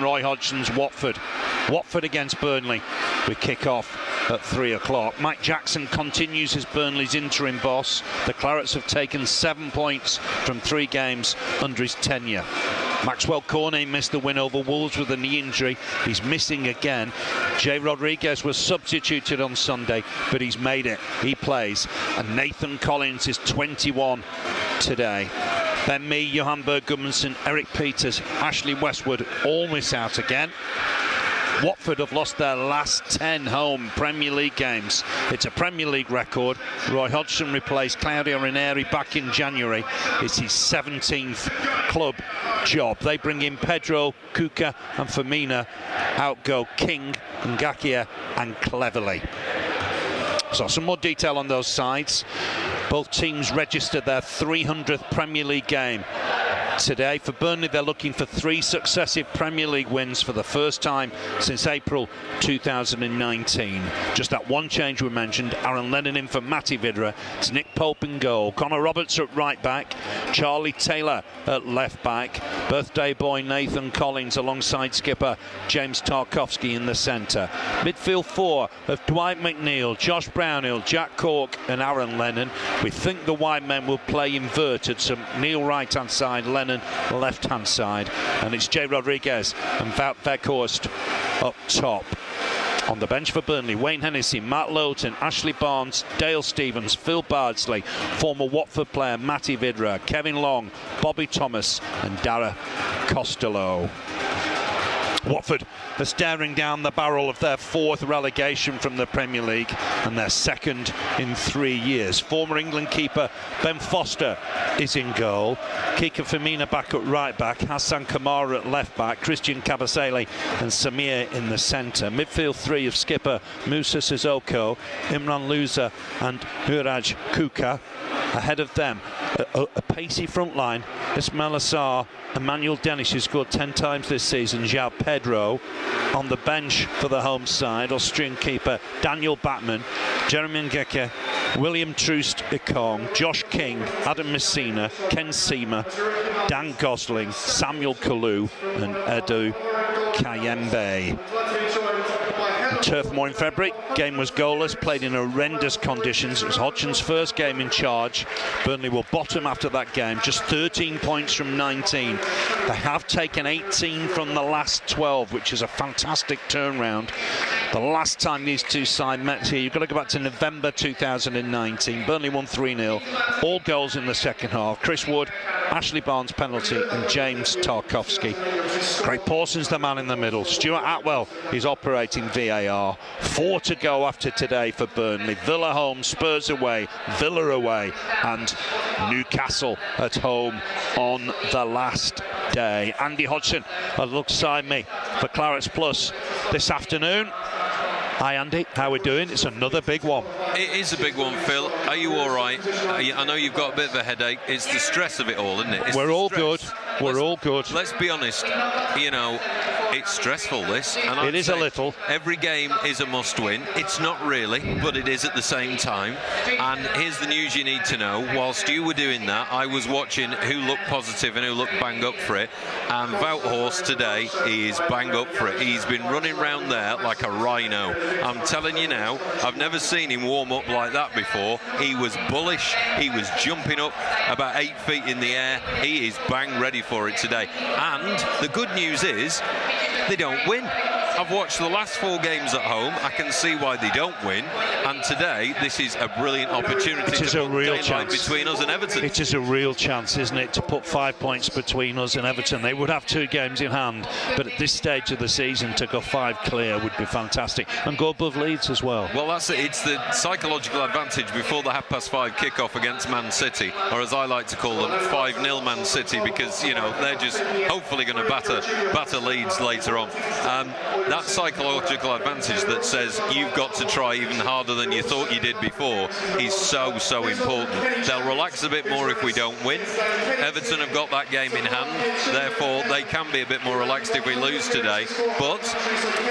Roy Hodgson's Watford. Watford against Burnley. We kick off at 3 o'clock. Mike Jackson continues as Burnley's interim boss. The Clarets have taken 7 points from 3 games under his tenure. Maxwell Cornet missed the win over Wolves with a knee injury. He's missing again. Jay Rodriguez was substituted on Sunday, but he's made it. He plays. And Nathan Collins is 21 today. Ben Mee, Johan Berg Gudmundsson, Eric Peters, Ashley Westwood all miss out again. Watford have lost their last 10 home Premier League games. It's a Premier League record. Roy Hodgson replaced Claudio Ranieri back in January. It's his 17th club job. They bring in Pedro, Kuka and Firmino. Out go King, Ngakia and Cleverley. So some more detail on those sides. Both teams registered their 300th Premier League game today. For Burnley, they're looking for 3 successive Premier League wins for the first time since April 2019. Just that one change we mentioned. Aaron Lennon in for Matty Vidra. It's Nick Pope in goal. Connor Roberts at right back. Charlie Taylor at left back. Birthday boy Nathan Collins alongside skipper James Tarkowski in the centre. Midfield 4 of Dwight McNeil, Josh Brownhill, Jack Cork and Aaron Lennon. We think the white men will play inverted, so Neil right hand side, Lennon left hand side, and it's Jay Rodriguez and Wout Weghorst up top. On the bench for Burnley, Wayne Hennessy, Matt Lowton, Ashley Barnes, Dale Stevens, Phil Bardsley, former Watford player Matty Vidra, Kevin Long, Bobby Thomas and Dara Costello. Watford are staring down the barrel of their 4th relegation from the Premier League and their 2nd in 3 years. Former England keeper Ben Foster is in goal. Kika Firmino back at right back, Hassan Kamara at left back, Christian Kabasele and Samir in the centre. Midfield 3 of skipper Musa Sissoko, Imran Louza and Huraj Kuka. Ahead of them, a pacey front line, Ismail Assar, Emmanuel Dennis, who scored 10 times this season, João Pedro. On the bench for the home side, Austrian keeper Daniel Batman, Jeremy Ngeke, William Troost Ikong, Josh King, Adam Messina, Ken Seamer, Dan Gosling, Samuel Kalu and Edu Kayembe. Turf Moor in February, game was goalless, played in horrendous conditions. It was Hodgson's first game in charge. Burnley will bottom after that game, just 13 points from 19. They have taken 18 from the last 12, which is a fantastic turnaround. The last time these two sides met here, you've got to go back to November 2019. Burnley won 3-0, all goals in the second half. Chris Wood, Ashley Barnes penalty and James Tarkowski. Craig Pawson's the man in the middle. Stuart Atwell is operating VAR. 4 to go after today for Burnley. Villa home, Spurs away, Villa away and Newcastle at home on the last day. Andy Hodgson alongside me for Clarets Plus this afternoon. Hi Andy, how are we doing? It's another big one. It is a big one, Phil. Are you all right? I know you've got a bit of a headache. It's the stress of it all, isn't it? We're all good. We're all good. Let's be honest, you know, it's stressful this. And it is a little. Every game is a must-win. It's not really, but it is at the same time. And here's the news you need to know. Whilst you were doing that, I was watching who looked positive and who looked bang up for it. And Wout Weghorst today is bang up for it. He's been running around there like a rhino. I'm telling you now, I've never seen him warm up like that before. He was bullish. He was jumping up about 8 feet in the air. He is bang ready for it today. And the good news is they don't win. I've watched the last 4 games at home. I can see why they don't win. And today, this is a brilliant opportunity to put daylight between us and Everton. It is a real chance, isn't it, to put 5 points between us and Everton. They would have 2 games in hand, but at this stage of the season, to go 5 clear would be fantastic. And go above Leeds as well. Well, that's it. It's the psychological advantage before the 5:30 kickoff against Man City, or as I like to call them, 5-0 Man City, because, you know, they're just hopefully going to batter Leeds later on. That psychological advantage that says you've got to try even harder than you thought you did before is so important. They'll relax a bit more if we don't win. Everton have got that game in hand, therefore they can be a bit more relaxed if we lose today. But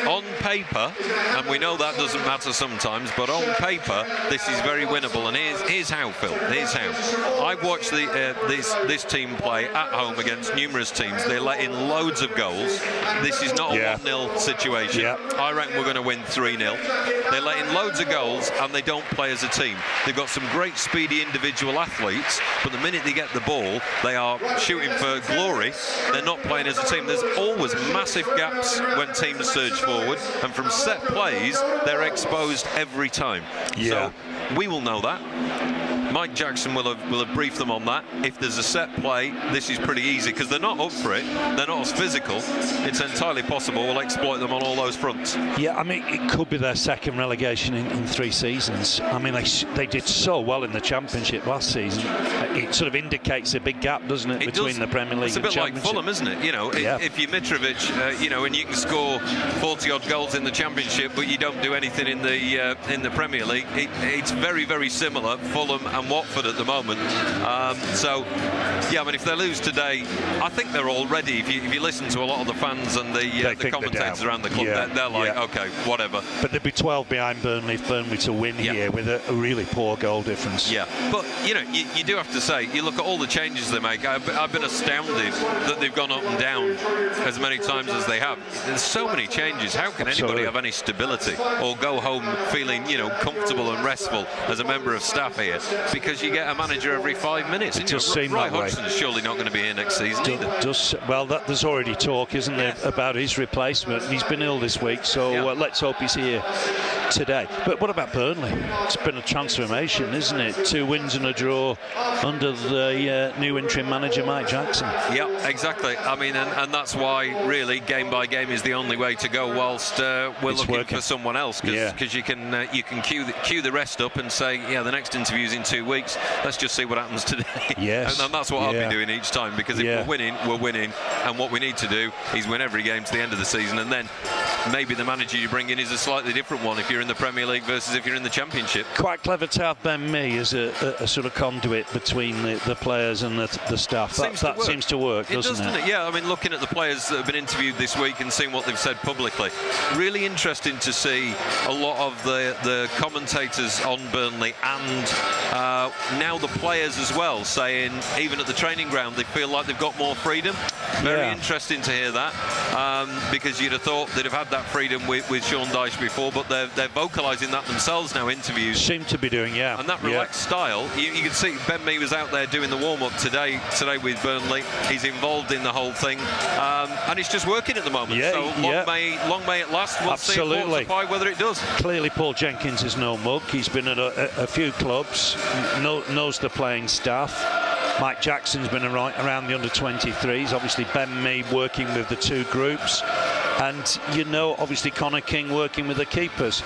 on paper, and we know that doesn't matter sometimes, but on paper this is very winnable. And here's how, Phil. Here's how. I've watched this team play at home against numerous teams. They let in loads of goals. This is not a 1-0 situation. Yeah. I reckon we're going to win 3-0. They let in loads of goals and they don't play as a team. They've got some great speedy individual athletes, but the minute they get the ball, they are shooting for glory. They're not playing as a team. There's always massive gaps when teams surge forward, and from set plays, they're exposed every time. Yeah. So we will know that. Mike Jackson will have briefed them on that. If there's a set play, this is pretty easy because they're not up for it. They're not as physical. It's entirely possible we'll exploit them on all those fronts. Yeah, I mean, it could be their second relegation in 3 seasons. I mean, they did so well in the Championship last season. It sort of indicates a big gap, doesn't it, between the Premier League and Championship? It's a bit like Fulham, isn't it? You know, if you're Mitrovic, you know, and you can score 40-odd goals in the Championship, but you don't do anything in the Premier League, it's very, very similar. Fulham and Watford at the moment. So, yeah, I mean, if they lose today, I think they're already, if you listen to a lot of the fans and the commentators around the club, they're like, OK, whatever. But they'd be 12 behind Burnley if Burnley to win here with a really poor goal difference. Yeah, but, you know, you do have to say, you look at all the changes they make. I've been astounded that they've gone up and down as many times as they have. There's so many changes. How can anybody have any stability or go home feeling, you know, comfortable and restful as a member of staff here? Because you get a manager every 5 minutes. It does seem Roy that way. Hodgson's surely not going to be here next season either. Well, there's already talk, isn't there, about his replacement. He's been ill this week, so let's hope he's here today. But what about Burnley? It's been a transformation, isn't it? 2 wins and a draw under the new interim manager, Mike Jackson. Yeah, exactly. I mean, and that's why, really, game by game is the only way to go whilst we're looking for someone else. Because you can cue the rest up and say, yeah, the next interview's in 2 weeks. Let's just see what happens today. Yes. And that's what I'll be doing each time, because if we're winning, we're winning. And what we need to do is win every game to the end of the season. And then maybe the manager you bring in is a slightly different one if you're in the Premier League versus if you're in the Championship. Quite clever to have Ben Mee as a sort of conduit between the players and the staff. That seems to work, doesn't it? Yeah, I mean, looking at the players that have been interviewed this week and seeing what they've said publicly, really interesting to see a lot of the commentators on Burnley and now the players as well saying, even at the training ground, they feel like they've got more freedom. Very interesting to hear that, because you'd have thought they'd have had that freedom with Sean Dyche before, but they're vocalising that themselves now. Interviews seem to be doing, and that relaxed style. You can see Ben Mee was out there doing the warm-up today with Burnley. He's involved in the whole thing, and it's just working at the moment. So long may it last. We'll see at 4:05 whether it does. Clearly, Paul Jenkins is no mug. He's been at a few clubs, knows the playing staff. Mike Jackson's been around the under-23s. Obviously, Ben Mee working with the 2 groups. And, you know, obviously Connor King working with the keepers.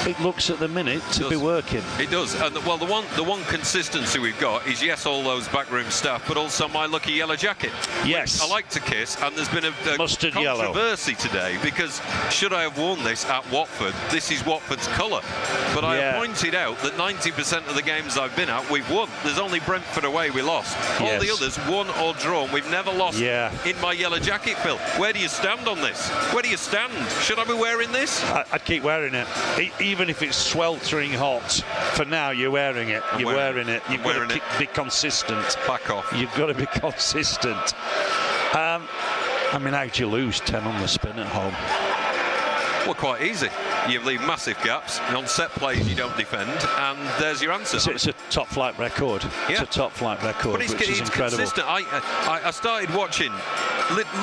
It looks at the minute to be working. It does. And well, the one consistency we've got is, yes, all those backroom staff, but also my lucky yellow jacket. Yes. I like to kiss, and there's been a mustard controversy today, because should I have worn this at Watford? This is Watford's colour. But I have pointed out that 90% of the games I've been at, we've won. There's only Brentford away we lost. All the others won or drawn. We've never lost in my yellow jacket, Phil. Where do you stand on this? Where do you stand? Should I be wearing this? I'd keep wearing it. Even if it's sweltering hot, for now you're wearing it. You're wearing it. You've got to be consistent. Back off. You've got to be consistent. I mean, how do you lose 10 on the spin at home? Well, quite easy. You leave massive gaps, and on set plays you don't defend, and there's your answer. It's a top-flight record. It's a top-flight record, which is incredible. Consistent. I started watching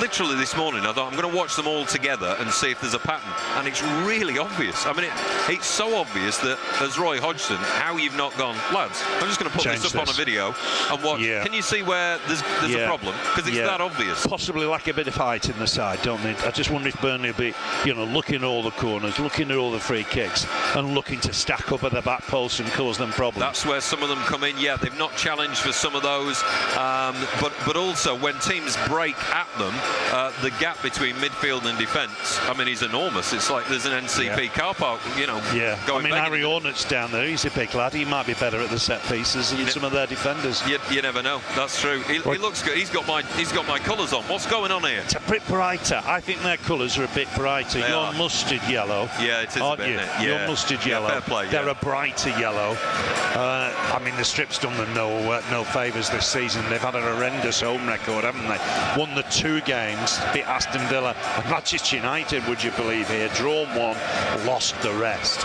literally this morning. I thought, I'm going to watch them all together and see if there's a pattern, and it's really obvious. I mean, it's so obvious that, as Roy Hodgson, how you've not gone, lads, I'm just going to put this up on a video and watch. Can you see where there's a problem? Because it's that obvious. Possibly lack a bit of height in the side, don't they? I just wonder if Burnley will be, you know, looking at all the corners, looking at all the free kicks, and looking to stack up at the back post and cause them problems. That's where some of them come in. Yeah, they've not challenged for some of those, but also when teams break at them, the gap between midfield and defence, I mean, is enormous. It's like there's an NCP car park, you know. Yeah, I mean, Harry Hornet's down there. He's a big lad. He might be better at the set pieces than some of their defenders. You never know. That's true. He looks good. He's got my colours on. What's going on here? It's a bit brighter. I think their colours are a bit brighter. You're mustard yellow. Yeah, it is a bit, isn't it? Yeah. You're mustard yellow. Fair play, They're a brighter yellow. I mean, the strip's done them no favours this season. They've had a horrendous home record, haven't they? Won the 2 games, beat Aston Villa and Manchester United, would you believe, here? Drawn 1, lost the rest.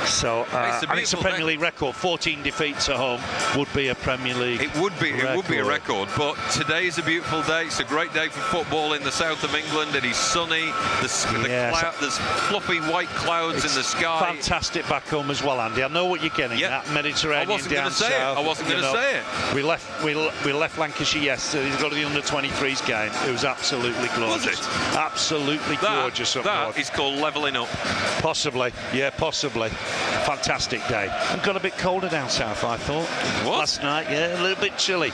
So it's a Premier League record. 14 defeats at home would be a Premier League. It would be a record. But today is a beautiful day. It's a great day for football in the south of England. It is sunny. There's fluffy white clouds in the sky. Fantastic back home as well, Andy. I know what you're getting at. Mediterranean down south. I wasn't going to say it. We left Lancashire yesterday. He's got to the under-23s game. It was absolutely gorgeous. Was it? Absolutely gorgeous up north. That is called levelling up. Possibly. Yeah, possibly. Fantastic day. And got a bit colder down south, I thought. What? Last night, yeah, a little bit chilly.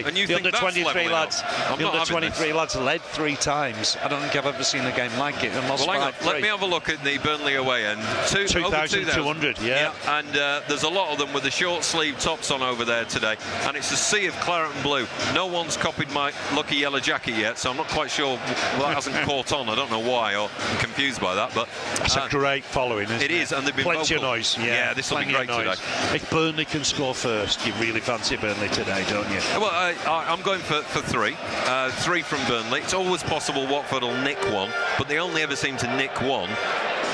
And you the think under-23 lads. The under-23 lads led 3 times. I don't think I've ever seen a game like it. And lost 5-3. Let me have a look at the Burnley away end. 2,200, yeah. And there's a lot of them with the short sleeve tops on over there today. And it's a sea of claret and blue. No one's copied my lucky yellow jacket yet, so I'm not quite sure. Well, that hasn't caught on. I don't know why, or I'm confused by that. But it's a great following, isn't it? It is, and they've been plenty vocal. of noise. Yeah, this will be great today. If Burnley can score first, you really fancy Burnley today, don't you? Well, I'm going for 3. 3 from Burnley. It's always possible Watford will nick one, but they only ever seem to nick one,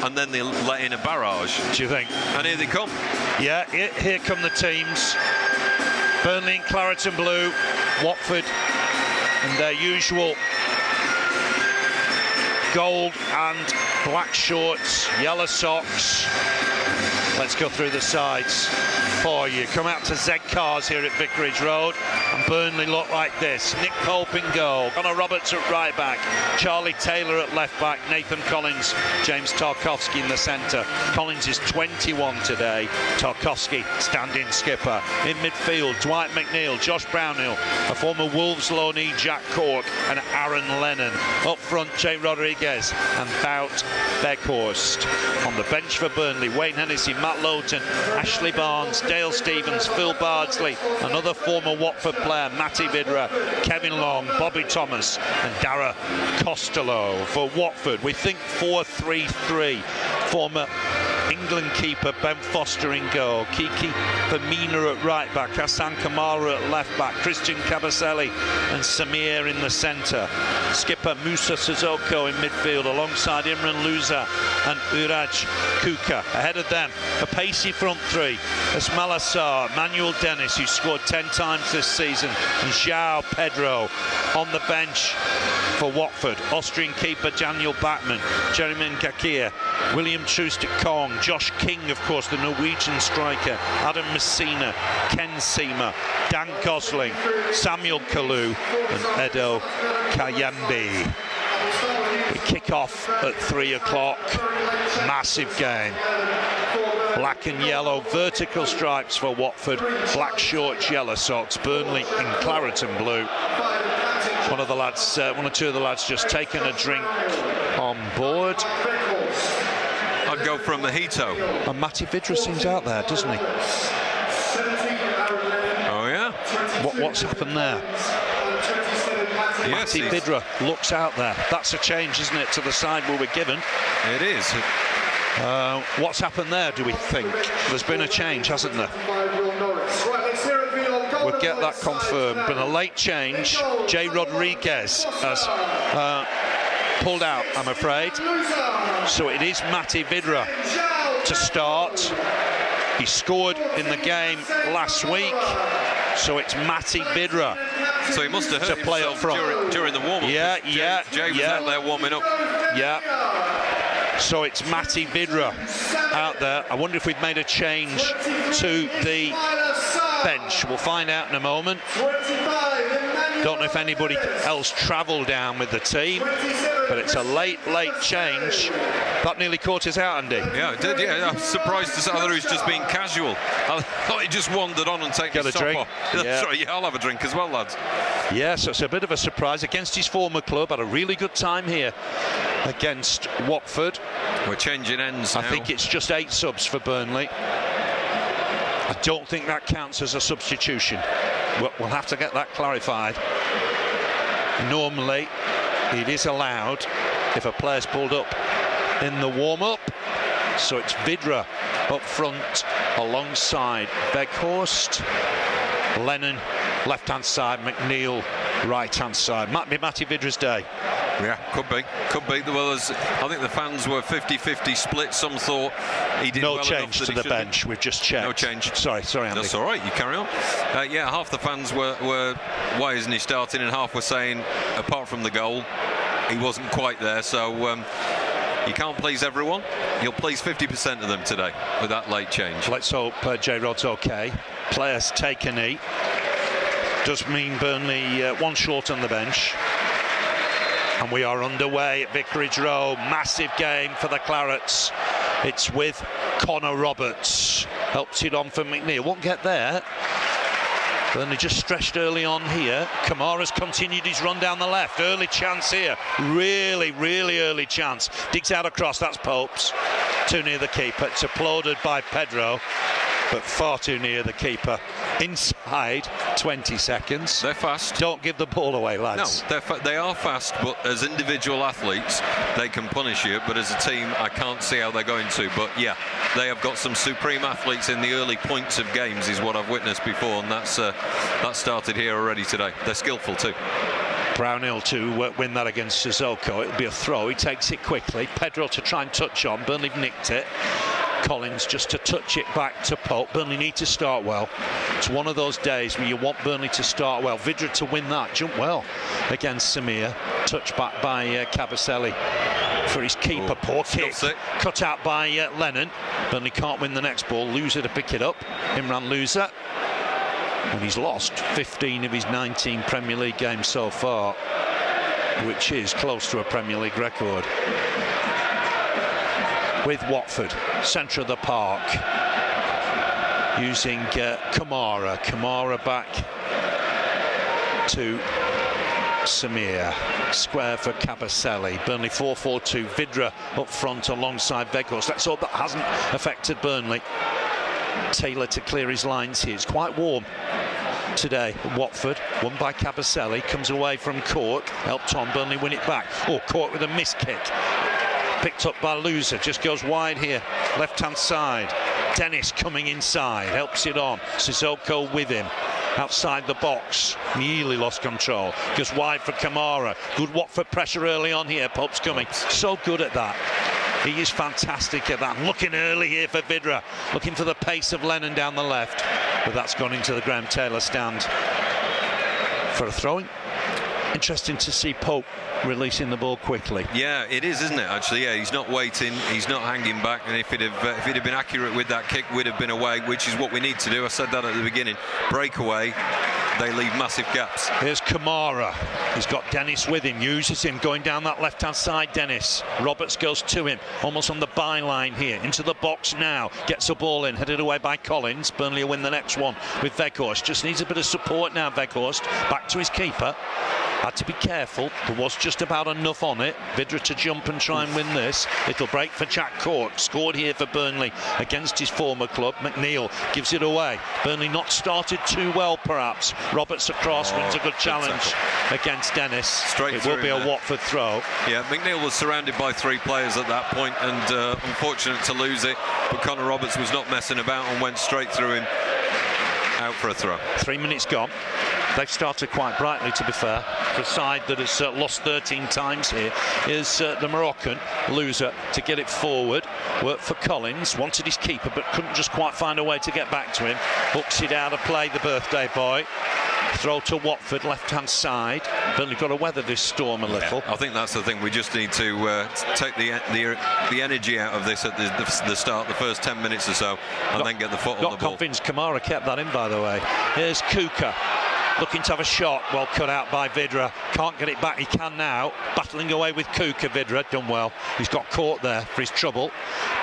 and then they let in a barrage. Do you think? And here they come. Yeah, here come the teams. Burnley in claret and blue, Watford in their usual gold and black shorts, yellow socks. Let's go through the sides for you. Come out to Z Cars here at Vicarage Road, and Burnley look like this. Nick Pope in goal, Connor Roberts at right back, Charlie Taylor at left back, Nathan Collins, James Tarkowski in the centre. Collins is 21 today, Tarkowski standing skipper. In midfield, Dwight McNeil, Josh Brownhill, a former Wolves loanee, Jack Cork, and Aaron Lennon. Up front, Jay Rodriguez and Wout Weghorst. On the bench for Burnley, Wayne Hennessy, Matt Lowton, Ashley Barnes, Dale Stevens, Phil Bardsley, another former Watford player, Matty Vidra, Kevin Long, Bobby Thomas and Dara Costello. For Watford, we think 4-3-3. Former England keeper Ben Foster in goal, Kiki Firmino at right back, Hassan Kamara at left back, Christian Cabaselli and Samir in the centre. Skipper Musa Sissoko in midfield alongside Imran Louza and Uraj Kuka. Ahead of them, a pacey front 3, Ismail Assar, Manuel Dennis, who scored 10 times this season, and João Pedro. On the bench for Watford, Austrian keeper Daniel Bachmann, Jeremy Ngakia, William Troost-Ekong, Josh King, of course, the Norwegian striker, Adam Messina, Ken Seamer, Dan Gosling, Samuel Kalu and Edo Kayembe. We kick off at 3 o'clock. Massive game. Black and yellow, vertical stripes for Watford, black shorts, yellow socks. Burnley in claret and blue. One or two of the lads just taking a drink on board. I'd go for a mojito. And Matty Vidra seems out there, doesn't he? Oh yeah. What's happened there? Yes, Matty Vidra looks out there. That's a change, isn't it, to the side we were given? It is. What's happened there, do we think? There's been a change, hasn't there? We'll get that confirmed. Been a late change. Jay Rodriguez has pulled out, I'm afraid. So it is Matty Vidra to start. He scored in the game last week. So it's Matty Vidra. So he must have hurt to play up front during the warm-up. Jay was out there warming up. Yeah. So it's Matty Vidra out there. I wonder if we've made a change to the bench. We'll find out in a moment. Don't know if anybody else travelled down with the team, but it's a late change. That nearly caught us out, Andy. Yeah, it did. Yeah, I'm surprised to say that he's just being casual. I thought he just wandered on and taken his top off. Yeah. Sorry, yeah, I'll have a drink as well, lads. Yes, it's a bit of a surprise against his former club. Had a really good time here against Watford. We're changing ends now. I think it's just 8 subs for Burnley. I don't think that counts as a substitution. We'll have to get that clarified. Normally, it is allowed if a player's pulled up in the warm-up. So it's Vydra up front alongside Weghorst. Lennon left-hand side, McNeil right-hand side. Might be Matty Vydra's day. Yeah, could be. Well, I think the fans were 50-50 split. Some thought he did no well change to the bench. We've just checked. No change. Sorry, Andy. That's all right. You carry on. Yeah, half the fans were why isn't he starting, and half were saying, apart from the goal, he wasn't quite there. So you can't please everyone. You'll please 50% of them today with that late change. Let's hope J-Rod's okay. Players take a knee. Does mean Burnley one short on the bench. And we are underway at Vicarage Road. Massive game for the Clarets. It's with Connor Roberts. Helps it on for McNeil. Won't get there. Burnley just stretched early on here. Kamara's continued his run down the left. Early chance here. Really early chance. Digs out across. That's Pope's. Too near the keeper. It's applauded by Pedro, but far too near the keeper. Inside 20 seconds. They're fast. Don't give the ball away, lads. No, they are fast, but as individual athletes, they can punish you. But as a team, I can't see how they're going to. But yeah, they have got some supreme athletes in the early points of games, is what I've witnessed before, and that started here already today. They're skillful too. Brownhill to win that against Sissoko. It'll be a throw. He takes it quickly. Pedro to try and touch on. Burnley nicked it. Collins just to touch it back to Pope. Burnley need to start well. It's one of those days where you want Burnley to start well. Vydra to win that. Jump well against Samir. Touch back by Cabaselli for his keeper. Poor kick. Cut out by Lennon. Burnley can't win the next ball. Loser to pick it up. Imran Loser. And he's lost 15 of his 19 Premier League games so far, which is close to a Premier League record. With Watford, centre of the park, using Kamara. Kamara back to Samir. Square for Cabaselli. Burnley 4-4-2. Vydra up front alongside Weghorst. Let's hope that hasn't affected Burnley. Taylor to clear his lines here. It's quite warm today. Watford, won by Cabaselli, comes away from Cork, helped on Burnley win it back. Oh, Cork with a missed kick. Picked up by Loser, just goes wide here, left-hand side. Dennis coming inside, helps it on. Sissoko with him. Outside the box, nearly lost control. Goes wide for Kamara. Good Watford pressure early on here. Pope's coming. So good at that. He is fantastic at that. Looking early here for Vydra. Looking for the pace of Lennon down the left. But that's gone into the Graham Taylor stand for a throwing. Interesting to see Pope releasing the ball quickly. Yeah, it is, isn't it? Actually, yeah, he's not waiting, he's not hanging back, and if he'd have been accurate with that kick, would have been away, which is what we need to do. I said that at the beginning. Breakaway, they leave massive gaps. Here's Kamara. He's got Dennis with him, uses him, going down that left-hand side, Dennis. Roberts goes to him, almost on the byline here, into the box now. Gets the ball in, headed away by Collins. Burnley will win the next one with Weghorst. Just needs a bit of support now, Weghorst. Back to his keeper. Had to be careful. There was just about enough on it. Vydra to jump and try and win this. Little break for Jack Cork. Scored here for Burnley against his former club. McNeil gives it away. Burnley not started too well, perhaps. Roberts across, wins a good challenge against Dennis. Straight it will be a Watford throw. Yeah, McNeil was surrounded by 3 players at that point, and unfortunate to lose it. But Connor Roberts was not messing about and went straight through him. Out for a throw. 3 minutes gone. They've started quite brightly, to be fair. The side that has lost 13 times here is the Moroccan. Loser to get it forward. Worked for Collins. Wanted his keeper, but couldn't just quite find a way to get back to him. Hooks it out of play, the birthday boy. Throw to Watford, left-hand side. Burnley got to weather this storm a little. Yeah, I think that's the thing. We just need to take the energy out of this at the start, the first 10 minutes or so, and then get the foot on the ball. Not convinced Kamara kept that in, by the way. Here's Kuka. Looking to have a shot, well cut out by Vydra. Can't get it back, he can now. Battling away with Kuka, Vydra, done well. He's got caught there for his trouble.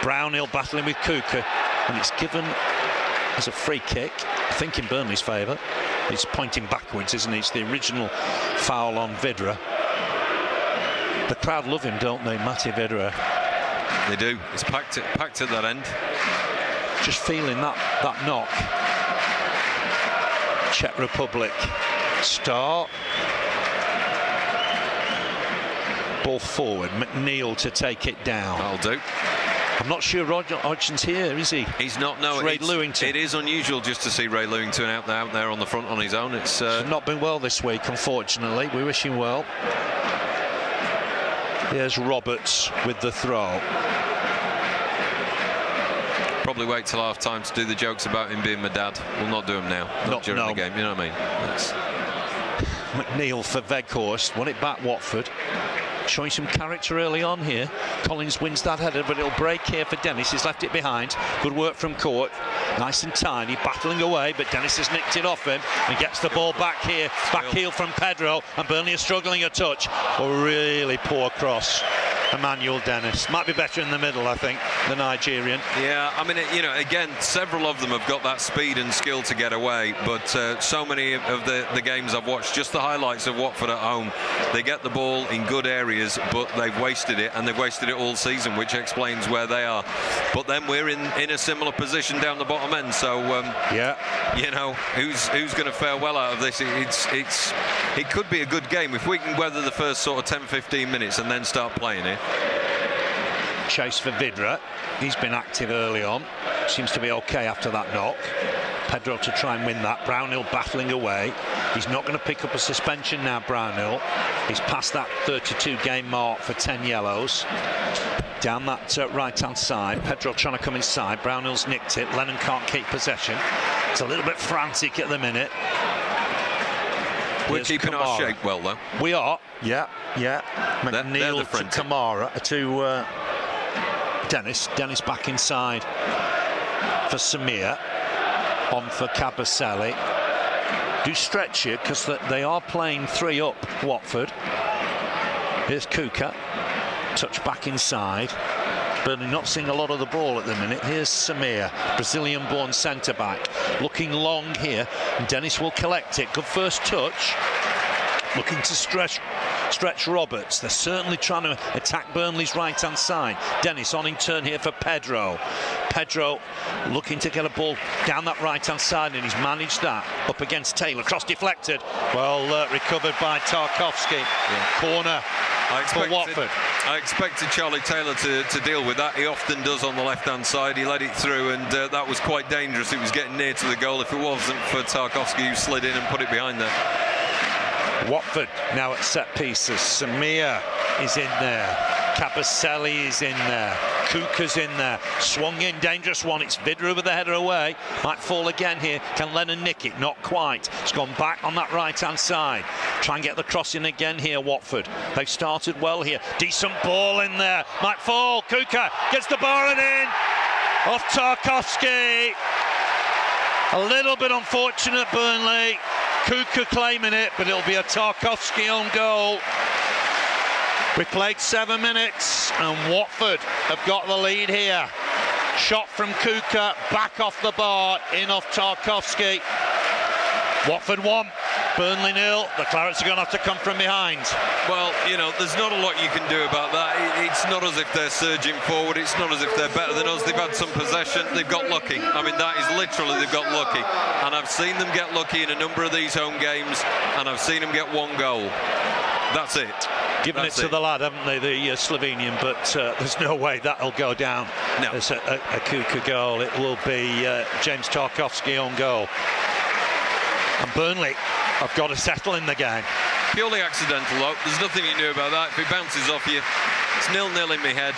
Brownhill battling with Kuka, and it's given as a free kick, I think in Burnley's favour. It's pointing backwards, isn't it? It's the original foul on Vydra. The crowd love him, don't they, Matty Vydra? They do. It's packed at that end. Just feeling that knock. Czech Republic start. Ball forward. McNeil to take it down. That'll do. I'm not sure Roger Hodgson's here, is he? He's not. No, Ray Lewington. It is unusual just to see Ray Lewington out there on the front on his own. It's not been well this week, unfortunately. We wish him well. Here's Roberts with the throw. Probably wait till half time to do the jokes about him being my dad. We'll not do them now. Not during the game. You know what I mean? McNeil for Weghorst. Won it back, Watford. Showing some character early on here. Collins wins that header, but it'll break here for Dennis. He's left it behind. Good work from Court. Nice and tiny, battling away, but Dennis has nicked it off him and gets the ball back here. Back heel from Pedro, and Burnley are struggling a touch. A really poor cross. Emmanuel Dennis. Might be better in the middle, I think, the Nigerian. Yeah, I mean, you know, again, several of them have got that speed and skill to get away, but so many of the games I've watched, just the highlights of Watford at home, they get the ball in good areas, but they've wasted it, and they've wasted it all season, which explains where they are. But then we're in a similar position down the bottom end, so yeah, you know, who's going to fare well out of this? It could be a good game if we can weather the first sort of 10-15 minutes and then start playing it. Chase for Vydra. He's been active early on. Seems to be okay after that knock. Pedro to try and win that. Brownhill battling away. He's not going to pick up a suspension now, Brownhill. He's past that 32 game mark for 10 yellows. Down that right-hand side. Pedro trying to come inside. Brownhill's nicked it. Lennon can't keep possession. It's a little bit frantic at the minute. We're keeping our shape well, though. We are. Yeah. McNeil to Kamara to Dennis. Dennis back inside for Samir. On for Cabaselli. Do stretch it because they are playing 3 up, Watford. Here's Kuka. Touch back inside. Burnley not seeing a lot of the ball at the minute. Here's Samir, Brazilian-born centre-back. Looking long here, and Dennis will collect it. Good first touch. Looking to stretch Roberts. They're certainly trying to attack Burnley's right-hand side. Dennis on in turn here for Pedro. Pedro looking to get a ball down that right-hand side, and he's managed that. Up against Taylor. Cross deflected. Well, recovered by Tarkowski. Yeah. Corner for Watford. I expected Charlie Taylor to deal with that. He often does on the left-hand side. He let it through, and that was quite dangerous. It was getting near to the goal if it wasn't for Tarkowski, who slid in and put it behind there. Watford now at set pieces. Samir is in there. Cabaselli is in there. Kuka's in there. Swung in, dangerous one. It's Vydra with the header away. Might fall again here. Can Lennon nick it? Not quite. It's gone back on that right-hand side. Try and get the cross in again here, Watford. They've started well here. Decent ball in there. Might fall. Kuka gets the bar and in. Off Tarkowski. A little bit unfortunate, Burnley. Kuka claiming it, but it'll be a Tarkowski own goal. We played 7 minutes, and Watford have got the lead here. Shot from Kuka, back off the bar, in off Tarkowski. Watford 1, Burnley 0. The Clarets are going to have to come from behind. Well, you know, there's not a lot you can do about that. It's not as if they're surging forward. It's not as if they're better than us. They've had some possession. They've got lucky. I mean, that is literally they've got lucky. And I've seen them get lucky in a number of these home games, and I've seen them get 1 goal. That's it. Given it to the lad, haven't they, the Slovenian, but there's no way that'll go down as a Kuka goal. It will be James Tarkowski on goal. And Burnley have got to settle in the game. Purely accidental, though. There's nothing you can do about that. If it bounces off you, it's 0-0 in my head.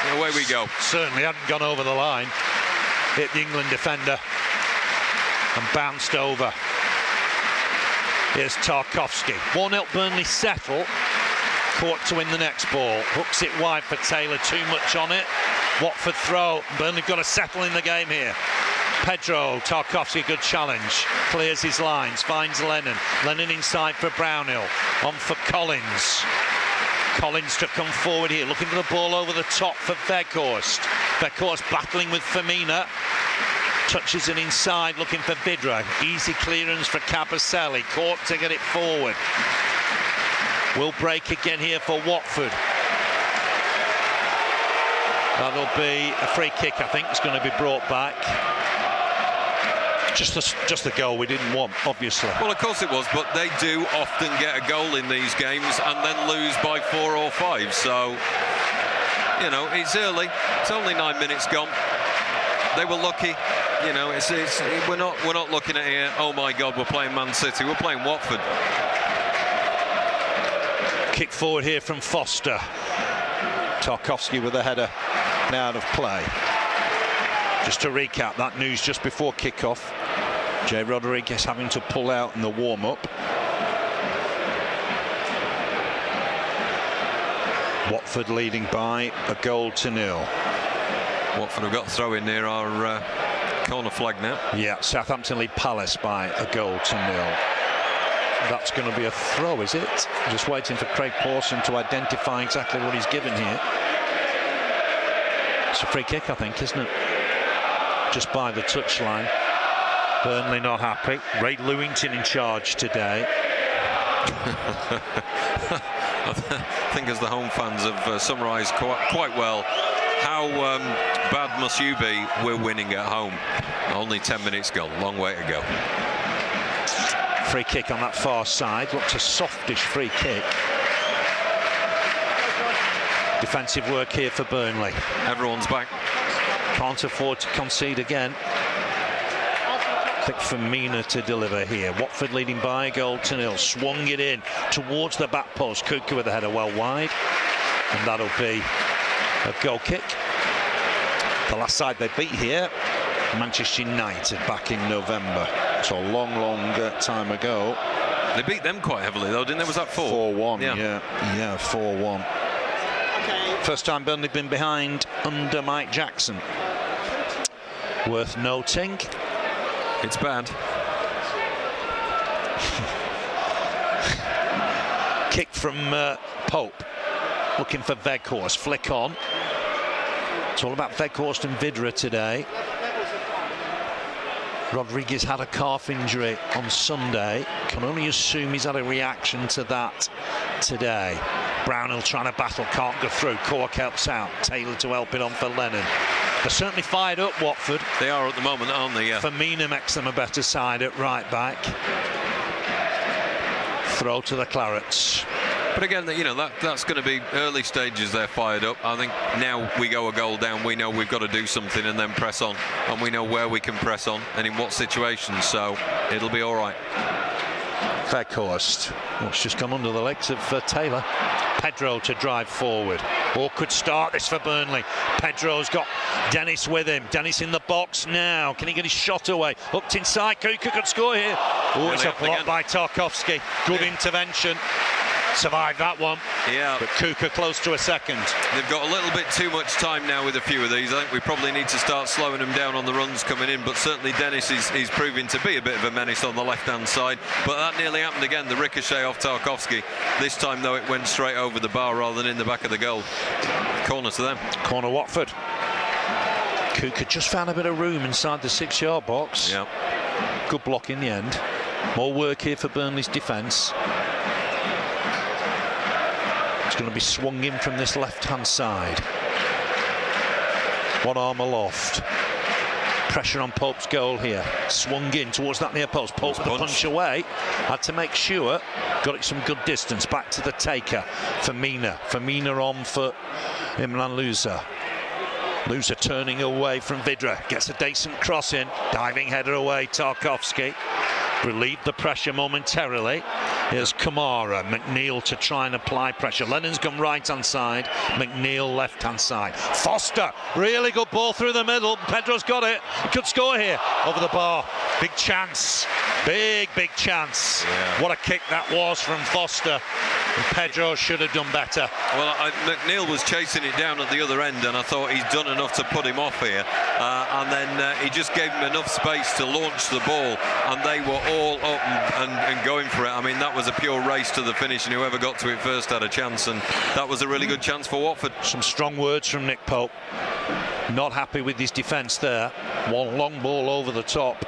And away we go. Certainly hadn't gone over the line. Hit the England defender and bounced over. Here's Tarkowski. 1-0 Burnley settle. Court to win the next ball. Hooks it wide for Taylor. Too much on it. Watford throw. Burnley got to settle in the game here. Pedro, Tarkowski, good challenge. Clears his lines, finds Lennon. Lennon inside for Brownhill. On for Collins. Collins to come forward here, looking for the ball over the top for Weghorst. Weghorst battling with Firmina. Touches it inside, looking for Vidra. Easy clearance for Cabaselli. Cork to get it forward. Will break again here for Watford. That'll be a free kick, I think. It's going to be brought back. Just the goal we didn't want, obviously. Well, of course it was, but they do often get a goal in these games and then lose by 4 or 5. So, you know, it's early. It's only 9 minutes gone. They were lucky. You know, we're not looking at here, oh my God, we're playing Man City. We're playing Watford. Kick forward here from Foster. Tarkowski with a header now out of play. Just to recap that news just before kick-off. Jay Rodriguez having to pull out in the warm-up. Watford leading by a 1-0. Watford have got throw in near our corner flag now. Yeah, Southampton lead Palace by a 0. That's going to be a throw, is it? Just waiting for Craig Pawson to identify exactly what he's given here. It's a free kick, I think, isn't it? Just by the touchline. Burnley not happy. Ray Lewington in charge today. I think as the home fans have summarised quite well, how bad must you be? We're winning at home. Only 10 minutes gone. Long way to go. Free kick on that far side. Looked a softish free kick. Defensive work here for Burnley. Everyone's back. Can't afford to concede again. I think Firmino to deliver here. Watford leading by a 0. Swung it in towards the back post. Kuka with the header well wide. And that'll be a goal kick. The last side they beat here, Manchester United, back in November. So a long time ago. They beat them quite heavily though, didn't they? Was that 4-1? Yeah, 4-1. First time Burnley been behind under Mike Jackson. Worth noting. It's bad. Kick from Pope. Looking for Weghorst. Flick on. It's all about Weghorst and Vidra today. Rodriguez had a calf injury on Sunday. Can only assume he's had a reaction to that today. Brownhill trying to battle, can't go through. Cork helps out. Taylor to help it on for Lennon. They're certainly fired up, Watford. They are at the moment, aren't they? Yeah. Firmino makes them a better side at right back. Throw to the Clarets. But again, you know, that's going to be early stages. They're fired up. I think now we go a goal down, we know we've got to do something and then press on, and we know where we can press on and in what situations. So it'll be all right. Weghorst. Oh, it's just gone under the legs of Taylor. Pedro to drive forward. Awkward start this for Burnley. Pedro's got Dennis with him. Dennis in the box now. Can he get his shot away? Hooked inside. Kuka could score here. Oh, it's a block by Tarkowski. Good intervention. Survived that one. Yeah. But Kuka close to a second. They've got a little bit too much time now with a few of these. I think we probably need to start slowing them down on the runs coming in. But certainly Dennis is proving to be a bit of a menace on the left-hand side. But that nearly happened again. The ricochet off Tarkowski. This time, though, it went straight over the bar rather than in the back of the goal. Corner to them. Corner Watford. Kuka just found a bit of room inside the 6-yard box. Yeah. Good block in the end. More work here for Burnley's defence. It's going to be swung in from this left-hand side. One arm aloft. Pressure on Pope's goal here. Swung in towards that near post. Pope the punch away. Had to make sure. Got it some good distance. Back to the taker. Firmino on for Imran Louza. Louza turning away from Vidra. Gets a decent cross in. Diving header away. Tarkowski. Relieved the pressure momentarily. Here's Kamara. McNeil to try and apply pressure. Lennon's gone right-hand side. McNeil left-hand side. Foster. Really good ball through the middle. Pedro's got it. He could score here. Over the bar. Big chance. Big chance. Yeah. What a kick that was from Foster. And Pedro should have done better. Well, McNeil was chasing it down at the other end, and I thought he's done enough to put him off here. And then he just gave him enough space to launch the ball, and they were all up and going for it. I mean, that that was a pure race to the finish, and whoever got to it first had a chance, and that was a really good chance for Watford. Some strong words from Nick Pope. Not happy with his defence there. One long ball over the top.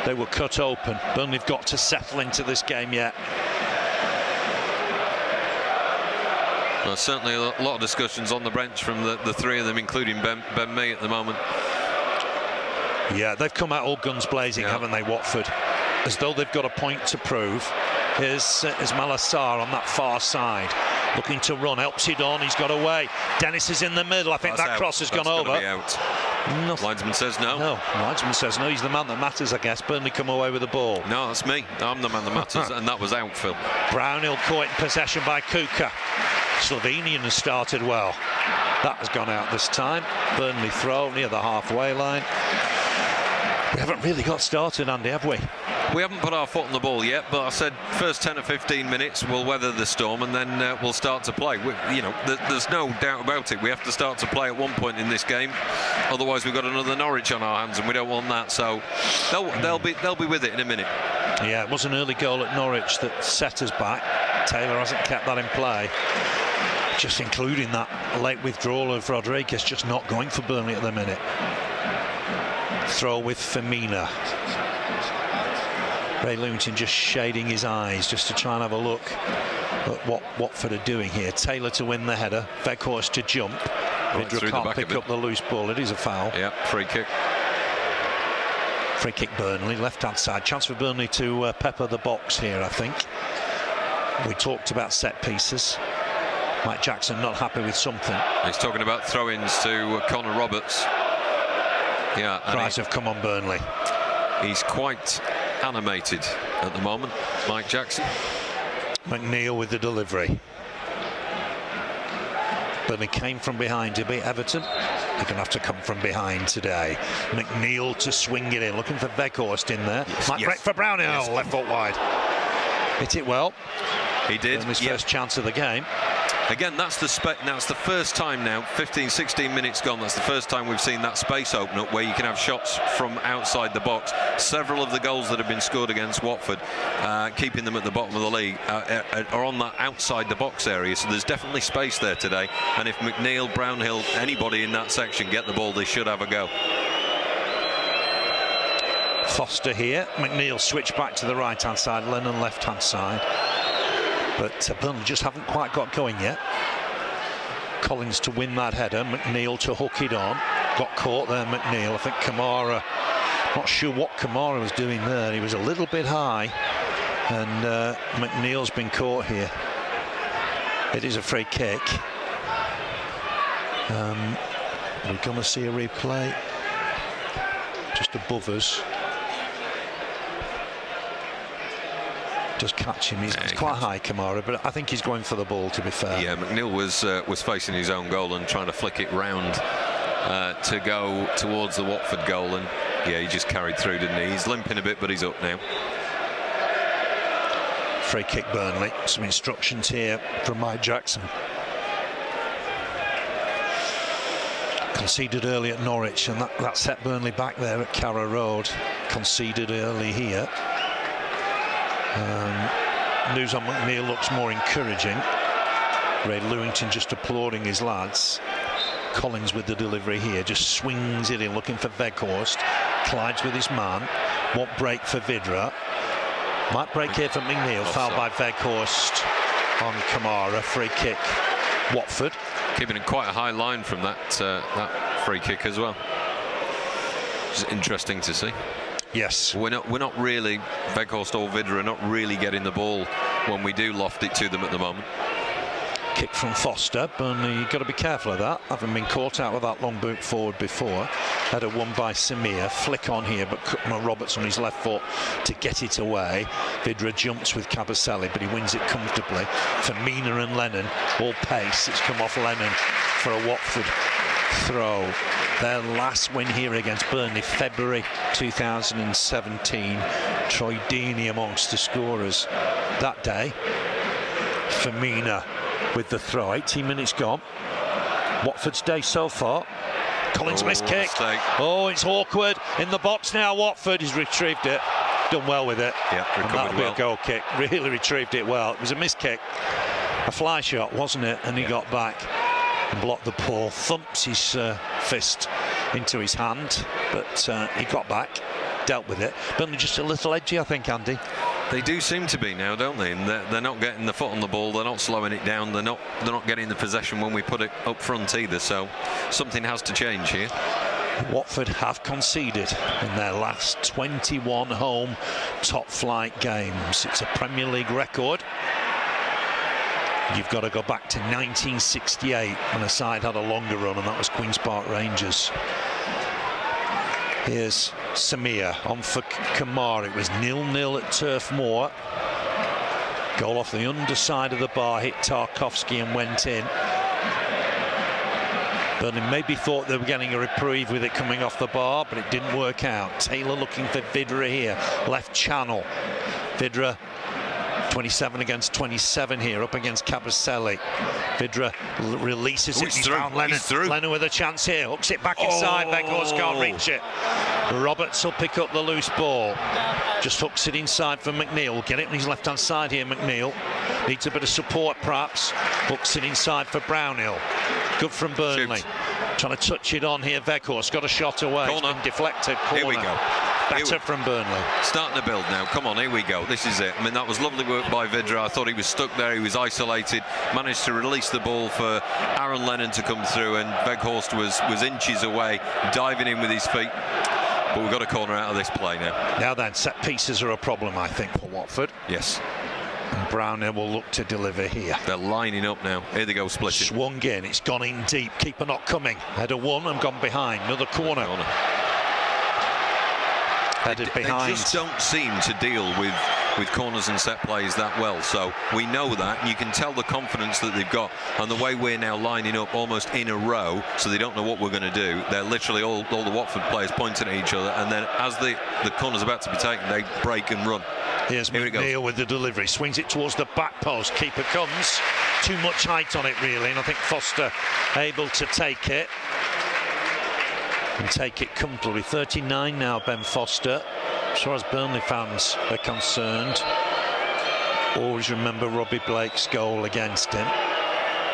They were cut open. Burnley have got to settle into this game yet. Well, certainly a lot of discussions on the bench from the three of them, including Ben Mee at the moment. Yeah, they've come out all guns blazing, haven't they, Watford? As though they've got a point to prove. Here's Malassar on that far side, looking to run. Helps it on. He's got away. Dennis is in the middle. I think that cross has gone over. Linesman says no. No, linesman says no. He's the man that matters, I guess. Burnley come away with the ball. No, that's me. I'm the man that matters, and that was out, Phil. Brownhill caught in possession by Kuka. Slovenian has started well. That has gone out this time. Burnley throw near the halfway line. We haven't really got started, Andy, have we? We haven't put our foot on the ball yet, but I said first 10 or 15 minutes we'll weather the storm, and then we'll start to play. There's no doubt about it. We have to start to play at one point in this game, otherwise we've got another Norwich on our hands, and we don't want that. So they'll be with it in a minute. Yeah, it was an early goal at Norwich that set us back. Taylor hasn't kept that in play. Just including that late withdrawal of Rodriguez, just not going for Burnley at the minute. Throw with Firmino. Ray Lewington just shading his eyes just to try and have a look at what Watford are doing here. Taylor to win the header. Weghorst to jump. Vidra can't pick up the loose ball. It is a foul. Yeah, free kick. Free kick Burnley, left-hand side. Chance for Burnley to pepper the box here, I think. We talked about set pieces. Mike Jackson not happy with something. He's talking about throw-ins to Connor Roberts. Yeah, Cries have come on Burnley. He's quite animated at the moment, Mike Jackson. McNeil with the delivery. Burnley came from behind to beat Everton. They're going to have to come from behind today. McNeil to swing it in, looking for Weghorst in there. Might break for Brownhill, left foot wide. Hit it well. He did. Burnley's first chance of the game. Again, that's the first time now, 15-16 minutes gone, that's the first time we've seen that space open up where you can have shots from outside the box. Several of the goals that have been scored against Watford, keeping them at the bottom of the league, are on that outside the box area, so there's definitely space there today, and if McNeil, Brownhill, anybody in that section get the ball, they should have a go. Foster here. McNeil switched back to the right-hand side, Lennon left-hand side. But Burnley just haven't quite got going yet. Collins to win that header. McNeil to hook it on. Got caught there, McNeil. I think Kamara, not sure what Kamara was doing there. He was a little bit high. And McNeil's been caught here. It is a free kick. We're going to see a replay. Just above us. Does catch him. He's quite high, Kamara, but I think he's going for the ball, to be fair. Yeah, McNeil was facing his own goal and trying to flick it round to go towards the Watford goal, and yeah, he just carried through, didn't he? He's limping a bit, but he's up now. Free kick Burnley. Some instructions here from Mike Jackson. Conceded early at Norwich, and that set Burnley back there at Carrow Road. Conceded early here. News on McNeil looks more encouraging. Ray Lewington just applauding his lads. Collins with the delivery here, just swings it in, looking for Weghorst. Clyde's with his man. Won't break for Vidra. Might break here for McNeil. Foul by Weghorst on Kamara. Free kick Watford. Keeping it quite a high line from that free kick as well. Which is interesting to see. Yes. We're not really, Weghorst or Vidra are not really getting the ball when we do loft it to them at the moment. Kick from Foster. Burnley, you've got to be careful of that. Having been caught out with that long boot forward before. Header won by Samir. Flick on here, but Roberts on his left foot to get it away. Vidra jumps with Cabaselli, but he wins it comfortably. Firmino and Lennon, all pace. It's come off Lennon for a Watford throw. Their last win here against Burnley, February 2017. Troy Deeney amongst the scorers that day. Firmino with the throw. 18 minutes gone. Watford's day so far. Collins missed kick. Mistake. Oh, it's awkward in the box now. Watford has retrieved it. done well with it. Yeah, and that'll be a goal kick. Really retrieved it well. It was a missed kick, a fly shot, wasn't it? And he got back and blocked the ball, thumps his fist into his hand, but he got back, dealt with it. Burnley just a little edgy, I think, Andy. They do seem to be now, don't they? And they're not getting the foot on the ball. They're not slowing it down. They're not getting the possession when we put it up front either. So something has to change here. Watford have conceded in their last 21 home top flight games. It's a Premier League record. You've got to go back to 1968 when a side had a longer run, and that was Queen's Park Rangers. Here's Samir on for Kamara. It was 0-0 at Turf Moor. Goal off the underside of the bar, hit Tarkowski and went in. Burnley maybe thought they were getting a reprieve with it coming off the bar, but it didn't work out. Taylor looking for Vidra here, left channel. Vidra 27 against 27 here, up against Cabaselli. Vidra releases it. He's found Lennon. Lennon with a chance here, hooks it back inside. Weghorst can't reach it. Roberts will pick up the loose ball. Just hooks it inside for McNeil. Get it on his left-hand side here, McNeil. Needs a bit of support, perhaps. Hooks it inside for Brownhill. Good from Burnley. Trying to touch it on here, Weghorst. Got a shot away. Corner. It's been deflected. Corner. Here we go. Better from Burnley. Starting to build now. Come on, here we go. This is it. I mean, that was lovely work by Vidra. I thought he was stuck there. He was isolated. Managed to release the ball for Aaron Lennon to come through, and Weghorst was inches away, diving in with his feet. But we've got a corner out of this play now. Now then, set pieces are a problem, I think, for Watford. Yes. And Brownhill will look to deliver here. They're lining up now. Here they go, splitting. Swung in. It's gone in deep. Keeper not coming. Header one and gone behind. Another corner. Headed behind. They just don't seem to deal with corners and set plays that well, so we know that, and you can tell the confidence that they've got, and the way we're now lining up almost in a row, so they don't know what we're going to do. They're literally all the Watford players pointing at each other, and then as the corner's about to be taken, they break and run. Here's McNeil with the delivery, swings it towards the back post. Keeper comes, too much height on it really, and I think Foster able to take it. And take it comfortably. 39 now, Ben Foster. As far as Burnley fans are concerned, always remember Robbie Blake's goal against him.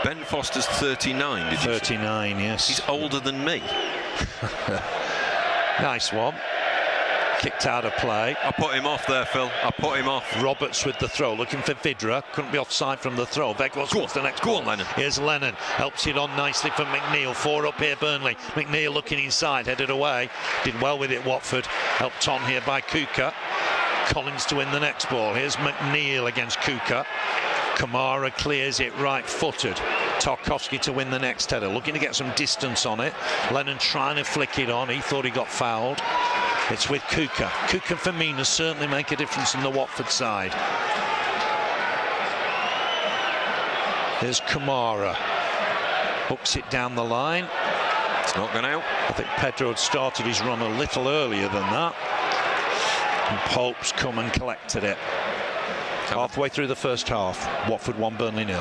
Ben Foster's 39, did you say? 39, yes. He's older than me. Nice one. Kicked out of play. I put him off there, Phil. I put him off. Roberts with the throw, looking for Vidra. Couldn't be offside from the throw. Weghorst wants the next ball. Go on, Lennon. Here's Lennon. Helps it on nicely for McNeil. 4 up here, Burnley. McNeil looking inside, headed away. Did well with it, Watford. Helped on here by Kuka. Collins to win the next ball. Here's McNeil against Kuka. Kamara clears it right-footed. Tarkowski to win the next header. Looking to get some distance on it. Lennon trying to flick it on. He thought he got fouled. It's with Kuka. Kuka and Firmino certainly make a difference in the Watford side. Here's Kamara. Hooks it down the line. It's not gone out. I think Pedro had started his run a little earlier than that. And Pope's come and collected it. Halfway through the first half, Watford 1, Burnley 0.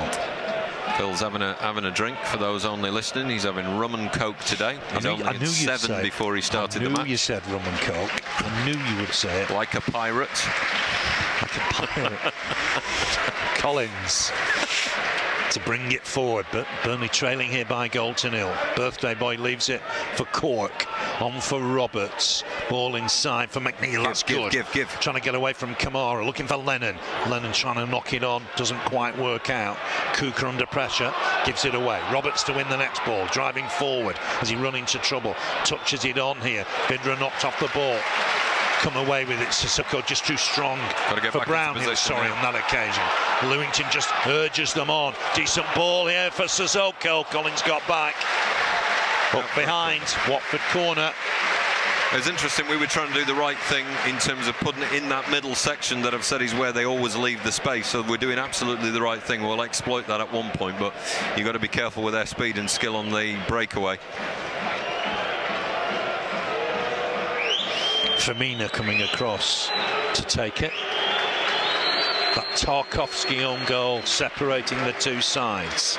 Phil's having a drink for those only listening. He's having rum and coke today. He's only at 7 before he started the match. I knew you said rum and coke. I knew you would say it. Like a pirate. Like a pirate. Collins to bring it forward, but Burnley trailing here by 0-0. Birthday boy leaves it for Cork. On for Roberts. Ball inside for McNeil. That's good. Give. Trying to get away from Kamara. Looking for Lennon. Lennon trying to knock it on. Doesn't quite work out. Kuka under pressure. Gives it away. Roberts to win the next ball. Driving forward as he run into trouble. Touches it on here. Vidra knocked off the ball. Come away with it. Sissoko just too strong for Brownhill. Sorry, on that occasion. Lewington just urges them on. Decent ball here for Sissoko. Collins got back. Up behind, Watford corner. It was interesting, we were trying to do the right thing in terms of putting it in that middle section that I've said is where they always leave the space, so we're doing absolutely the right thing. We'll exploit that at one point, but you've got to be careful with their speed and skill on the breakaway. Firmino coming across to take it. That Tarkowski own goal separating the two sides.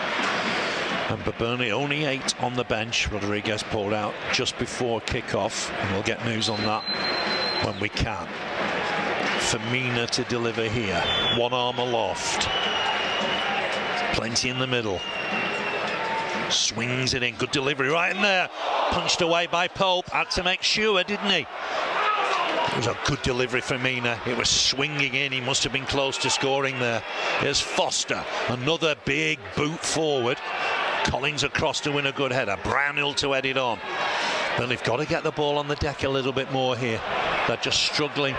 And Burnley only 8 on the bench. Rodriguez pulled out just before kick-off, and we'll get news on that when we can. Firmina to deliver here. One arm aloft. Plenty in the middle. Swings it in. Good delivery right in there. Punched away by Pope. Had to make sure, didn't he? It was a good delivery for Mina. It was swinging in. He must have been close to scoring there. Here's Foster. Another big boot forward. Collins across to win a good header. Brownhill to head it on. Well, they've got to get the ball on the deck a little bit more here. They're just struggling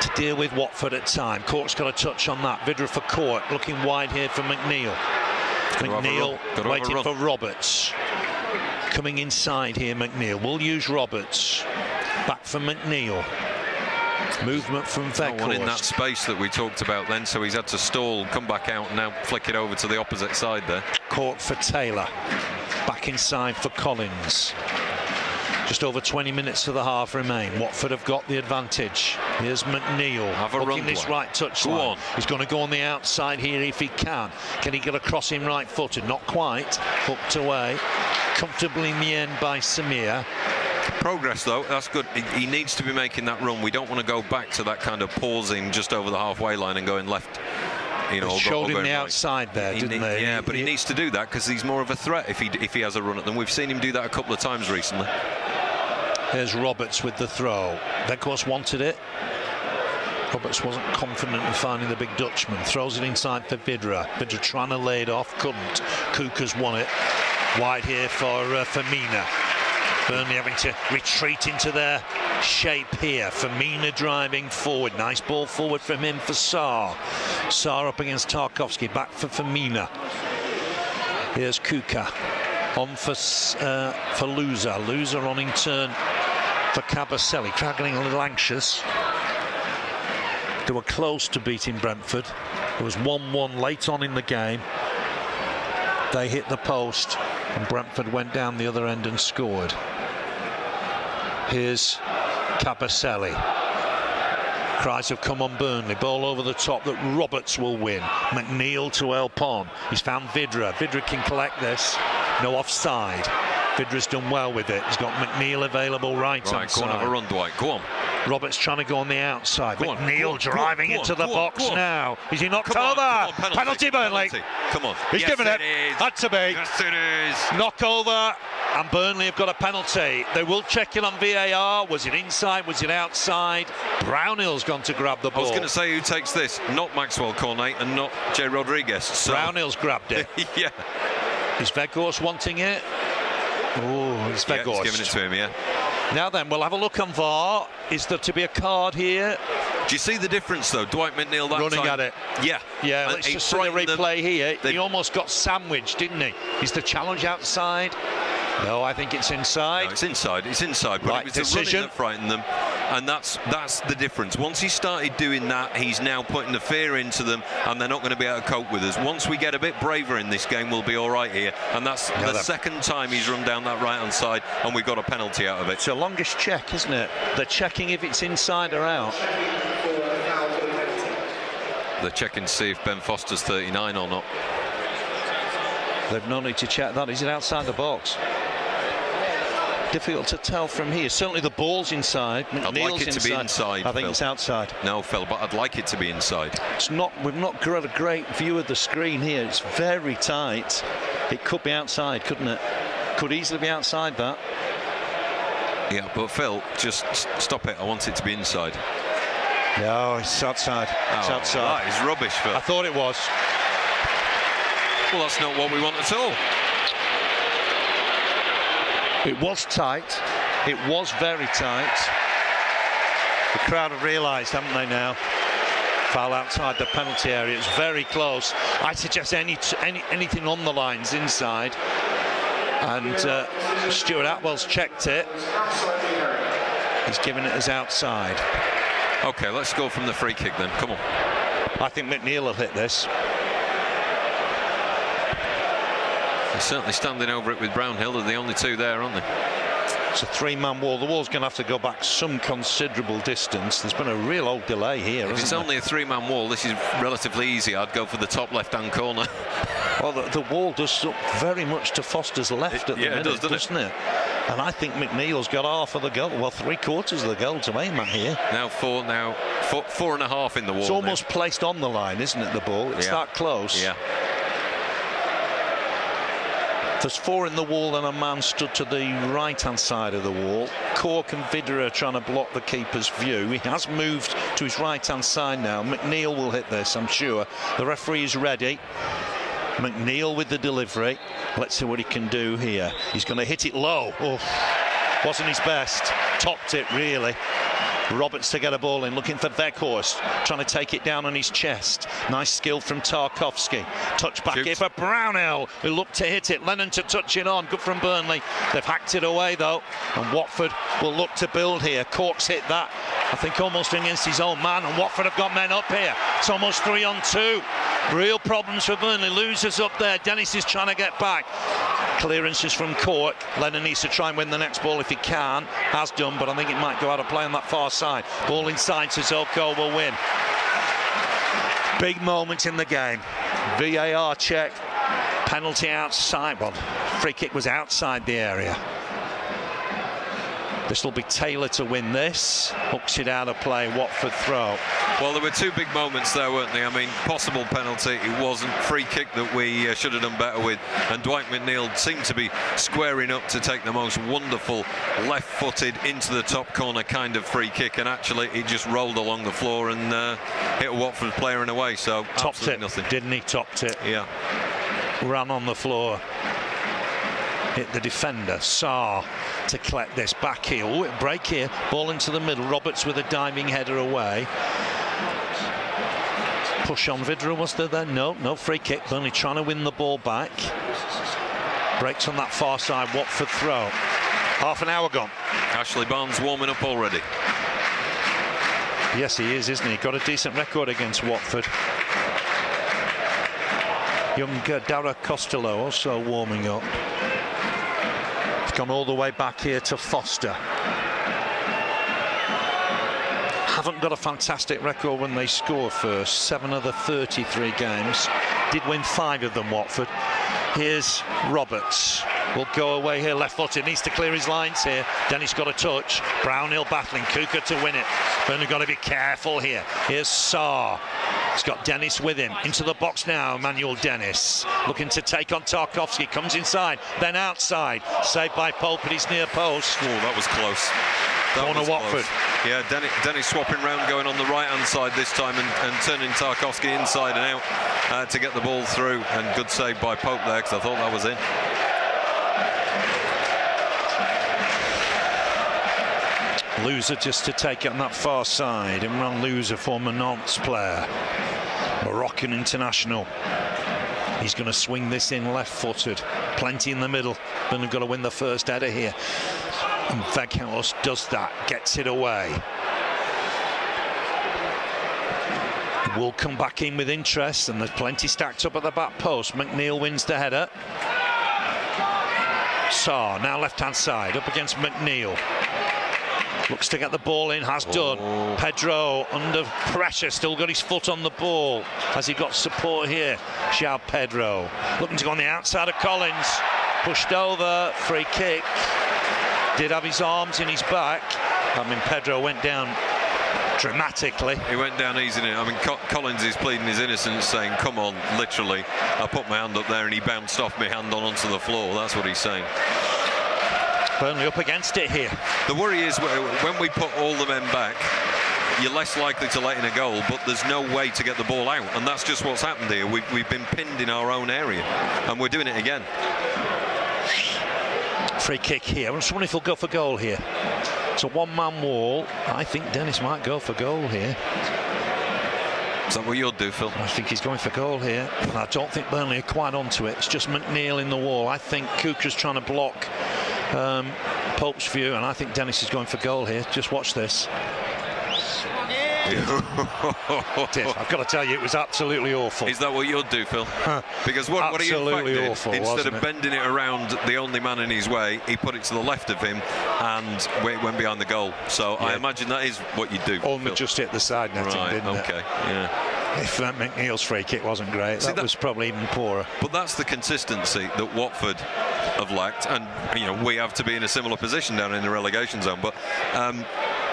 to deal with Watford at time. Cork's got a touch on that. Vidra for Cork. Looking wide here for McNeil. McNeil waiting for Roberts. Coming inside here, McNeil. We'll use Roberts. Back for McNeil. Movement from Vekhorst. One in that space that we talked about then, so he's had to stall, come back out, and now flick it over to the opposite side there. Cork for Taylor. Back inside for Collins. Just over 20 minutes to the half remain. Watford have got the advantage. Here's McNeil. Have a run. This right touch line. Go on. He's going to go on the outside here if he can. Can he get across him right footed? Not quite. Hooked away. Comfortably in the end by Samir. Progress though, that's good. He needs to be making that run. We don't want to go back to that kind of pausing just over the halfway line and going left. You know, showed him the outside there, didn't they? Yeah, but he needs to do that because he's more of a threat if he has a run at them. We've seen him do that a couple of times recently. Here's Roberts with the throw. Vekhorst wanted it. Roberts wasn't confident in finding the big Dutchman. Throws it inside for Vidra. Vidra trying to lay it off, couldn't. Kuka's won it. Wide here for Mina. Burnley having to retreat into their shape here. Firmina driving forward. Nice ball forward from him for Sarr. Sarr up against Tarkowski. Back for Firmina. Here's Kuka. On for Loser. Loser on in turn for Cabaselli. Crowd getting a little anxious. They were close to beating Brentford. It was 1-1 late on in the game. They hit the post and Brentford went down the other end and scored. Here's Cabaselli. Cries have come on Burnley. Ball over the top that Roberts will win. McNeil to help on. He's found Vidra. Vidra can collect this. No offside. Vidra's done well with it. He's got McNeil available right on side. Go on, have a run, Dwight. Go on. Roberts trying to go on the outside. McNeil driving into the box now. Is he knocked over? Penalty, Burnley. Come on. He's given it. Had to be. Yes, it is. Knockover. And Burnley have got a penalty. They will check it on VAR. Was it inside? Was it outside? Brownhill's gone to grab the ball. I was going to say who takes this. Not Maxwell Cornet and not Jay Rodriguez. So. Brownhill's grabbed it. Yeah. Is Vekhorst wanting it? Oh, it's Vekhorst. Yeah, he's giving it to him, yeah. Now then, we'll have a look on VAR. Is there to be a card here? Do you see the difference, though? Dwight McNeil that running time. at it. Yeah. Yeah, let's just see the replay here. He almost got sandwiched, didn't he? Is the challenge outside? No, I think it's inside. No, it's inside. It's inside. But right it was the running that frightened them. And that's the difference. Once he started doing that, he's now putting the fear into them, and they're not going to be able to cope with us. Once we get a bit braver in this game, we'll be all right here. And that's the second time he's run down that right-hand side, and we've got a penalty out of it. It's the longest check, isn't it? They're checking if it's inside or out. They're checking to see if Ben Foster's 39 or not. They've no need to check that. Is it outside the box? Difficult to tell from here. Certainly the ball's inside. I'd like it to be inside. I think it's outside. No, Phil, but I'd like it to be inside. It's not. We've not got a great view of the screen here. It's very tight. It could be outside, couldn't it? Could easily be outside that. Yeah, but Phil, just stop it. I want it to be inside. No, it's outside. It's outside. That is rubbish, Phil. I thought it was. Well, that's not what we want at all. It was tight. It was very tight. The crowd have realised, haven't they now? Foul outside the penalty area. It's very close. I suggest anything on the lines inside. And Stuart Atwell's checked it. He's given it as outside. OK, let's go from the free kick then. Come on. I think McNeil will hit this. They're certainly standing over it with Brownhill. They're the only two there, aren't they? It's a three-man wall. The wall's going to have to go back some considerable distance. There's been a real old delay here. If it's only a three-man wall, this is relatively easy. I'd go for the top left-hand corner. Well, the wall does look very much to Foster's left at the minute, doesn't it? And I think McNeil's got half of the goal, well, 3/4 of the goal to aim at here. Now four and a half in the wall. It's almost placed on the line, isn't it, the ball? It's that close. Yeah. There's 4 in the wall and a man stood to the right-hand side of the wall. Cork and Vidra are trying to block the keeper's view. He has moved to his right-hand side now. McNeil will hit this, I'm sure. The referee is ready. McNeil with the delivery. Let's see what he can do here. He's going to hit it low. Oh, wasn't his best. Topped it, really. Roberts to get a ball in, looking for Weghorst, trying to take it down on his chest. Nice skill from Tarkowski. Touch back here for Brownell, who looked to hit it. Lennon to touch it on. Good from Burnley. They've hacked it away, though. And Watford will look to build here. Cork's hit that, I think, almost against his own man. And Watford have got men up here. It's almost 3-on-2. Real problems for Burnley. Losers up there. Dennis is trying to get back. Clearances from Cork. Lennon needs to try and win the next ball if he can. Has done, but I think it might go out of play on that far side. Ball inside, Sissoko will win. Big moment in the game. VAR check. Penalty outside. Well, free kick was outside the area. This will be Taylor to win this. Hooks it out of play. Watford throw. Well, there were 2 big moments there, weren't there? I mean, possible penalty. It wasn't. Free kick that we should have done better with. And Dwight McNeil seemed to be squaring up to take the most wonderful left-footed into the top corner kind of free kick. And actually, it just rolled along the floor and hit a Watford player in a way. So topped it. Nothing. Didn't he? Topped it. Yeah. Ran on the floor. Hit the defender. Sarr to collect this back heel. Oh, break here. Ball into the middle. Roberts with a diving header away. Push on Vidra, was there then? No free kick. Burnley trying to win the ball back. Breaks on that far side. Watford throw. Half an hour gone. Ashley Barnes warming up already. Yes, he is, isn't he? Got a decent record against Watford. Young Dara Costello also warming up. He's gone all the way back here to Foster. Haven't got a fantastic record when they score first. 7 of the 33 games. Did win 5 of them, Watford. Here's Roberts. Will go away here, left-footed. Needs to clear his lines here. Dennis got a touch. Brownhill battling. Kuka to win it. Burnley got to be careful here. Here's Sarr. He's got Dennis with him. Into the box now, Emmanuel Dennis. Looking to take on Tarkowski. Comes inside, then outside. Saved by Pope at his near post. Oh, that was close. Corner Watford. Yeah, Dennis swapping round, going on the right-hand side this time and turning Tarkowski inside and out to get the ball through. And good save by Pope there, because I thought that was in. Loser just to take it on that far side. Imran Loser, former Nantes player. Moroccan international. He's going to swing this in left-footed. Plenty in the middle. Then they've got to win the first header here. And Weghorst does that. Gets it away. Will come back in with interest, and there's plenty stacked up at the back post. McNeil wins the header. Sarr now left-hand side up against McNeil. Looks to get the ball in, has done. Pedro under pressure, still got his foot on the ball. Has he got support here? João Pedro looking to go on the outside of Collins. Pushed over, free kick. Did have his arms in his back. I mean, Pedro went down dramatically. He went down easily. I mean, Collins is pleading his innocence, saying, come on, literally. I put my hand up there and he bounced off my hand onto the floor. That's what he's saying. Burnley up against it here. The worry is when we put all the men back, you're less likely to let in a goal, but there's no way to get the ball out, and that's just what's happened here. We've been pinned in our own area, and we're doing it again. Free kick here. I'm just wondering if he'll go for goal here. It's a one-man wall. I think Dennis might go for goal here. Is that what you'll do, Phil? I think he's going for goal here. And I don't think Burnley are quite onto it. It's just McNeil in the wall. I think Kuka's trying to block Pope's view, and I think Dennis is going for goal here. Just watch this. I've got to tell you, it was absolutely awful. Is that what you'll do, Phil? Because what are you in fact did, awful, instead of bending it around the only man in his way, he put it to the left of him and went behind the goal. So yeah. I imagine that is what you do. Only just hit the side netting, right, didn't okay, it? Yeah. If McNeil's free kick wasn't great, that was probably even poorer. But that's the consistency that Watford have lacked, and you know we have to be in a similar position down in the relegation zone. But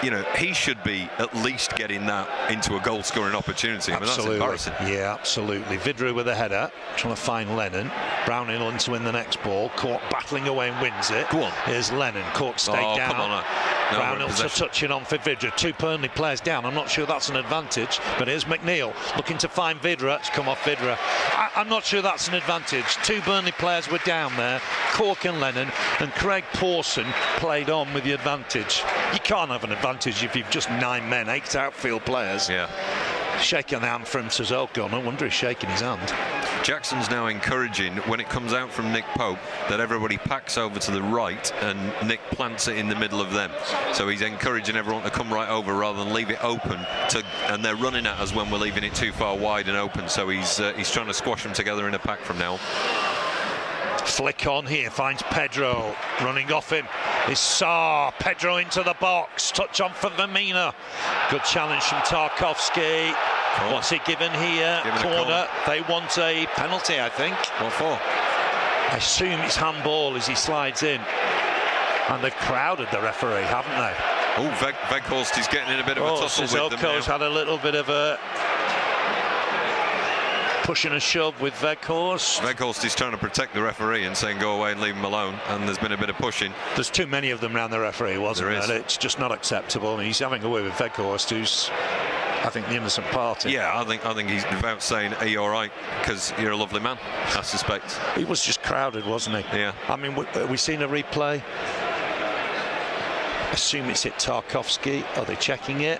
you know he should be at least getting that into a goal-scoring opportunity. I mean, that's embarrassing. Yeah, absolutely. Vidra with a header, trying to find Lennon. Brownhill on to win the next ball. Cork battling away and wins it. Go on. Here's Lennon. Cork stayed down. Come on. No, Brownhill touching on for Vidra. 2 Burnley players down. I'm not sure that's an advantage, but here's McNeil looking to find Vidra. It's come off Vidra. I'm not sure that's an advantage. 2 Burnley players were down there, Cork and Lennon, and Craig Pawson played on with the advantage. You can't have an advantage if you've just 9 men, 8 outfield players. Yeah. Shaking the hand from Sissoko. No wonder he's shaking his hand. Jackson's now encouraging, when it comes out from Nick Pope, that everybody packs over to the right and Nick plants it in the middle of them. So he's encouraging everyone to come right over rather than leave it open, and they're running at us when we're leaving it too far wide and open. So he's trying to squash them together in a pack from now on. Flick on here, finds Pedro, running off him is Sarr. Pedro into the box, touch on for Vermeer. Good challenge from Tarkowski. What's he given here? Corner. They want a penalty, I think. What for? I assume it's handball as he slides in. And they've crowded the referee, haven't they? Oh, Weghorst is getting in a bit of a tussle with them now. Sissoko's had a little bit of a push and a shove with Weghorst. Weghorst is trying to protect the referee and saying go away and leave him alone, and there's been a bit of pushing. There's too many of them around the referee, wasn't there? It's just not acceptable, and he's having a way with Weghorst, who's, I think, the innocent party. Yeah, I think he's about saying, are you all right? Because you're a lovely man, I suspect. He was just crowded, wasn't he? Yeah. I mean, we seen a replay. Assume it's hit Tarkowski. Are they checking it?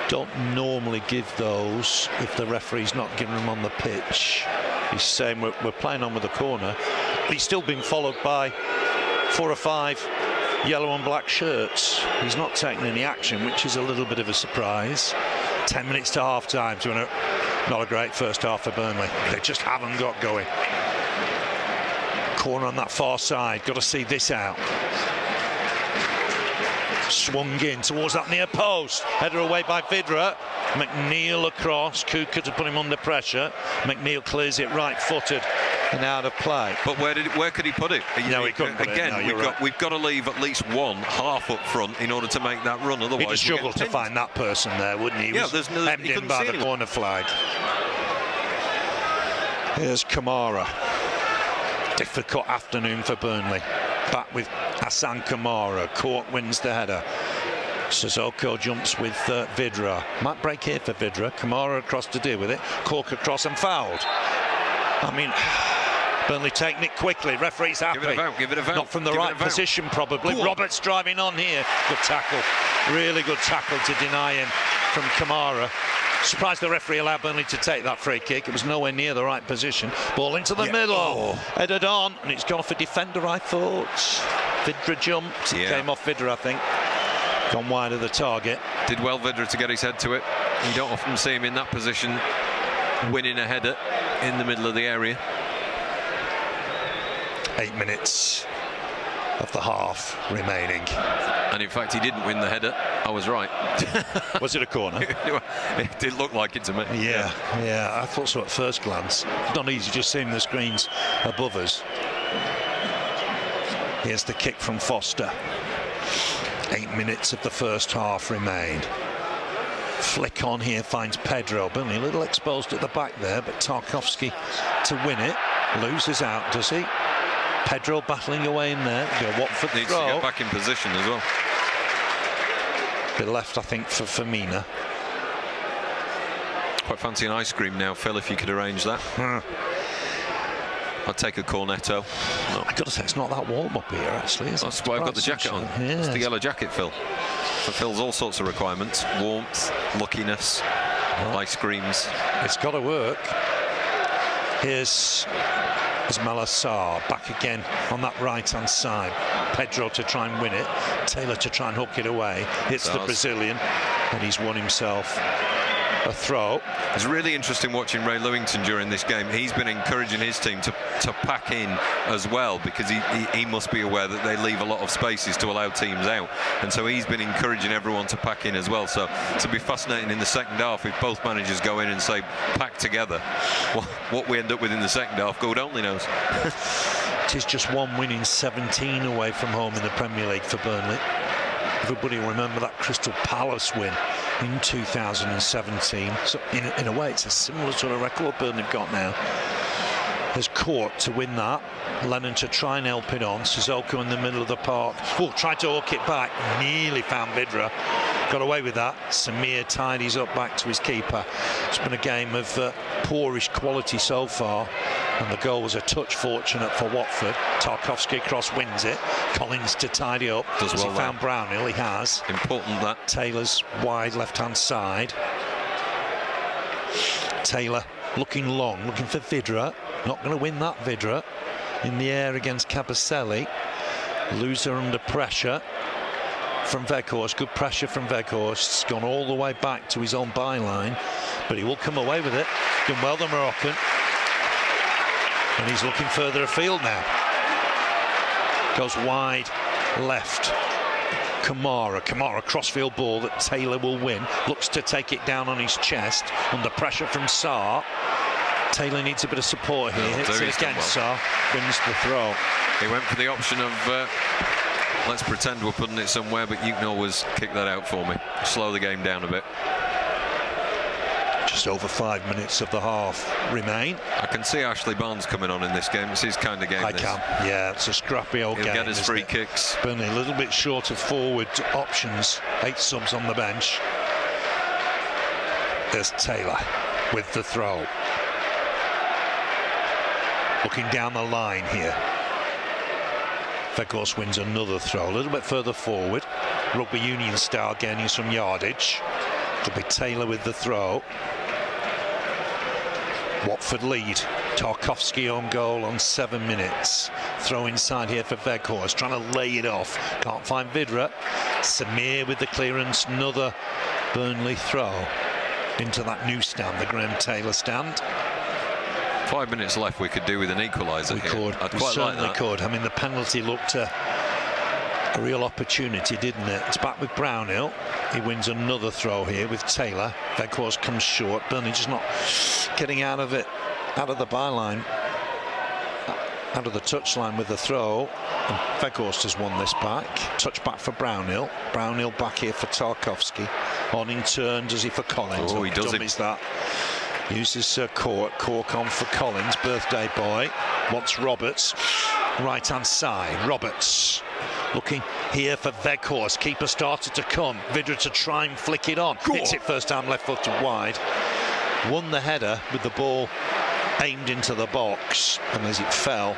Don't normally give those if the referee's not giving them on the pitch. He's saying we're playing on with the corner. But he's still been followed by 4 or 5 yellow and black shirts. He's not taking any action, which is a little bit of a surprise. 10 minutes to half time. So not a great first half for Burnley. They just haven't got going. Corner on that far side. Got to see this out. Swung in towards that near post. Header away by Vidra. McNeil across. Kuka to put him under pressure. McNeil clears it right-footed and out of play. But where could he put it? No, he couldn't. Again, we've got to leave at least one half up front in order to make that run. Otherwise, he'd struggle to find that person there, wouldn't he? Yeah, hemmed in by the corner flag. Here's Kamara. Difficult afternoon for Burnley. Back with Hassan Kamara. Cork wins the header. Sissoko jumps with Vidra. Might break here for Vidra. Kamara across to deal with it. Cork across and fouled. I mean, Burnley taking it quickly. Referee's happy. Give it a vote. Not from the right position, probably. Roberts driving on here. Good tackle. Really good tackle to deny him from Kamara. Surprised the referee allowed Burnley to take that free kick. It was nowhere near the right position. Ball into the middle. Headed on, and it's gone off a defender, I thought. Vidra jumped. It came off Vidra, I think. Gone wide of the target. Did well, Vidra, to get his head to it. You don't often see him in that position, winning a header in the middle of the area. 8 minutes of the half remaining. And in fact, he didn't win the header. I was right. Was it a corner? It did look like it to me. Yeah, I thought so at first glance. It's not easy just seeing the screens above us. Here's the kick from Foster. 8 minutes of the first half remain. Flick on here finds Pedro. Burnley a little exposed at the back there, but Tarkowski to win it. Loses out, does he? Pedro battling away in there. Watford needs to get back in position as well. Bit left, I think, for Firmino. Quite fancy an ice cream now, Phil, if you could arrange that. I'd take a cornetto. No. I've got to say, it's not that warm up here, actually. That's why I've got the jacket on. Yeah. It's the yellow jacket, Phil. Fulfills all sorts of requirements. Warmth, luckiness, ice creams. It's got to work. Here's Malassar back again on that right-hand side. Pedro to try and win it. Taylor to try and hook it away. Hits the Brazilian, and he's won himself a throw. It's really interesting watching Ray Lewington during this game. He's been encouraging his team to pack in as well, because he must be aware that they leave a lot of spaces to allow teams out, and so he's been encouraging everyone to pack in as well. So it'll be fascinating in the second half if both managers go in and say pack together. What we end up with in the second half, God only knows. It is just one win in 17 away from home in the Premier League for Burnley. Everybody will remember that Crystal Palace win in 2017. So in a way, it's a similar sort of record Burnley have got now. There's Court to win that. Lennon to try and help it on. Sissoko in the middle of the park. Oh, tried to hawk it back. Nearly found Vidra. Got away with that. Samir tidies up back to his keeper. It's been a game of poorish quality so far, and the goal was a touch fortunate for Watford. Tarkowski cross wins it. Collins to tidy up. Does well. He found Brownhill. He has. Important that. Taylor's wide left-hand side. Taylor looking long, looking for Vidra. Not going to win that, Vidra. In the air against Cabaselli. Loser under pressure from Weghorst. Good pressure from Weghorst. Gone all the way back to his own byline, but he will come away with it. Done well, the Moroccan. And he's looking further afield now. Goes wide left. Kamara crossfield ball that Taylor will win. Looks to take it down on his chest under pressure from Sarr. Taylor needs a bit of support here. Hits it again. Sarr wins the throw. He went for the option of let's pretend we're putting it somewhere, but you can always kick that out for me. Slow the game down a bit. Just over 5 minutes of the half remain. I can see Ashley Barnes coming on in this game. It's his kind of game. Yeah, it's a scrappy old game. He'll get his free kicks. Burnley a little bit short of forward options. 8 subs on the bench. There's Taylor with the throw. Looking down the line here. Weghorst wins another throw. A little bit further forward. Rugby union style, gaining some yardage. It'll be Taylor with the throw. Watford lead. Tarkowski on goal on 7 minutes. Throw inside here for Weghorst, trying to lay it off. Can't find Vidra. Samir with the clearance. Another Burnley throw into that new stand, the Graham Taylor stand. 5 minutes left. We could do with an equaliser. We could. I'd we quite certainly like that. could. I mean, the penalty looked a real opportunity, didn't it? It's back with Brownhill. He wins another throw here with Taylor. Weghorst comes short. Burnley just not getting out of it, out of the byline, out of the touchline with the throw. And Weghorst has won this back. Touch back for Brownhill. Brownhill back here for Tarkowski. On in turn, does he for Collins? Oh, he does it. Is that? Uses Cork on for Collins, birthday boy. Wants Roberts. Right hand side. Roberts looking here for Weghorst. Keeper started to come. Vidra to try and flick it on. Hits it first time left footed wide. Won the header with the ball aimed into the box, and as it fell,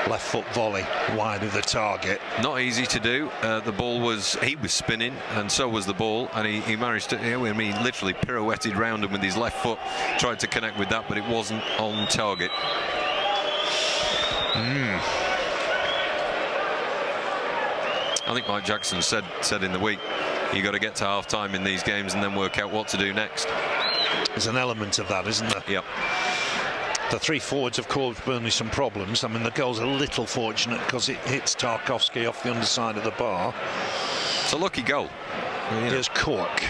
left foot volley wide of the target. Not easy to do. The ball was, he was spinning, and so was the ball, and he managed to, he literally pirouetted round him with his left foot, tried to connect with that, but it wasn't on target. I think Mike Jackson said in the week, you got to get to half time in these games and then work out what to do next. There's an element of that, isn't there? Yep. The 3 forwards have caused Burnley some problems. I mean, the goal's a little fortunate because it hits Tarkowski off the underside of the bar. It's a lucky goal. Here's Cork.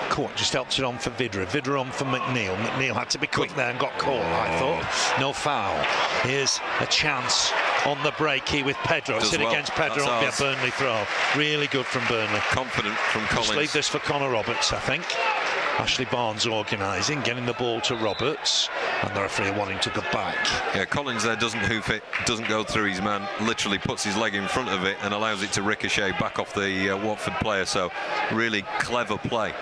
Cork just helped it on for Vidra. Vidra on for McNeil. McNeil had to be quick there and got caught, I thought. No foul. Here's a chance on the break here with Pedro. Sit against Pedro on a Burnley throw. Really good from Burnley. Confident from Collins. Just leave this for Connor Roberts, I think. Ashley Barnes organising, getting the ball to Roberts, and the referee wanting to go back. Yeah, Collins there doesn't hoof it, doesn't go through his man, literally puts his leg in front of it and allows it to ricochet back off the Watford player. So really clever play.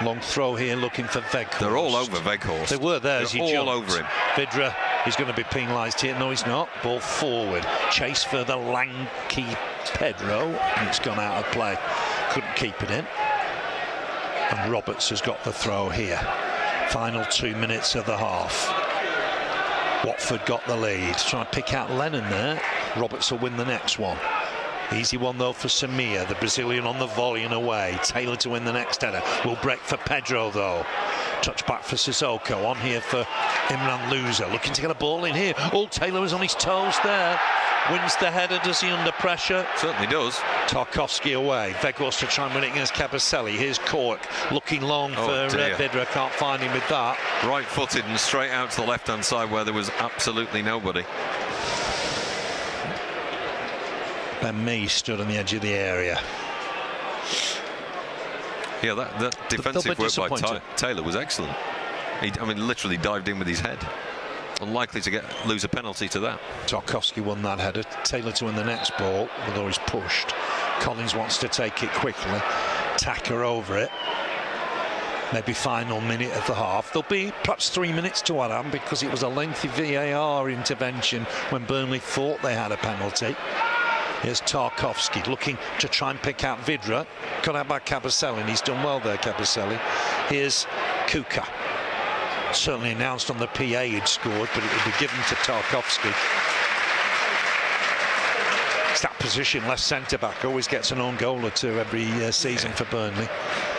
Long throw here looking for Weghorst. They're all over Weghorst. They were there as he jumped. All over him. Vidra is going to be penalised here. No, he's not. Ball forward. Chase for the lanky Pedro. And it's gone out of play. Couldn't keep it in. And Roberts has got the throw here. Final 2 minutes of the half. Watford got the lead. Trying to pick out Lennon there. Roberts will win the next one. Easy one though for Samir, the Brazilian on the volley and away. Taylor to win the next header. Will break for Pedro though. Touch back for Sissoko. On here for Imran Loser. Looking to get a ball in here. Taylor is on his toes there. Wins the header. Does he under pressure? Certainly does. Tarkowski away. Weghorst to try and win it against Kabasele. Here's Cork looking long for Vidra. Can't find him with that. Right-footed and straight out to the left-hand side where there was absolutely nobody. Ben Mee stood on the edge of the area. Yeah, that defensive work by Taylor was excellent. He, literally dived in with his head. Unlikely to lose a penalty to that. Tarkowski won that header. Taylor to win the next ball, although he's pushed. Collins wants to take it quickly. Tacker over it. Maybe final minute of the half. There'll be perhaps 3 minutes to add on because it was a lengthy VAR intervention when Burnley thought they had a penalty. Here's Tarkowski looking to try and pick out Vidra. Got out by Kabasele, and he's done well there, Kabasele. Here's Kuka. Certainly announced on the PA he'd scored, but it would be given to Tarkowski. It's that position, left centre-back, always gets an own goal or two every season for Burnley.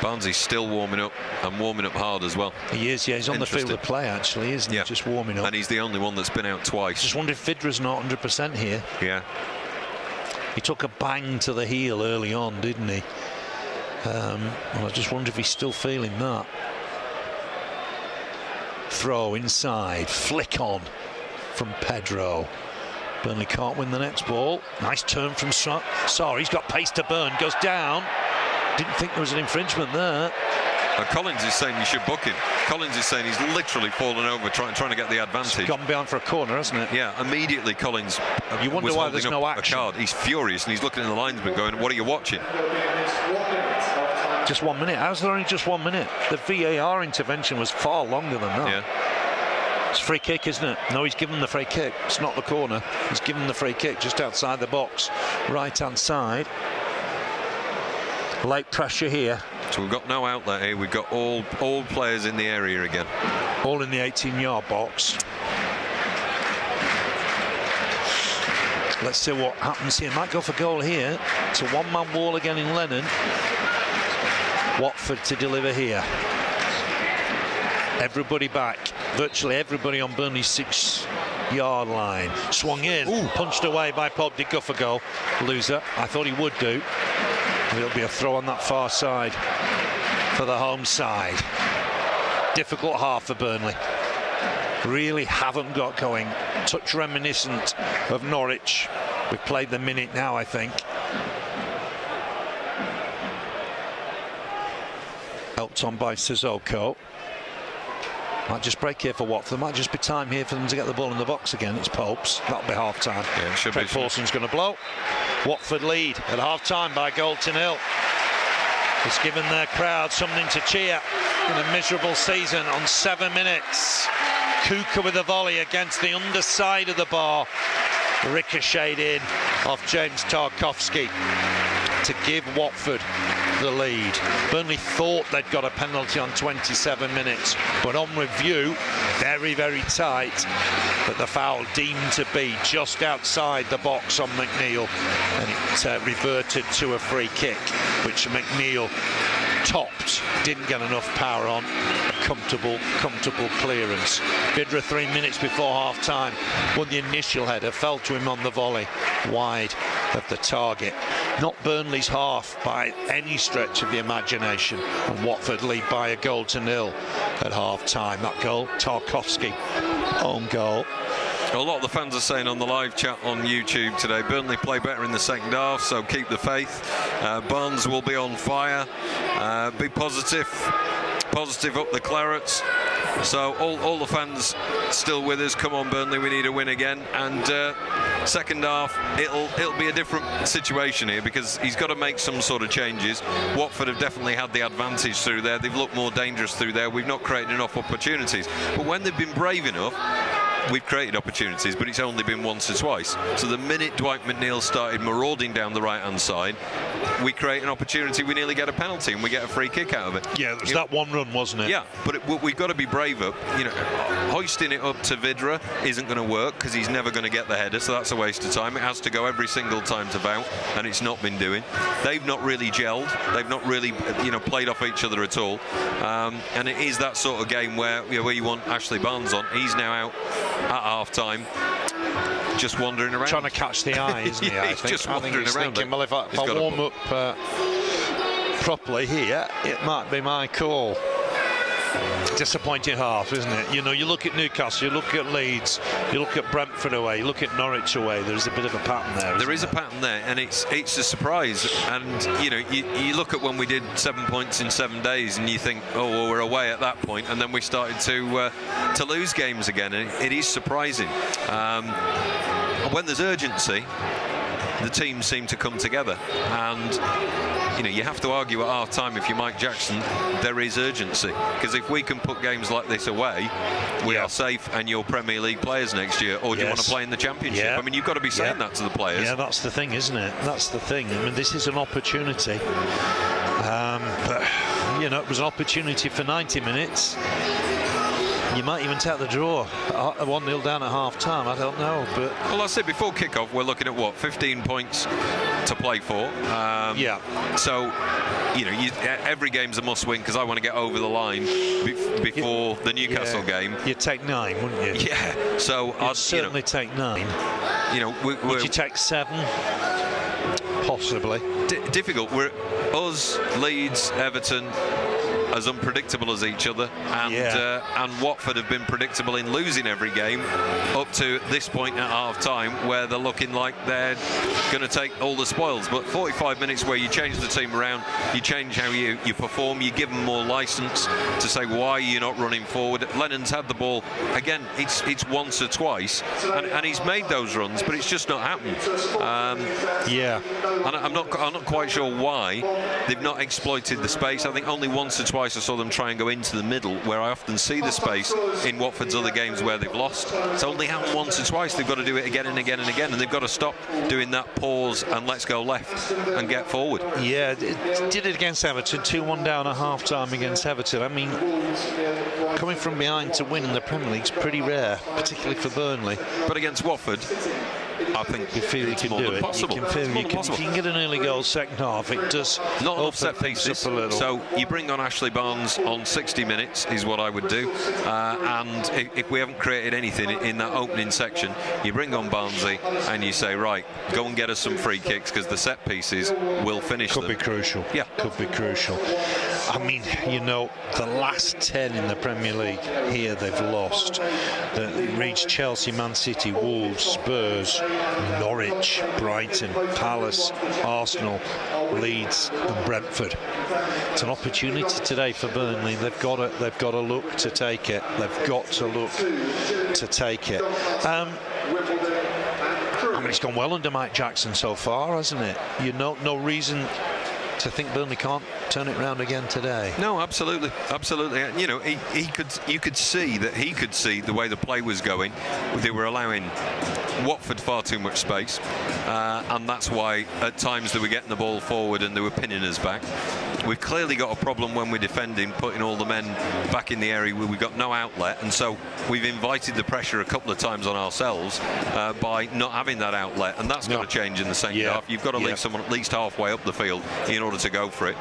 Barnsley's still warming up, and warming up hard as well. He is, yeah, he's on the field of play actually, isn't he? Just warming up. And he's the only one that's been out twice. Just wonder if Vidra's not 100% here. Yeah. He took a bang to the heel early on, didn't he? Well, I just wonder if he's still feeling that. Throw inside, flick on from Pedro. Burnley can't win the next ball. Nice turn from Sarr. He's got pace to burn, goes down. Didn't think there was an infringement there. Collins is saying you should book him. Collins is saying he's literally fallen over trying to get the advantage. It's gone behind for a corner, hasn't it? Yeah, immediately Collins you wonder why there's no action. A card. He's furious and he's looking at the linesman going, what are you watching? Just 1 minute. How's there only just 1 minute? The VAR intervention was far longer than that. Yeah. It's a free kick, isn't it? No, he's given the free kick. It's not the corner. He's given the free kick just outside the box. Right-hand side. Late pressure here. So we've got no outlet here. We've got all players in the area again. All in the 18-yard box. Let's see what happens here. Might go for goal here. It's a one-man wall again in Lennon. Watford to deliver here. Everybody back. Virtually everybody on Burnley's 6-yard line. Swung in. Punched away by Pope de Guffago. Loser. I thought he would do. It'll be a throw on that far side for the home side. Difficult half for Burnley. Really haven't got going. Touch reminiscent of Norwich. We've played the minute now, I think. Helped on by Sissoko. Might just break here for Watford. Might just be time here for them to get the ball in the box again. It's Pope's. That'll be half time. Yeah, should be. Paulson's going to blow. Watford lead at half time by 1-0. It's given their crowd something to cheer in a miserable season on 7 minutes. Kuka with a volley against the underside of the bar. Ricocheted in off James Tarkowski to give Watford the lead. Burnley thought they'd got a penalty on 27 minutes, but on review, very, very tight. But the foul deemed to be just outside the box on McNeil, and it reverted to a free kick, which McNeil topped, didn't get enough power on. A comfortable clearance. Vidra 3 minutes before half time won the initial header, fell to him on the volley, wide of the target. Not Burnley's half by any stretch of the imagination, and Watford lead by 1-0 at half time. That goal, Tarkowski, own goal. A lot of the fans are saying on the live chat on YouTube today, Burnley play better in the second half, so keep the faith. Barnes will be on fire. Be positive up the Clarets. So all the fans still with us. Come on, Burnley, we need a win again. And second half, it'll be a different situation here because he's got to make some sort of changes. Watford have definitely had the advantage through there. They've looked more dangerous through there. We've not created enough opportunities. But when they've been brave enough we've created opportunities, but it's only been once or twice. So the minute Dwight McNeil started marauding down the right-hand side, we create an opportunity, we nearly get a penalty, and we get a free kick out of it. Yeah, it was that one run, wasn't it? Yeah, but we've got to be brave up. Hoisting it up to Vidra isn't going to work because he's never going to get the header, so that's a waste of time. It has to go every single time to Bout, and it's not been doing. They've not really gelled. They've not really, played off each other at all. And it is that sort of game where you want Ashley Barnes on. He's now out at half-time, just wandering around. Trying to catch the eye, isn't he? Yeah, he's just wandering around. Thinking, well, if I warm up properly here, it might be my call. Disappointing half, isn't it? You look at Newcastle, you look at Leeds, you look at Brentford away, you look at Norwich away. There's a bit of a pattern there. There is a pattern there, and it's a surprise. And you look at when we did 7 points in 7 days, and you think, oh well, we're away at that point, and then we started to lose games again, and it is surprising. When there's urgency, the teams seem to come together, and you have to argue at half-time if you're Mike Jackson, there is urgency, because if we can put games like this away, we are safe and you're Premier League players next year, or do you want to play in the Championship? Yeah. I mean, you've got to be saying that to the players. Yeah, that's the thing, isn't it? That's the thing. I mean, this is an opportunity, but it was an opportunity for 90 minutes. You might even take the draw 1-0 down at half-time. I don't know, but well, I said before kick-off, we're looking at 15 points to play for. So every game's a must-win, because I want to get over the line before the Newcastle game. You'd take 9, wouldn't you? Yeah. So I'd certainly take 9. Would you take 7? Possibly. Difficult. We're us, Leeds, Everton, as unpredictable as each other, and Watford have been predictable in losing every game up to this point at half-time, where they're looking like they're going to take all the spoils. But 45 minutes where you change the team around, you change how you perform, you give them more licence to say why you're not running forward. Lennon's had the ball again. It's once or twice, and he's made those runs, but it's just not happened. And I'm not quite sure why they've not exploited the space. I think only once or twice I saw them try and go into the middle, where I often see the space in Watford's other games where they've lost. It's only happened once or twice. They've got to do it again and again and again, and they've got to stop doing that pause and let's go left and get forward. Yeah, did it against Everton, 2-1 down at half-time against Everton. I mean, coming from behind to win in the Premier League's pretty rare, particularly for Burnley. But against Watford, I think you feel you can do it. Possible. You can feel if you can get an early goal second half, it does not enough set pieces. So you bring on Ashley Barnes on 60 minutes is what I would do. And if we haven't created anything in that opening section, you bring on Barnesy and you say, right, go and get us some free kicks, because the set pieces will finish them. Could be crucial. Yeah, could be crucial. I mean, the last 10 in the Premier League here they've lost. They reached Chelsea, Man City, Wolves, Spurs, Norwich, Brighton, Palace, Arsenal, Leeds and Brentford. It's an opportunity today for Burnley. They've got to look to take it. They've got to look to take it. I mean, it's gone well under Mike Jackson so far, hasn't it? No reason to think Burnley can't turn it round again today. No, absolutely. You could see that he could see the way the play was going. They were allowing Watford far too much space, and that's why at times they were getting the ball forward and they were pinning us back. We've clearly got a problem when we're defending, putting all the men back in the area where we've got no outlet, and so we've invited the pressure a couple of times on ourselves by not having that outlet, and that's got to change in the second half. You've got to leave someone at least halfway up the field in order to go for it,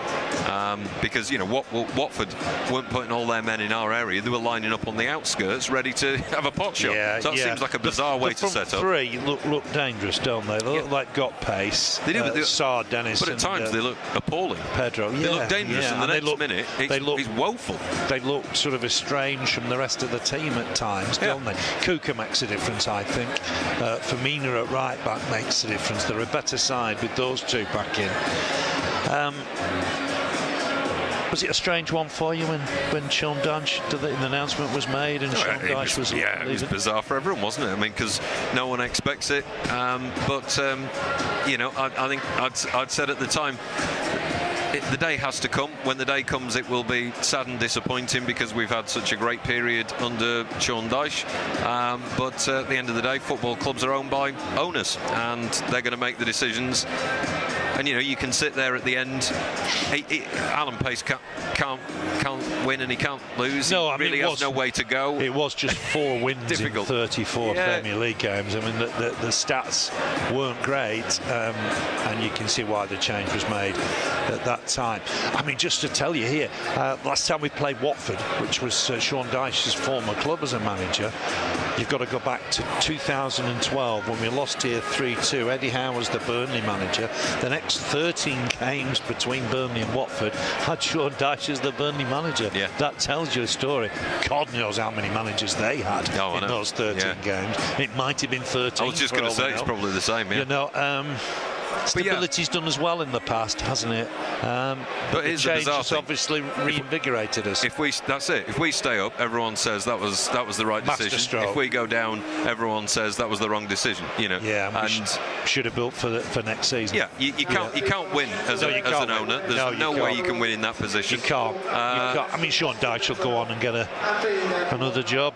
because Watford weren't putting all their men in our area. They were lining up on the outskirts ready to have a pot shot. So that seems like a bizarre way to set up. Three look dangerous, don't they? They look like got pace. They do, Saad, Dennis, but at times they look appalling. Pedro, they look dangerous, and the next minute it's woeful. They look sort of estranged from the rest of the team at times, don't they? Kuka makes a difference, I think. Firmino at right back makes a difference. They're a better side with those two back in. Was it a strange one for you when Sean Dyche, the announcement was made and Sean Dyche was leaving? It was bizarre for everyone, wasn't it? I mean, because no one expects it. I think I'd said at the time, the day has to come. When the day comes, it will be sad and disappointing because we've had such a great period under Sean Dyche. But at the end of the day, football clubs are owned by owners, and they're going to make the decisions. And you can sit there at the end. Alan Pace can't win and he can't lose. No, he really has no way to go. It was just 4 wins in 34 Premier League games. I mean, the stats weren't great, and you can see why the change was made at that time. I mean, just to tell you here, last time we played Watford, which was Sean Dyche's former club as a manager, you've got to go back to 2012 when we lost here 3-2. Eddie Howe was the Burnley manager. The next 13 games between Burnley and Watford had Sean Dyche as the Burnley manager. Yeah. That tells you a story. God knows how many managers they had in those 13 games. It might have been 13. I was just going to say it's probably the same. Yeah. Stability's done as well in the past, hasn't it? But it's the change has obviously reinvigorated us. That's it. If we stay up, everyone says that was the right decision. If we go down, everyone says that was the wrong decision. Yeah, and should have built for next season. Yeah, you can't win as an owner. There's no way you can win in that position. You can't. I mean, Sean Dyche will go on and get another job.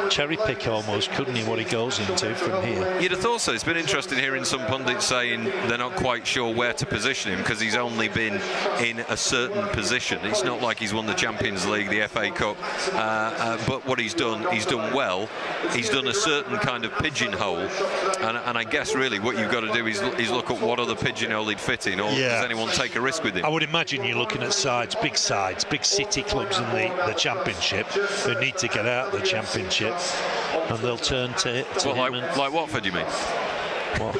Cherry pick almost, couldn't he? What he goes into from here. You'd have thought so. It's been interesting hearing some pundits saying they're not quite sure where to position him because he's only been in a certain position. It's not like he's won the Champions League, the FA Cup, but what he's done well. He's done a certain kind of pigeonhole, and I guess really what you've got to do is look at what other pigeonhole he'd fit in, or does anyone take a risk with him? I would imagine you're looking at big city clubs in the Championship who need to get out of the Championship, and they'll turn to him. Like Watford, you mean? Well,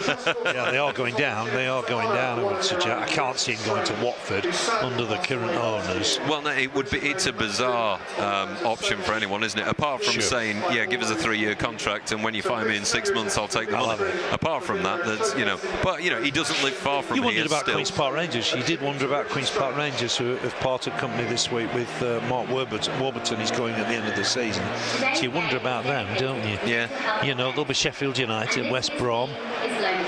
yeah, they are going down. I would suggest. I can't see him going to Watford under the current owners. Well, no, it's a bizarre option for anyone, isn't it? Apart from saying, give us a 3-year contract, and when you fire me in 6 months, I'll take the money. Apart from that, but he doesn't live far from here. You wondered about Queen's Park Rangers. You did wonder about Queen's Park Rangers, who have parted company this week with Mark Warburton. He's going at the end of the season. So you wonder about them, don't you? Yeah. There'll be Sheffield United, West Brom.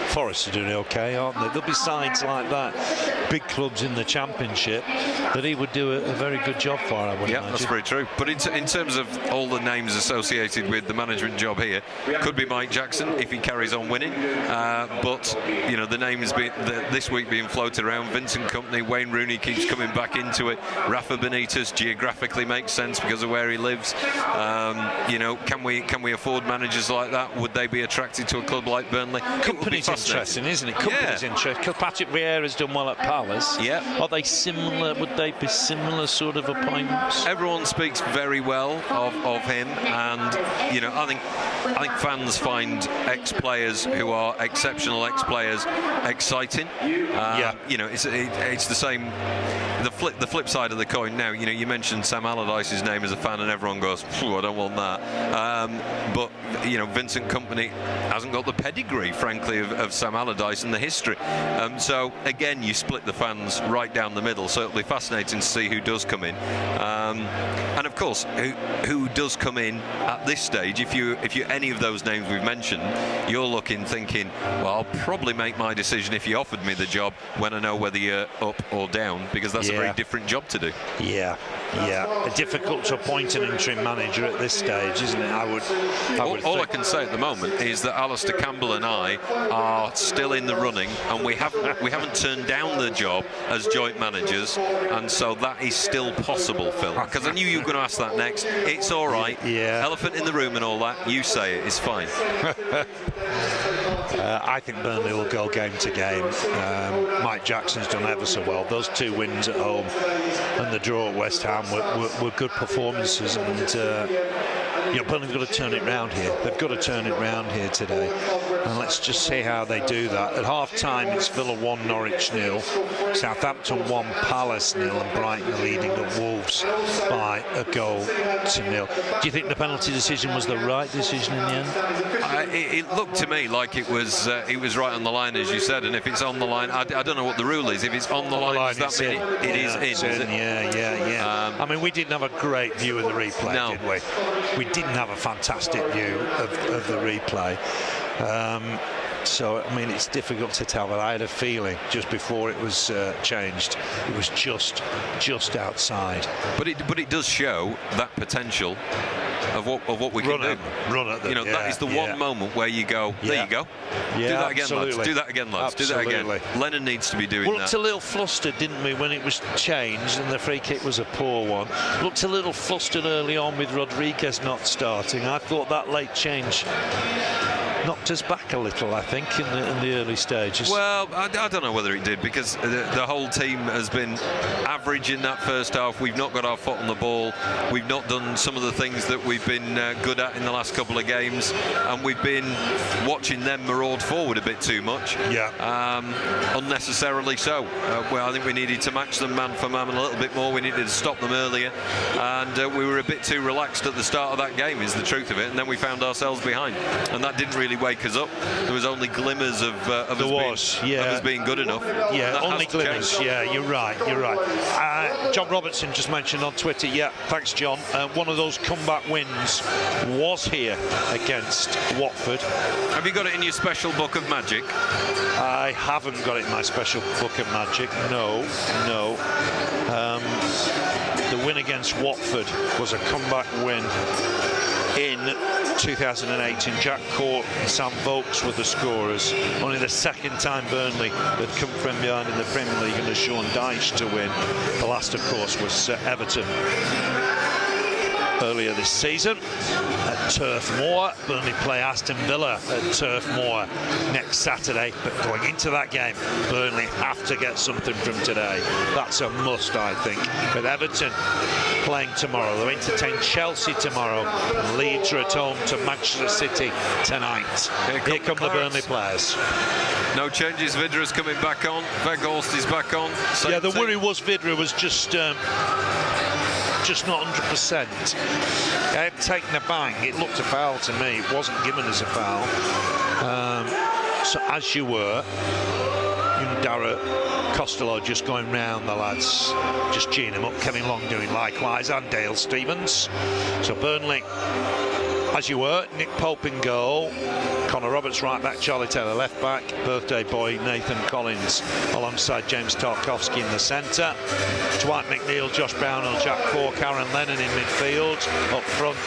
Forest are doing okay, aren't they? There'll be sides like that, big clubs in the Championship, that he would do a very good job for, I would imagine. That's very true. But in terms of all the names associated with the management job here, could be Mike Jackson if he carries on winning. But the names this week being floated around: Vincent Kompany, Wayne Rooney keeps coming back into it. Rafa Benitez geographically makes sense because of where he lives. Can we afford managers like that? Would they be attracted to a club like Burnley? Company's interesting, isn't it? Company's interesting. Patrick Vieira's done well at Palace. Yeah. Are they similar? Would they be similar sort of appointments? Everyone speaks very well of him, and I think fans find ex-players who are exceptional ex-players exciting. It's the same. The flip side of the coin now. You mentioned Sam Allardyce's name as a fan, and everyone goes, I don't want that. But Vincent Kompany hasn't got the pedigree, frankly, of Sam Allardyce and the history. So again, you split the fans right down the middle. So it'll be fascinating to see who does come in, and of course, who does come in at this stage. If you any of those names we've mentioned, you're thinking, well, I'll probably make my decision if you offered me the job when I know whether you're up or down, because that's a very different job to do. Yeah. Difficult to appoint an interim manager at this stage, isn't it? All I can say at the moment is that Alistair Campbell and I are still in the running, and we haven't turned down the job as joint managers, and so that is still possible, Phil. Because I knew you were going to ask that next. It's all right. Yeah. Elephant in the room and all that. You say it. It's fine. I think Burnley will go game to game. Mike Jackson's done ever so well. Those 2 wins at home and the draw at West Ham were good performances, and Burnley's got to turn it round here. They've got to turn it round here today, and let's just see how they do that. At half-time, it's Villa 1, Norwich 0, Southampton 1, Palace 0, and Brighton leading at Wolves by a goal to 0. Do you think the penalty decision was the right decision in the end? It looked to me like it was right on the line, as you said, and if it's on the line, I don't know what the rule is. If it's on the line, does that mean it is in? Yeah. I mean, we didn't have a great view of the replay, did we? We didn't have a fantastic view of the replay. So, I mean, it's difficult to tell, but I had a feeling just before it was changed, it was just outside. But it does show that potential of what we can do. Run at them. That is the one moment where you go, there you go. Do that again, lads. Do that again, lads. Absolutely. Do that again. Lennon needs to be doing that. Looked a little flustered, didn't we, when it was changed and the free kick was a poor one. Looked a little flustered early on with Rodriguez not starting. I thought that late change knocked us back a little, I think, in the early stages. Well, I don't know whether it did, because the whole team has been average in that first half. We've not got our foot on the ball. We've not done some of the things that we've been good at in the last couple of games, and we've been watching them maraud forward a bit too much. Unnecessarily so. Well, I think we needed to match them man for man a little bit more. We needed to stop them earlier, and we were a bit too relaxed at the start of that game, is the truth of it, and then we found ourselves behind, and that didn't really wake us up. There was only glimmers of us being good enough. Yeah, only glimmers. Yeah, you're right. John Robertson just mentioned on Twitter. Yeah, thanks, John. One of those comeback wins was here against Watford. Have you got it in your special book of magic? I haven't got it in my special book of magic. No. The win against Watford was a comeback win in 2018. Jack Court and Sam Vokes were the scorers. Only the second time Burnley had come from behind in the Premier League under Sean Dyche to win. The last, of course, was Everton earlier this season at Turf Moor. Burnley play Aston Villa at Turf Moor next Saturday, but going into that game, Burnley have to get something from today. That's a must, I think. With Everton playing tomorrow, they'll entertain Chelsea tomorrow, and Leeds are at home to Manchester City tonight. Here come the Burnley players. No changes. Vidra's coming back on. Weghorst is back on. The worry was Vidra was just not 100%. I had taken a bang. It looked a foul to me. It wasn't given as a foul. So as you were, Dara Costello just going round the lads, just geeing them up. Kevin Long doing likewise, and Dale Stevens. So Burnley, as you were, Nick Pope in goal, Connor Roberts right back, Charlie Taylor left back, birthday boy Nathan Collins alongside James Tarkowski in the centre, Dwight McNeil, Josh Brownhill, Jack Cork, Aaron Lennon in midfield. Up front,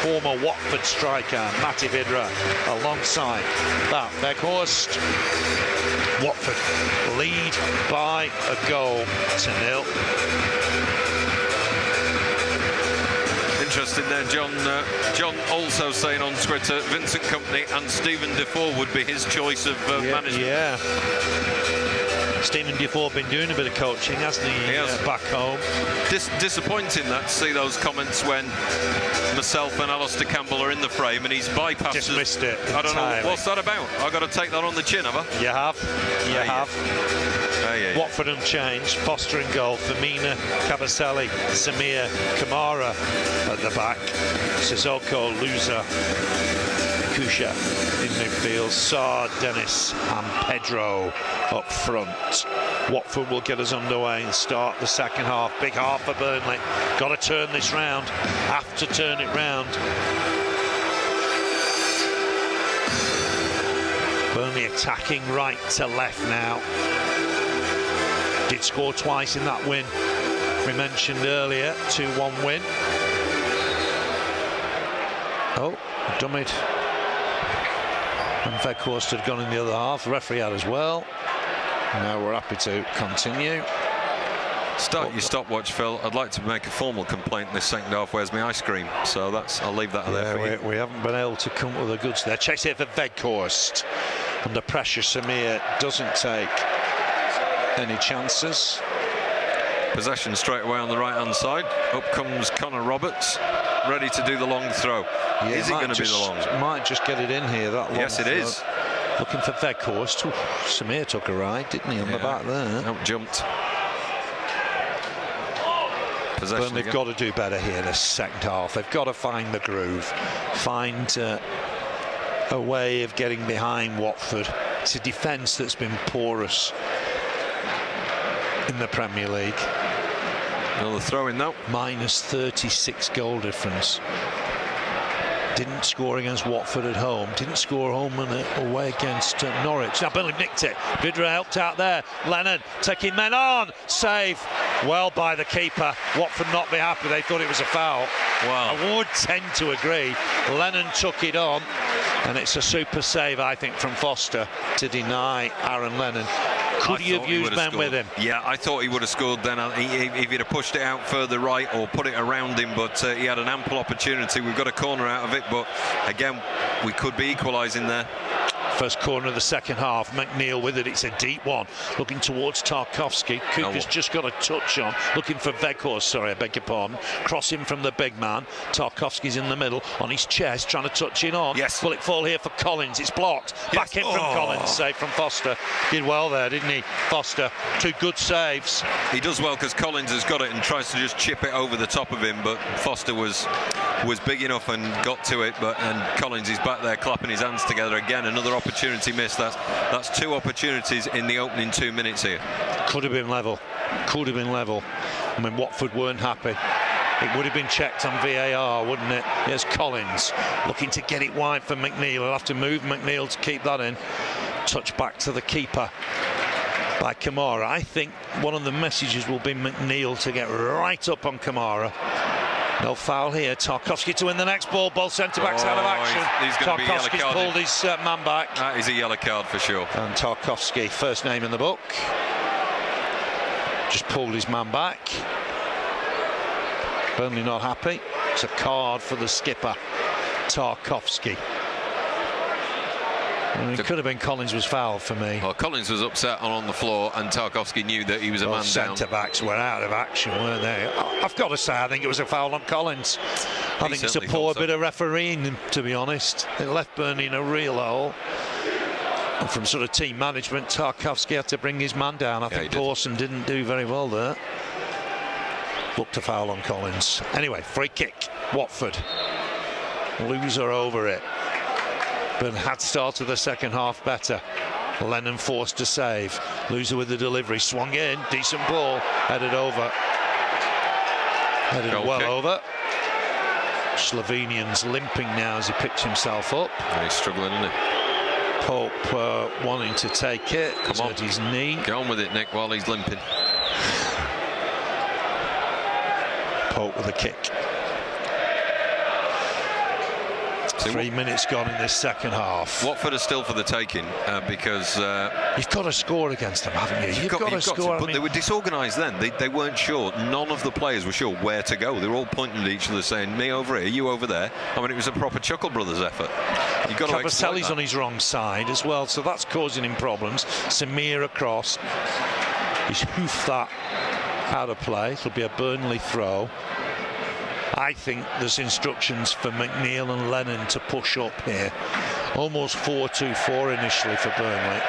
former Watford striker Matty Vidra alongside that Weghorst. Watford lead by a goal to 0. Interesting there, John. John also saying on Twitter, Vincent Kompany and Stephen Defoe would be his choice of management. Yeah. Stephen Defoe been doing a bit of coaching, hasn't he? Back home. Disappointing that to see those comments when myself and Alistair Campbell are in the frame and he's bypassed. Dismissed it entirely. I don't know what's that about. I've got to take that on the chin, have I? You have. Watford unchanged. Foster in goal. Firmina, Cabaselli, Samir, Kamara at the back. Sissoko, Luza, Kusha in midfield. Saad, Dennis and Pedro up front. Watford will get us underway and start the second half. Big half for Burnley. Got to turn this round. Have to turn it round. Burnley attacking right to left now. Did score twice in that win we mentioned earlier. 2-1 win. Oh, dummied. And Weghorst had gone in the other half. The referee had as well. Now we're happy to continue. Start your stopwatch, Phil. I'd like to make a formal complaint in this second half. Where's my ice cream? So I'll leave that there for you. We haven't been able to come with the goods there. Chase it for Weghorst. Under pressure, Samir doesn't take any chances. Possession straight away on the right-hand side. Up comes Connor Roberts, ready to do the long throw. Yeah, is it going to be the long? Might just get it in here. That long yes, it throw. is. Looking for Weghorst. Samir took a ride, didn't he, on the back there? Out jumped. Possession. They've got to do better here this second half. They've got to find the groove, find a way of getting behind Watford. It's a defence that's been porous in the Premier League. Another throw in though. Minus 36 goal difference. Didn't score against Watford at home. Didn't score home and away against Norwich. Now Burnley nicked it. Vidra helped out there. Lennon taking men on. Save. Well by the keeper. Watford not be happy. They thought it was a foul. Wow. I would tend to agree. Lennon took it on. And it's a super save, I think, from Foster to deny Aaron Lennon. Could he have used men with him? Yeah, I thought he would have scored then if he'd have pushed it out further right or put it around him, but he had an ample opportunity. We've got a corner out of it, but again, we could be equalising there. First corner of the second half. McNeil with it. It's a deep one. Looking towards Tarkowski. Kuka's just got a touch on. Looking for Weghorst. Sorry, I beg your pardon. Crossing from the big man. Tarkowski's in the middle. On his chest. Trying to touch it on. Yes. Will it fall here for Collins? It's blocked. Back in from Collins. Save from Foster. Did well there, didn't he? Foster. 2 good saves. He does well because Collins has got it and tries to just chip it over the top of him, but Foster was big enough and got to it, and Collins is back there clapping his hands together again. Another opportunity missed. That's 2 opportunities in the opening 2 minutes here. Could have been level. I mean, Watford weren't happy. It would have been checked on VAR, wouldn't it? Here's Collins looking to get it wide for McNeil. He'll have to move McNeil to keep that in. Touch back to the keeper by Kamara. I think one of the messages will be McNeil to get right up on Kamara. No foul here. Tarkowski to win the next ball. Both centre-backs out of action. Tarkowski's pulled his man back. That is a yellow card for sure. And Tarkowski, first name in the book, just pulled his man back. Burnley not happy. It's a card for the skipper, Tarkowski. It could have been Collins was fouled for me. Well, Collins was upset on the floor, and Tarkowski knew that he was a man down. Centre-backs were out of action, weren't they? I've got to say, I think it was a foul on Collins. I think it's a poor bit of refereeing, to be honest. It left Burnley in a real hole. And from sort of team management, Tarkowski had to bring his man down. I think Pawson didn't do very well there. Booked a foul on Collins. Anyway, free kick. Watford. Loser over it. But had started the second half better. Lennon forced to save. Loser with the delivery. Swung in. Decent ball. Headed over. Headed well over. Slovenian's limping now as he picks himself up. And he's struggling, isn't he? Pope wanting to take it. Come on. At his knee. Get on with it, Nick, while he's limping. Pope with a kick. 3 minutes gone in this second half. Watford are still for the taking because you've got to score against them, haven't you? You've got to score. But they were disorganised then. They weren't sure. None of the players were sure where to go. They were all pointing at each other, saying, "Me over here, you over there." I mean, it was a proper Chuckle Brothers effort. You've got to exploit that. Cabaselli's on his wrong side as well, so that's causing him problems. Samir across. He's hoofed that out of play. It'll be a Burnley throw. I think there's instructions for McNeil and Lennon to push up here. Almost 4-2-4 initially for Burnley.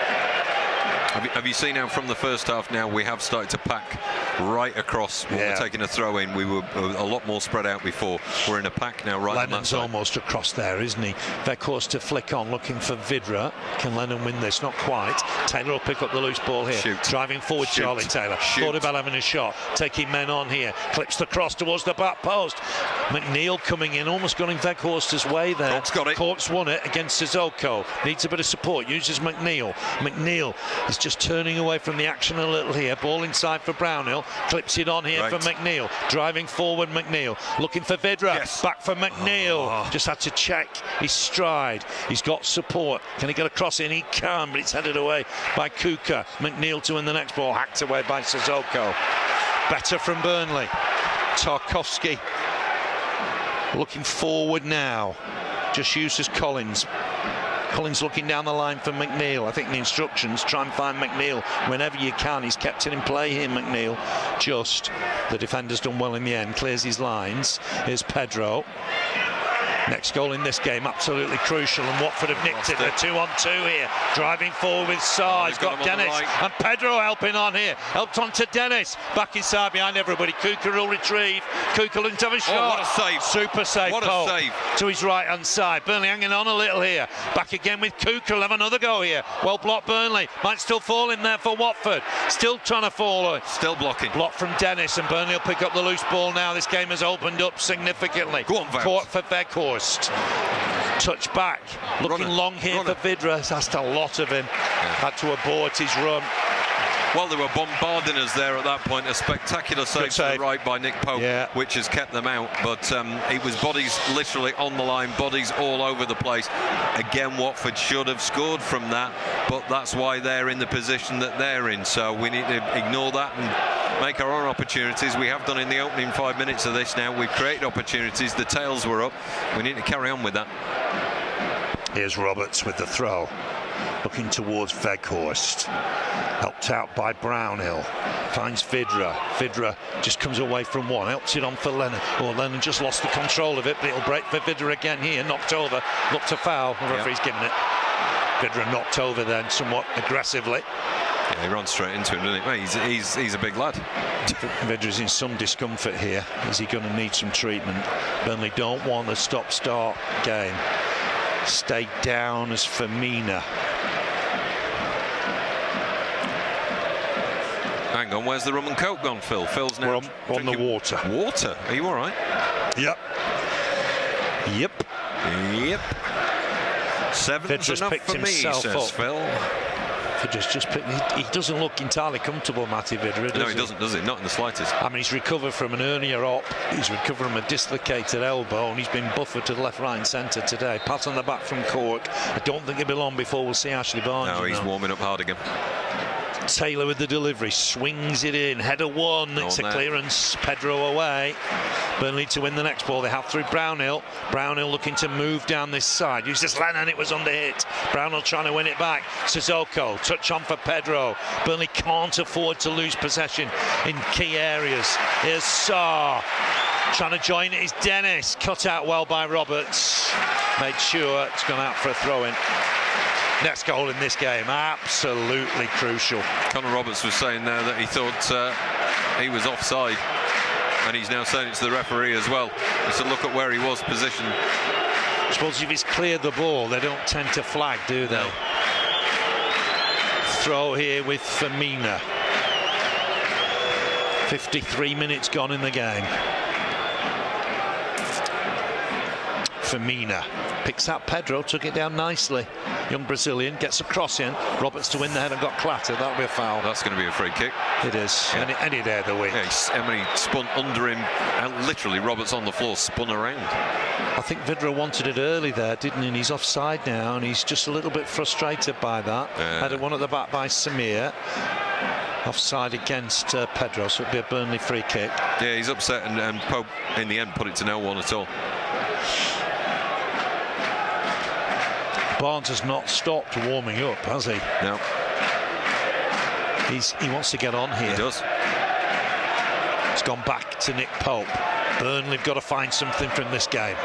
Have you seen how from the first half now we have started to pack right across when we're taking a throw in? We were a lot more spread out before. We're in a pack now right on that side. Lennon's almost across there, isn't he? Weghorst to flick on, looking for Vidra. Can Lennon win this? Not quite. Taylor will pick up the loose ball here. Driving forward, Charlie Taylor. Thought about having a shot. Taking men on here. Clips the cross towards the back post. McNeil coming in, almost going Weghorst's way there. Cork's got it. Cork's won it against Sissoko. Needs a bit of support. Uses McNeil. McNeil is just turning away from the action a little here. Ball inside for Brownhill. Clips it on here for McNeil. Driving forward, McNeil. Looking for Vidra. Back for McNeil. Just had to check his stride. He's got support. Can he get a cross in? He can, but it's headed away by Kuka. McNeil to win the next ball. Hacked away by Sissoko. Better from Burnley. Tarkowski looking forward now. Just uses Collins. Collins looking down the line for McNeil. I think the instructions, try and find McNeil whenever you can. He's kept it in play here, McNeil. Just the defender's done well in the end. Clears his lines. Here's Pedro. Next goal in this game, absolutely crucial, and Watford have nicked it. They're 2-on-2 here. Driving forward with Sarr. He's got Dennis and Pedro helping on here. Helped on to Dennis. Back inside behind everybody. Kuka will retrieve. Kuka looking to have a shot. What a save. Super save. What a save. To his right-hand side. Burnley hanging on a little here. Back again with Kuka. Will have another go here. Well blocked Burnley. Might still fall in there for Watford. Still trying to fall. Still blocking. Block from Dennis, and Burnley will pick up the loose ball now. This game has opened up significantly. Go on, Vance. Caught for Weghorst. Weghorst. Touch back, looking long here for Vydra. Has asked a lot of him. Had to abort his run. Well, they were bombarding us there at that point. A spectacular save to the right by Nick Pope, which has kept them out. But it was bodies literally on the line, bodies all over the place. Again, Watford should have scored from that, but that's why they're in the position that they're in. So we need to ignore that and make our own opportunities. We have done in the opening 5 minutes of this now. We've created opportunities. The tails were up. We need to carry on with that. Here's Roberts with the throw. Looking towards Weghorst. Helped out by Brownhill. Finds Vydra. Vydra just comes away from one. Helps it on for Lennon. Oh, Lennon just lost the control of it, but it'll break for Vydra again here. Knocked over. Looked a foul. The referee's given it. Vydra knocked over then somewhat aggressively. Yeah, he runs straight into him, doesn't he? He's a big lad. Vydra's in some discomfort here. Is he going to need some treatment? Burnley don't want a stop-start game. Stay down as Firmina. Hang on, where's the rum and coke gone, Phil? Phil's now on the water. Water? Are you all right? Yep. Yep. Yep. Seven's enough for me, says Phil. Just he doesn't look entirely comfortable, Matty Vydra, No, he doesn't, does he? Not in the slightest. I mean, he's recovered from an hernia op, he's recovered from a dislocated elbow, and he's been buffered to the left, right and centre today. Pat on the back from Cork. I don't think it'll be long before we'll see Ashley Barnes. No, he's warming up hard again. Taylor with the delivery, swings it in, header one, it's a clearance, Pedro away. Burnley to win the next ball, they have through Brownhill. Brownhill looking to move down this side, uses Lennon, it was under hit. Brownhill trying to win it back, Sissoko, touch on for Pedro. Burnley can't afford to lose possession in key areas. Here's Sarr, trying to join it is Dennis, cut out well by Roberts. Made sure it's gone out for a throw-in. Next goal in this game, absolutely crucial. Conor Roberts was saying there that he thought he was offside, and he's now saying it to the referee as well. He said, look at where he was positioned. I suppose if he's cleared the ball, they don't tend to flag, do they? No. Throw here with Firmina. 53 minutes gone in the game. Firmina picks out Pedro, took it down nicely. Young Brazilian gets a cross in. Roberts to win the head and got clattered. That'll be a foul. That's going to be a free kick. It is. Yeah. Any day of the week. Yeah, he spun under him, and literally Roberts on the floor spun around. I think Vydra wanted it early there, didn't he? And he's offside now, and he's just a little bit frustrated by that. Had one at the back by Samir. Offside against Pedro, so it'll be a Burnley free kick. Yeah, he's upset, and Pope in the end put it to no one at all. Barnes has not stopped warming up, has he? No. He wants to get on here. He does. It's gone back to Nick Pope. Burnley have got to find something from this game.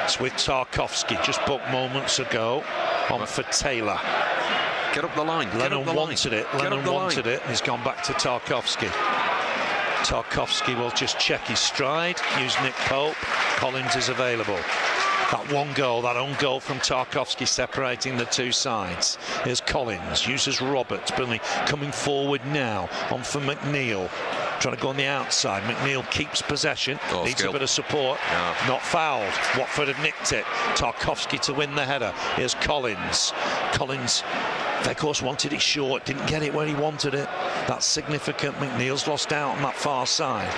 It's with Tarkowski, just booked moments ago, on for Taylor. Get up the line. Lennon wanted it. Lennon wanted it, and he's gone back to Tarkowski. Tarkowski will just check his stride, use Nick Pope. Collins is available. That one goal, that own goal from Tarkowski separating the two sides. Here's Collins, uses Roberts. Burnley coming forward now, on for McNeil. Trying to go on the outside. McNeil keeps possession, needs a bit of support. No. Not fouled. Watford have nicked it. Tarkowski to win the header. Here's Collins. Collins, of course, wanted it short, didn't get it where he wanted it. That's significant. McNeil's lost out on that far side.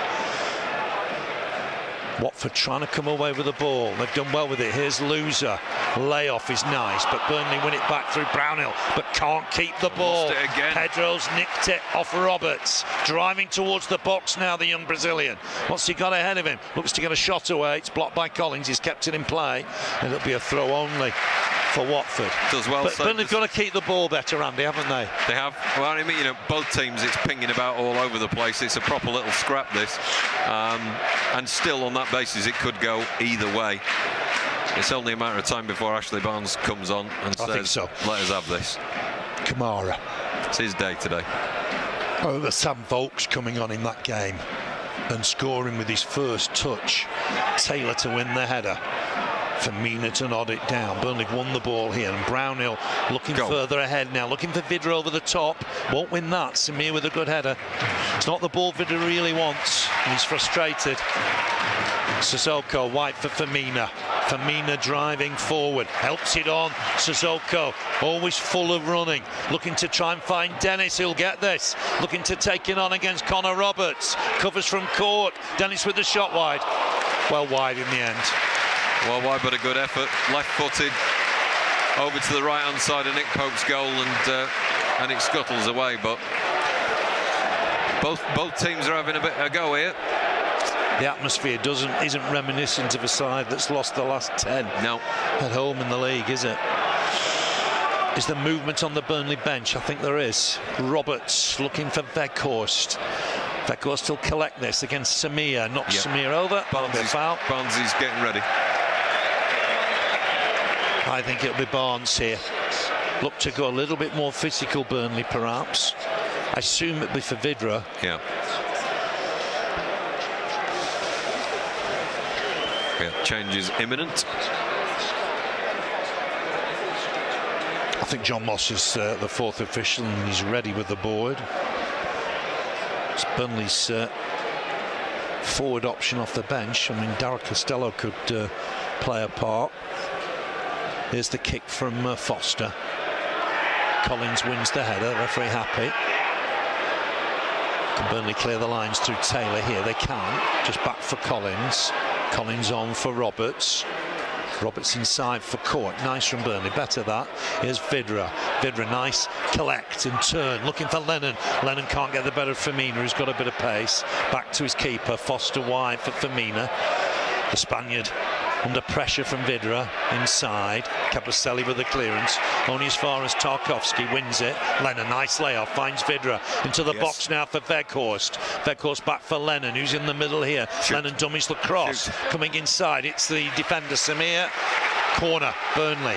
Watford trying to come away with the ball. They've done well with it. Here's Loser. Layoff is nice, but Burnley win it back through Brownhill, but can't keep the ball. Lost it again. Pedro's nicked it off Roberts. Driving towards the box now, the young Brazilian. What's he got ahead of him? Looks to get a shot away. It's blocked by Collins. He's kept it in play, and it'll be a throw only for Watford. Does well. But Burnley've got to keep the ball better, Andy, haven't they? They have. Well, I mean, both teams, it's pinging about all over the place. It's a proper little scrap, this. And still, on that basis, it could go either way. It's only a matter of time before Ashley Barnes comes on and says, let us have this. Kamara. It's his day today. Oh, there's Sam Vokes coming on in that game and scoring with his first touch. Taylor to win the header. Firmina to nod it down. Burnley won the ball here, and Brownhill looking further ahead now, looking for Vydra over the top. Won't win that. Samir with a good header. It's not the ball Vydra really wants, and he's frustrated. Sissoko, White for Firmina. Firmina driving forward, helps it on. Sissoko, always full of running, looking to try and find Dennis, who'll get this. Looking to take it on against Connor Roberts. Covers from court. Dennis with the shot wide. Well wide in the end. Well wide, but a good effort. Left-footed over to the right-hand side of Nick Pope's goal, and it scuttles away. But both teams are having a bit of a go here. The atmosphere isn't reminiscent of a side that's lost the last 10. No. At home in the league, is it? Is there movement on the Burnley bench? I think there is. Roberts looking for Weghorst. Weghorst will collect this against Samir. Knocks Samir over. Barnes is getting ready. I think it'll be Barnes here. Look to go a little bit more physical, Burnley, perhaps. I assume it'll be for Vidra. Yeah. Change is imminent. I think John Moss is the fourth official, and he's ready with the board. It's Burnley's forward option off the bench. I mean, Darryl Costello could play a part. Here's the kick from Foster. Collins wins the header. Referee happy. Can Burnley clear the lines through Taylor here? They can't. Just back for Collins. Collins on for Roberts. Roberts inside for Court. Nice from Burnley. Better that. Here's Vidra. Vidra, nice. Collect and turn. Looking for Lennon. Lennon can't get the better of Firmina, who's got a bit of pace. Back to his keeper. Foster wide for Firmina. The Spaniard under pressure from Vidra inside. Caposelli with the clearance, only as far as Tarkowski wins it. Lennon, nice layoff, finds Vidra into the box now for Weghorst. Weghorst back for Lennon, who's in the middle here. Lennon dummies the cross. Coming inside, it's the defender Samir. Corner, Burnley.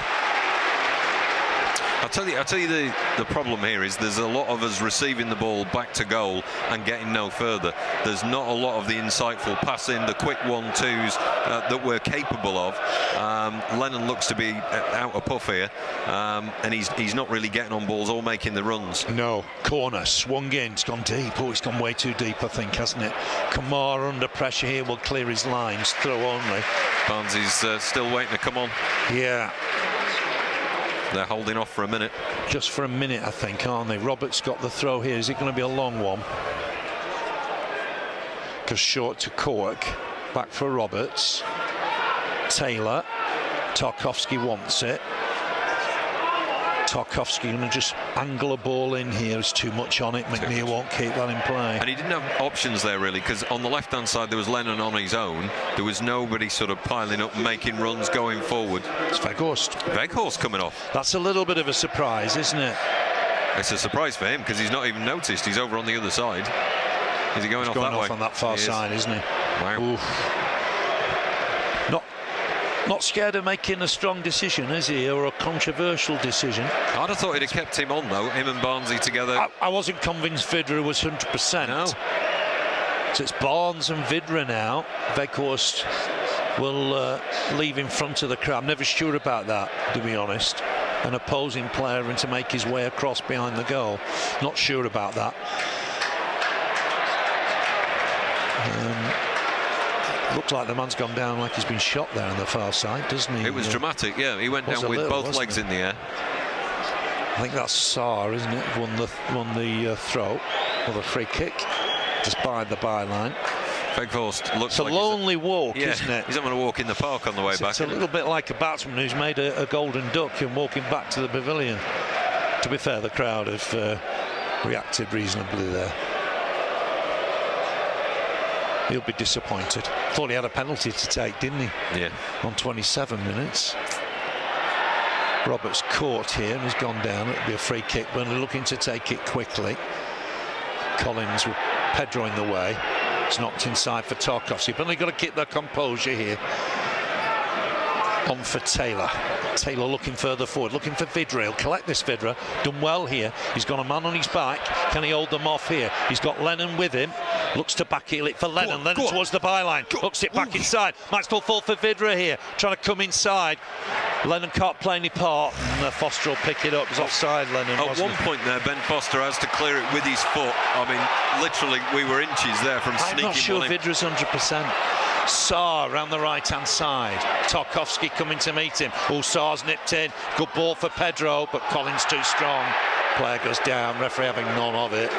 I'll tell you the problem here is there's a lot of us receiving the ball back to goal and getting no further. There's not a lot of the insightful passing, the quick 1-2s that we're capable of. Lennon looks to be out of puff here, and he's not really getting on balls or making the runs. No. Corner, swung in, it's gone deep. Oh, it's gone way too deep, I think, hasn't it? Kamara under pressure here will clear his lines, throw only. Barnes is still waiting to come on. Yeah. They're holding off for a minute. Just for a minute, I think, aren't they? Roberts got the throw here. Is it going to be a long one? Goes short to Cork. Back for Roberts. Taylor. Tarkowski wants it. Tarkowski going to just angle a ball in here. There's too much on it. McNeil won't keep that in play. And he didn't have options there, really, because on the left-hand side there was Lennon on his own. There was nobody sort of piling up, making runs, going forward. It's Weghorst. Weghorst coming off. That's a little bit of a surprise, isn't it? It's a surprise for him, because he's not even noticed. He's over on the other side. Is he going off that way? Going off on that far side, isn't he? Wow. Oof. Not scared of making a strong decision, is he, or a controversial decision? I'd have thought he'd have kept him on, though, him and Barnesy together. I wasn't convinced Vidra was 100%. No. So it's Barnes and Vidra now. Weghorst will leave in front of the crowd. I'm never sure about that, to be honest. An opposing player and to make his way across behind the goal. Not sure about that. Looks like the man's gone down like he's been shot there on the far side, doesn't he? It was dramatic, yeah. He went down with both legs in the air. I think that's Saar, isn't it? Won the throw or the free kick just by the byline. Weghorst looks like it's a lonely walk, isn't it? He's not going to walk in the park on the way back. It's a little bit like a batsman who's made a golden duck and walking back to the pavilion. To be fair, the crowd have reacted reasonably there. He'll be disappointed. Thought he had a penalty to take, didn't he? Yeah. On 27 minutes. Roberts caught here and has gone down. It'll be a free kick. Burnley looking to take it quickly. Collins with Pedro in the way. It's knocked inside for Tarkowski. Burnley got to keep their composure here. On for Taylor. Taylor looking further forward, looking for Vidra. He'll collect this Vidra. Done well here. He's got a man on his back. Can he hold them off here? He's got Lennon with him. Looks to backheel it for Lennon. Lennon towards the byline. Hooks it back inside. Might still fall for Vidra here. Trying to come inside. Lennon can't play any part, and Foster will pick it up. It was offside, Lennon. At one point there, Ben Foster has to clear it with his foot. I mean, literally, we were inches there from sneaking one in. I'm not sure Vidra's 100%. Sarr around the right-hand side. Tarkowski coming to meet him. Sarr's nipped in. Good ball for Pedro, but Collins too strong. Player goes down. Referee having none of it.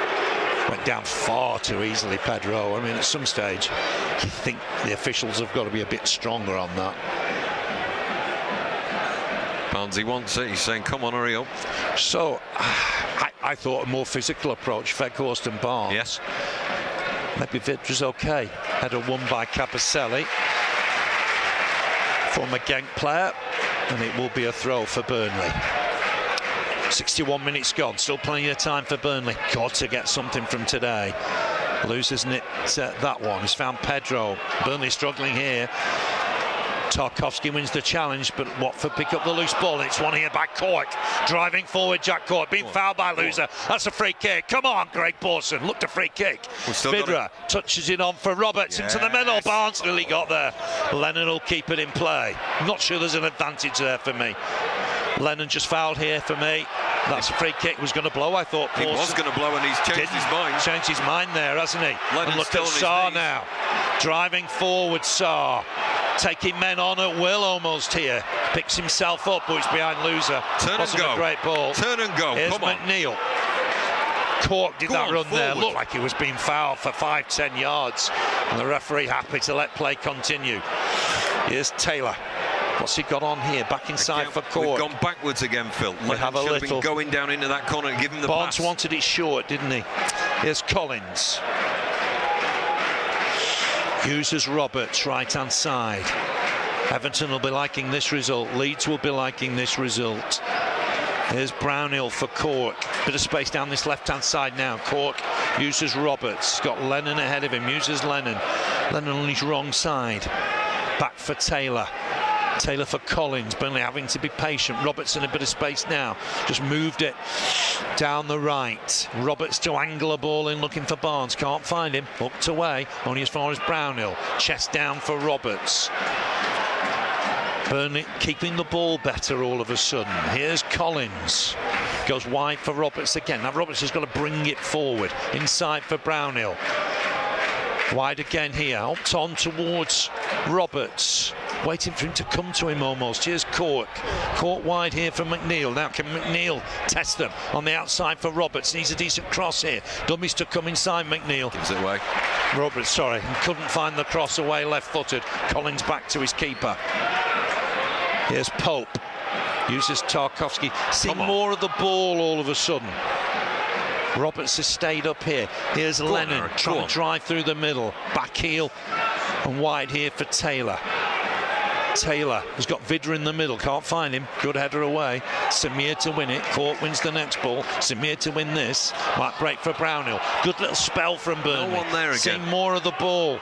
Went down far too easily, Pedro. I mean, at some stage, I think the officials have got to be a bit stronger on that. Barnsley wants it. He's saying, come on, hurry up. So, I thought a more physical approach, Weghorst and Barnes. Yes. Maybe Vidra's okay. Header won by Cabaselli. Former Genk player. And it will be a throw for Burnley. 61 minutes gone. Still plenty of time for Burnley. Got to get something from today. Losers nipped that one. He's found Pedro. Burnley struggling here. Tarkowski wins the challenge, but Watford pick up the loose ball. It's one here by Cork. Driving forward, Jack Cork. Being fouled by Loser. That's a free kick. Come on, Greg Borson. Looked a free kick. Vidra touches it on for Roberts into the middle. Barnes nearly got there. Lennon will keep it in play. Not sure there's an advantage there for me. Lennon just fouled here for me. That's a free kick. Was going to blow, I thought. He was going to blow, and he's changed his mind. Changed his mind there, hasn't he? Lennon's and look at Sarr now. Driving forward, Sarr. Taking men on at will almost here. Picks himself up, but it's behind Loser. Turn Wasn't and go. a great ball. Turn and go. Here's Come on. McNeil. Cork did that run there. Looked like he was being fouled for 5-10 yards. And the referee happy to let play continue. Here's Taylor. What's he got on here? Back inside for Cork. We've gone backwards again, Phil. We have a should little. Have been going down into that corner and give him the Barnes pass. wanted it short, didn't he? Here's Collins. Uses Roberts, right-hand side. Everton will be liking this result. Leeds will be liking this result. Here's Brownhill for Cork. Bit of space down this left-hand side now. Cork uses Roberts. Got Lennon ahead of him. Uses Lennon. Lennon on his wrong side. Back for Taylor. Taylor for Collins. Burnley having to be patient. Roberts in a bit of space now. Just moved it down the right. Roberts to angle a ball in, looking for Barnes. Can't find him. Hooked away. Only as far as Brownhill. Chest down for Roberts. Burnley keeping the ball better all of a sudden. Here's Collins. Goes wide for Roberts again. Now Roberts has got to bring it forward. Inside for Brownhill. Wide again here. Hopped on towards Roberts. Waiting for him to come to him almost. Here's Cork. Cork wide here for McNeil. Now can McNeil test them on the outside for Roberts? Needs a decent cross here. Dummies to come inside McNeil. Gives it away. Roberts, sorry. Couldn't find the cross away, left-footed. Collins back to his keeper. Here's Pope. Uses Tarkowski. See more of the ball all of a sudden. Roberts has stayed up here. Here's Lennon trying to drive through the middle. Back heel and wide here for Taylor. Taylor has got Vidra in the middle. Can't find him. Good header away. Samir to win it. Cork wins the next ball. Samir to win this. Might break for Brownhill. Good little spell from Burnley. No one there again. Seeing more of the ball.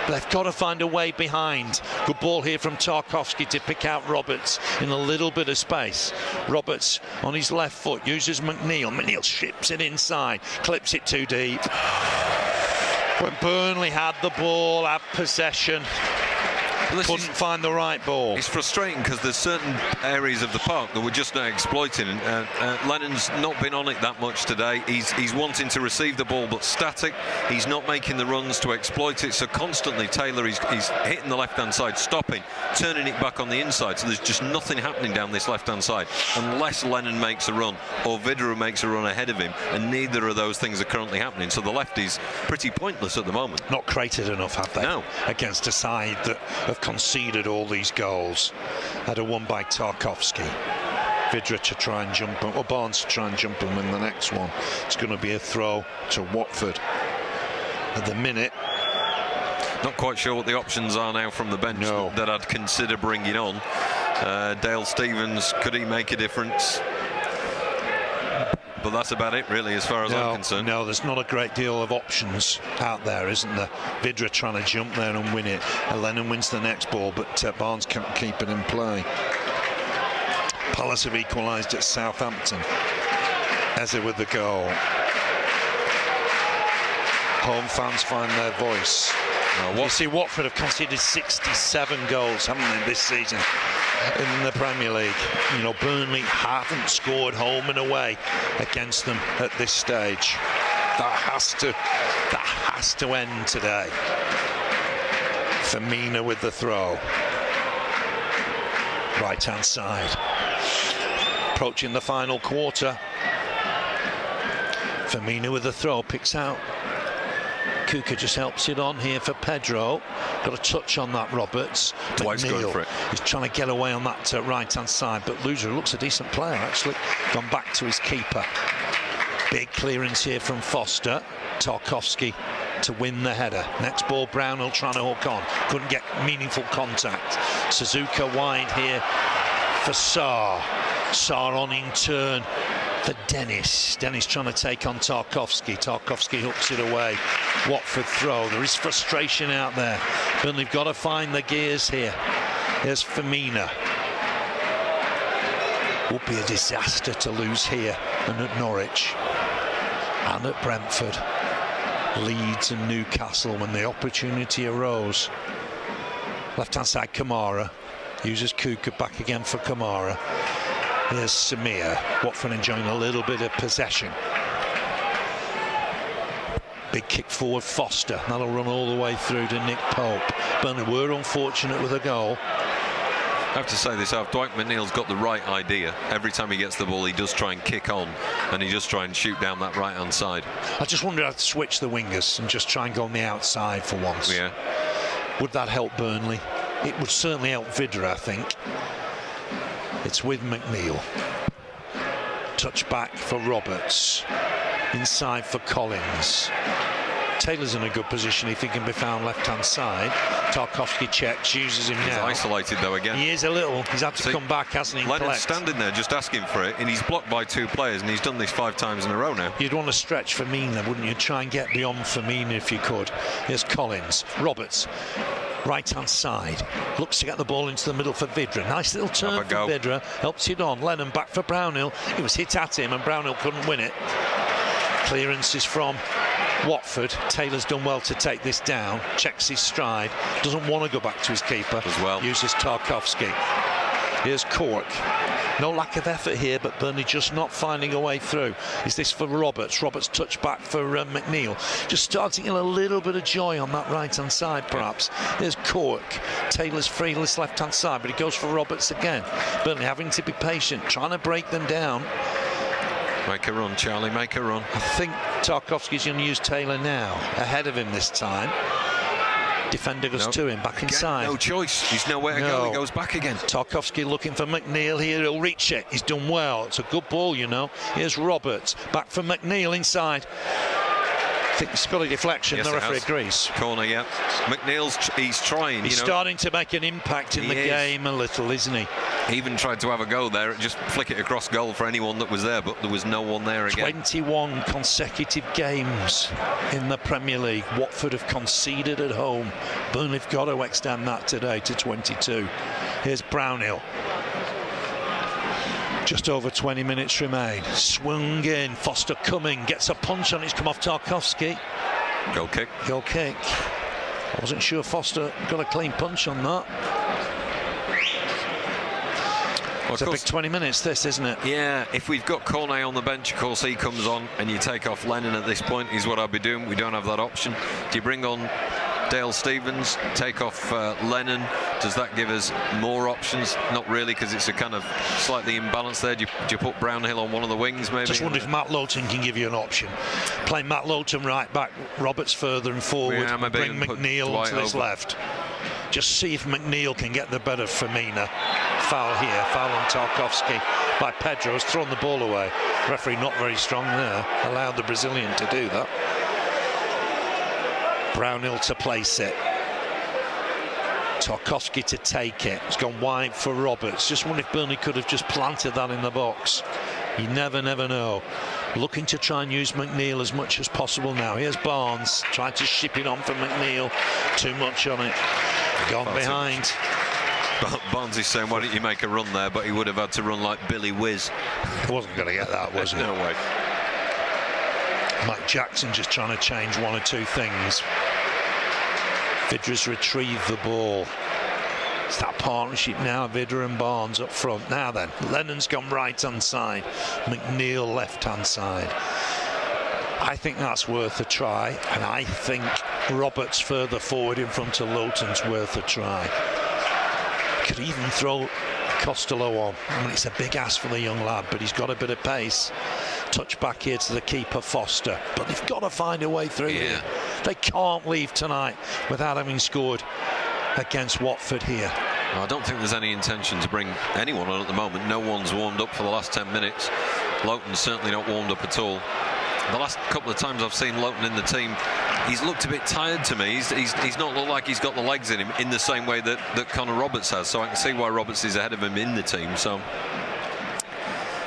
They've got to find a way behind. Good ball here from Tarkowski to pick out Roberts in a little bit of space. Roberts on his left foot uses McNeil. McNeil ships it inside, clips it too deep. When Burnley had the ball, had possession, couldn't find the right ball. It's frustrating because there's certain areas of the park that we're just not exploiting. Lennon's not been on it that much today. He's wanting to receive the ball but static. He's not making the runs to exploit it. So constantly Taylor he's hitting the left-hand side, stopping, turning it back on the inside. So there's just nothing happening down this left-hand side unless Lennon makes a run or Vidra makes a run ahead of him. And neither of those things are currently happening. So the left is pretty pointless at the moment. Not created enough, have they? No. Against a side that have conceded all these goals. Header won by Tarkowski. Vidra to try and jump him, or Barnes to try and jump him in the next one. It's going to be a throw to Watford. At the minute, not quite sure what the options are now from the bench that I'd consider bringing on. Dale Stevens, could he make a difference? But that's about it, really, as far as I'm concerned. No, there's not a great deal of options out there, isn't there? Vidra trying to jump there and win it. And Lennon wins the next ball, but Barnes can't keep it in play. Palace have equalised at Southampton. Eze with the goal. Home fans find their voice. You see, Watford have conceded 67 goals, haven't they, this season? in the Premier League. You know, Burnley haven't scored home and away against them at this stage. That has to end today. Firmino with the throw. Right hand side. Approaching the final quarter. Firmino with the throw, picks out. Kuka just helps it on here for Pedro. Got a touch on that, Roberts. Dwight's going for it. He's trying to get away on that right hand side, but Loser looks a decent player actually. Gone back to his keeper. Big clearance here from Foster. Tarkowski to win the header. Next ball, Brownhill trying to hook on. Couldn't get meaningful contact. Suzuka wide here for Sarr. Sarr on in turn for Dennis. Dennis trying to take on Tarkowski. Tarkowski hooks it away. Watford throw. There is frustration out there. Burnley have got to find the gears here. Here's Firmino. Would be a disaster to lose here and at Norwich and at Brentford, Leeds and Newcastle when the opportunity arose. Left hand side, Kamara uses Kuka, back again for Kamara. Here's Samir. Watford enjoying a little bit of possession. Big kick forward, Foster. That'll run all the way through to Nick Pope. Burnley were unfortunate with a goal. I have to say this, Dwight McNeil's got the right idea. Every time he gets the ball, he does try and kick on, and he does try and shoot down that right-hand side. I just wonder how to switch the wingers and just try and go on the outside for once. Yeah. Would that help Burnley? It would certainly help Vidra, I think. It's with McNeil. Touch back for Roberts. Inside for Collins. Taylor's in a good position if he can be found left-hand side. Tarkowski checks, uses him now. He's isolated though again. He is a little. He's had to come back, hasn't he? Lennon's standing there just asking for it, and he's blocked by 2 players, and he's done this 5 times in a row now. You'd want to stretch Firmino, wouldn't you? Try and get beyond Firmino if you could. Here's Collins. Roberts. Right-hand side. Looks to get the ball into the middle for Vidra. Nice little turn for Vidra. Helps it on. Lennon back for Brownhill. He was hit at him, and Brownhill couldn't win it. Clearance is from Watford. Taylor's done well to take this down. Checks his stride. Doesn't want to go back to his keeper. As well. Uses Tarkowski. Here's Cork. No lack of effort here, but Burnley just not finding a way through. Is this for Roberts? Roberts touch back for McNeil. Just starting in a little bit of joy on that right-hand side, perhaps. There's Cork. Taylor's free this left-hand side, but he goes for Roberts again. Burnley having to be patient, trying to break them down. Make a run, Charlie, make a run. I think Tarkowski's going to use Taylor now, ahead of him this time. Defender goes to him, back inside. No choice, he's nowhere to go, he goes back again. Tarkowski looking for McNeil here, he'll reach it, he's done well, it's a good ball, you know. Here's Roberts, back for McNeil inside. I think he's got a deflection, yes, the referee agrees. Corner, yeah. McNeil's, he's trying. He's starting to make an impact in the game a little, isn't he? He even tried to have a go there, just flick it across goal for anyone that was there, but there was no one there again. 21 consecutive games in the Premier League. Watford have conceded at home. Burnley have got to extend that today to 22. Here's Brownhill. Just over 20 minutes remain. Swung in. Foster coming. Gets a punch on it. It's come off Tarkowski. Goal kick. Goal kick. I wasn't sure Foster got a clean punch on that. Well, it's a big 20 minutes, this, isn't it? Yeah, if we've got Cornet on the bench, of course, he comes on and you take off Lennon at this point, is what I'd be doing. We don't have that option. Do you bring on Dale Stevens, take off Lennon? Does that give us more options? Not really, because it's a kind of slightly imbalanced there. Do you put Brownhill on one of the wings, maybe? Just wonder if Matt Lowton can give you an option. Play Matt Lowton right back, Roberts further and forward, yeah, bring McNeil to his left. Just see if McNeil can get the better Firmino. Foul here, foul on Tarkowski by Pedro, has thrown the ball away. Referee not very strong there, allowed the Brazilian to do that. Brownhill to place it. Tarkowski to take it. It's gone wide for Roberts. Just wonder if Burnley could have just planted that in the box. You never know. Looking to try and use McNeil as much as possible now. Here's Barnes, tried to ship it on for McNeil. Too much on it. Gone behind. Barnes is saying, why don't you make a run there? But he would have had to run like Billy Whiz. He wasn't going to get that, was he? No way. Mike Jackson just trying to change one or two things. Vidra's retrieved the ball. It's that partnership now, Vidra and Barnes up front. Now then, Lennon's gone right-hand side, McNeil left-hand side. I think that's worth a try, and I think Roberts further forward in front of Lowton's worth a try. Could even throw Costello on. I mean, it's a big ask for the young lad, but he's got a bit of pace. Touch back here to the keeper, Foster. But they've got to find a way through here. They can't leave tonight without having scored against Watford here. I don't think there's any intention to bring anyone on at the moment. No one's warmed up for the last 10 minutes. Lowton's certainly not warmed up at all. The last couple of times I've seen Lowton in the team, he's looked a bit tired to me. He's not looked like he's got the legs in him in the same way that Connor Roberts has. So I can see why Roberts is ahead of him in the team. So,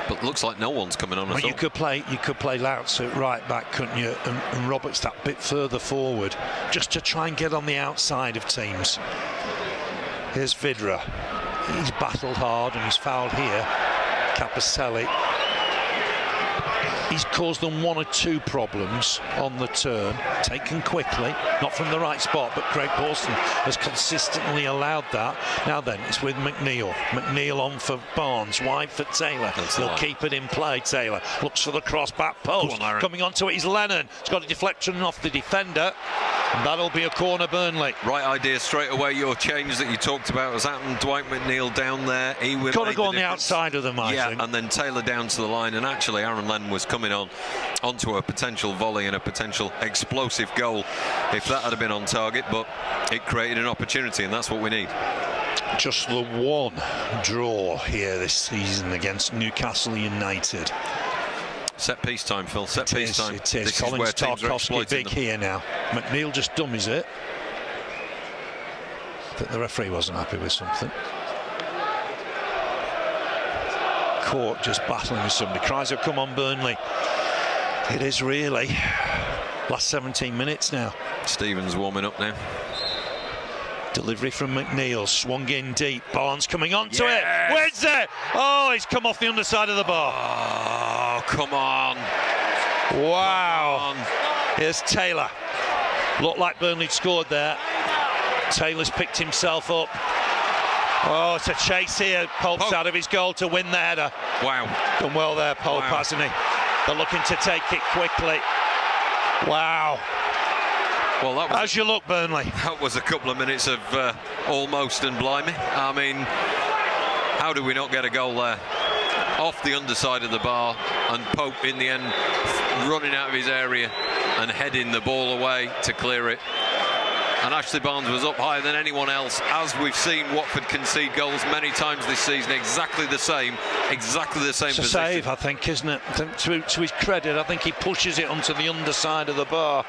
but it looks like no one's coming on. Well, you could play Louts at right back, couldn't you? And Roberts that bit further forward, just to try and get on the outside of teams. Here's Vidra. He's battled hard and he's fouled here. Capacelli. He's caused them one or two problems on the turn, taken quickly, not from the right spot, but Craig Pawson has consistently allowed that. Now then, it's with McNeil. McNeil on for Barnes, wide for Taylor. He'll keep it in play, Taylor. Looks for the cross back post. Coming onto it is Lennon. He's got a deflection off the defender. And that'll be a corner, Burnley. Right idea straight away. Your change that you talked about has happened. Dwight McNeil down there. He would got to go on the outside of them, I think. And then Taylor down to the line. And actually, Aaron Lennon was coming onto a potential volley and a potential explosive goal if that had been on target. But it created an opportunity, and that's what we need. Just the one draw here this season against Newcastle United. Set piece time, Phil. Set piece time. It is. This Collins is where teams are Tarkowski big them. here now. McNeil just dummies it. I think the referee wasn't happy with something. Court just battling with somebody. Cries have come on, Burnley. It is really. Last 17 minutes now. Stevens warming up now. Delivery from McNeil, swung in deep. Barnes coming onto it. Where's it? Oh, he's come off the underside of the bar. Oh, come on. Wow. Come on. Here's Taylor. Looked like Burnley scored there. Taylor's picked himself up. Oh, it's a chase here. Pope's out of his goal to win the header. Wow. Done well there, Pope, hasn't he? They're looking to take it quickly. Wow. Well, that was how's your look, Burnley? That was a couple of minutes of almost and blimey. I mean, how do we not get a goal there? Off the underside of the bar, and Pope in the end running out of his area and heading the ball away to clear it. And Ashley Barnes was up higher than anyone else. As we've seen Watford concede goals many times this season, exactly the same position. It's a save, I think, isn't it? I think to his credit, I think he pushes it onto the underside of the bar.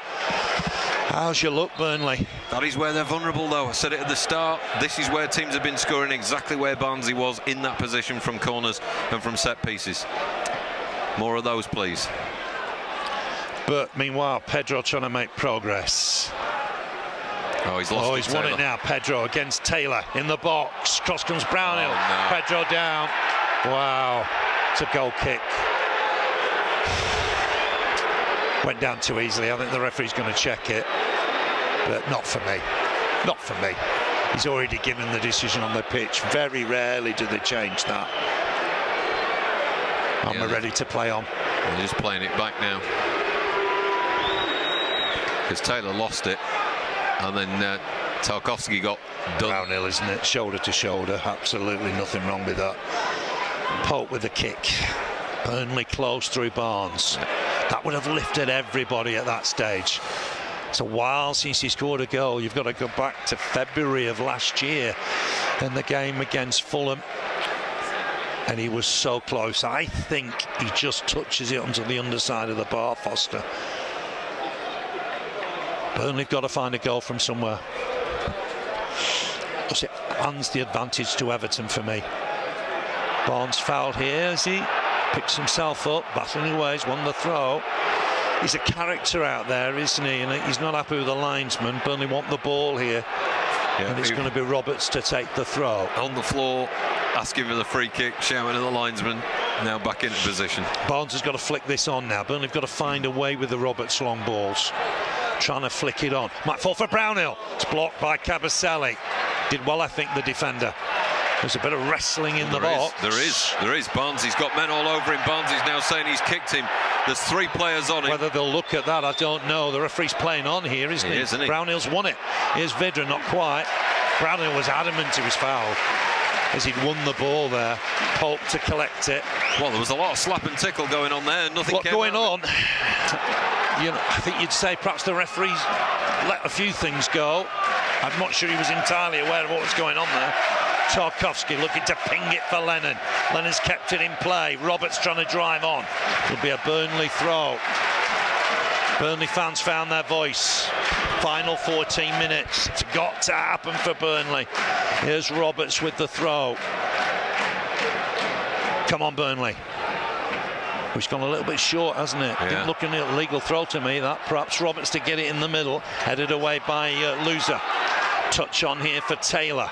How's your look, Burnley? That is where they're vulnerable, though. I said it at the start. This is where teams have been scoring, exactly where Barnsley was in that position from corners and from set pieces. More of those, please. But meanwhile, Pedro trying to make progress. Oh, he's lost. Oh, he's won it now. Pedro against Taylor in the box. Cross comes Brownhill. Oh, no. Pedro down. Wow. It's a goal kick. Went down too easily. I think the referee's going to check it. But not for me. Not for me. He's already given the decision on the pitch. Very rarely do they change that. I'm ready to play on. They're just playing it back now. Because Taylor lost it. And then Tarkowski got done. Brownhill, isn't it? Shoulder to shoulder. Absolutely nothing wrong with that. Pope with the kick. Burnley close through Barnes. That would have lifted everybody at that stage. It's a while since he scored a goal. You've got to go back to February of last year in the game against Fulham. And he was so close. I think he just touches it onto the underside of the bar, Foster. Burnley've got to find a goal from somewhere. It hands the advantage to Everton for me. Barnes fouled here as he picks himself up, battling away, he's won the throw. He's a character out there, isn't he? And he's not happy with the linesman. Burnley want the ball here. Yeah, and it's going to be Roberts to take the throw. On the floor, asking for the free kick, shouting at the linesman. Now back into position. Barnes has got to flick this on now. Burnley have got to find a way with the Roberts long balls. Trying to flick it on. Might fall for Brownhill. It's blocked by Cabaselli. Did well, I think, the defender. There's a bit of wrestling in the box. There is. Barnsley's got men all over him. Barnsley's now saying he's kicked him. There's 3 players on him. Whether they'll look at that, I don't know. The referee's playing on here, isn't he? Isn't he? Brownhill's won it. Here's Vidra, not quite. Brownhill was adamant he was fouled as he'd won the ball there. Pope to collect it. Well, there was a lot of slap and tickle going on there. Nothing came going out on. You know, I think you'd say perhaps the referees let a few things go. I'm not sure he was entirely aware of what was going on there. Tarkowski looking to ping it for Lennon. Lennon's kept it in play. Roberts trying to drive on. It'll be a Burnley throw. Burnley fans found their voice. Final 14 minutes. It's got to happen for Burnley. Here's Roberts with the throw. Come on, Burnley. It's gone a little bit short, hasn't it? Yeah. Didn't look an illegal throw to me, that. Perhaps Roberts to get it in the middle. Headed away by Loser. Touch on here for Taylor.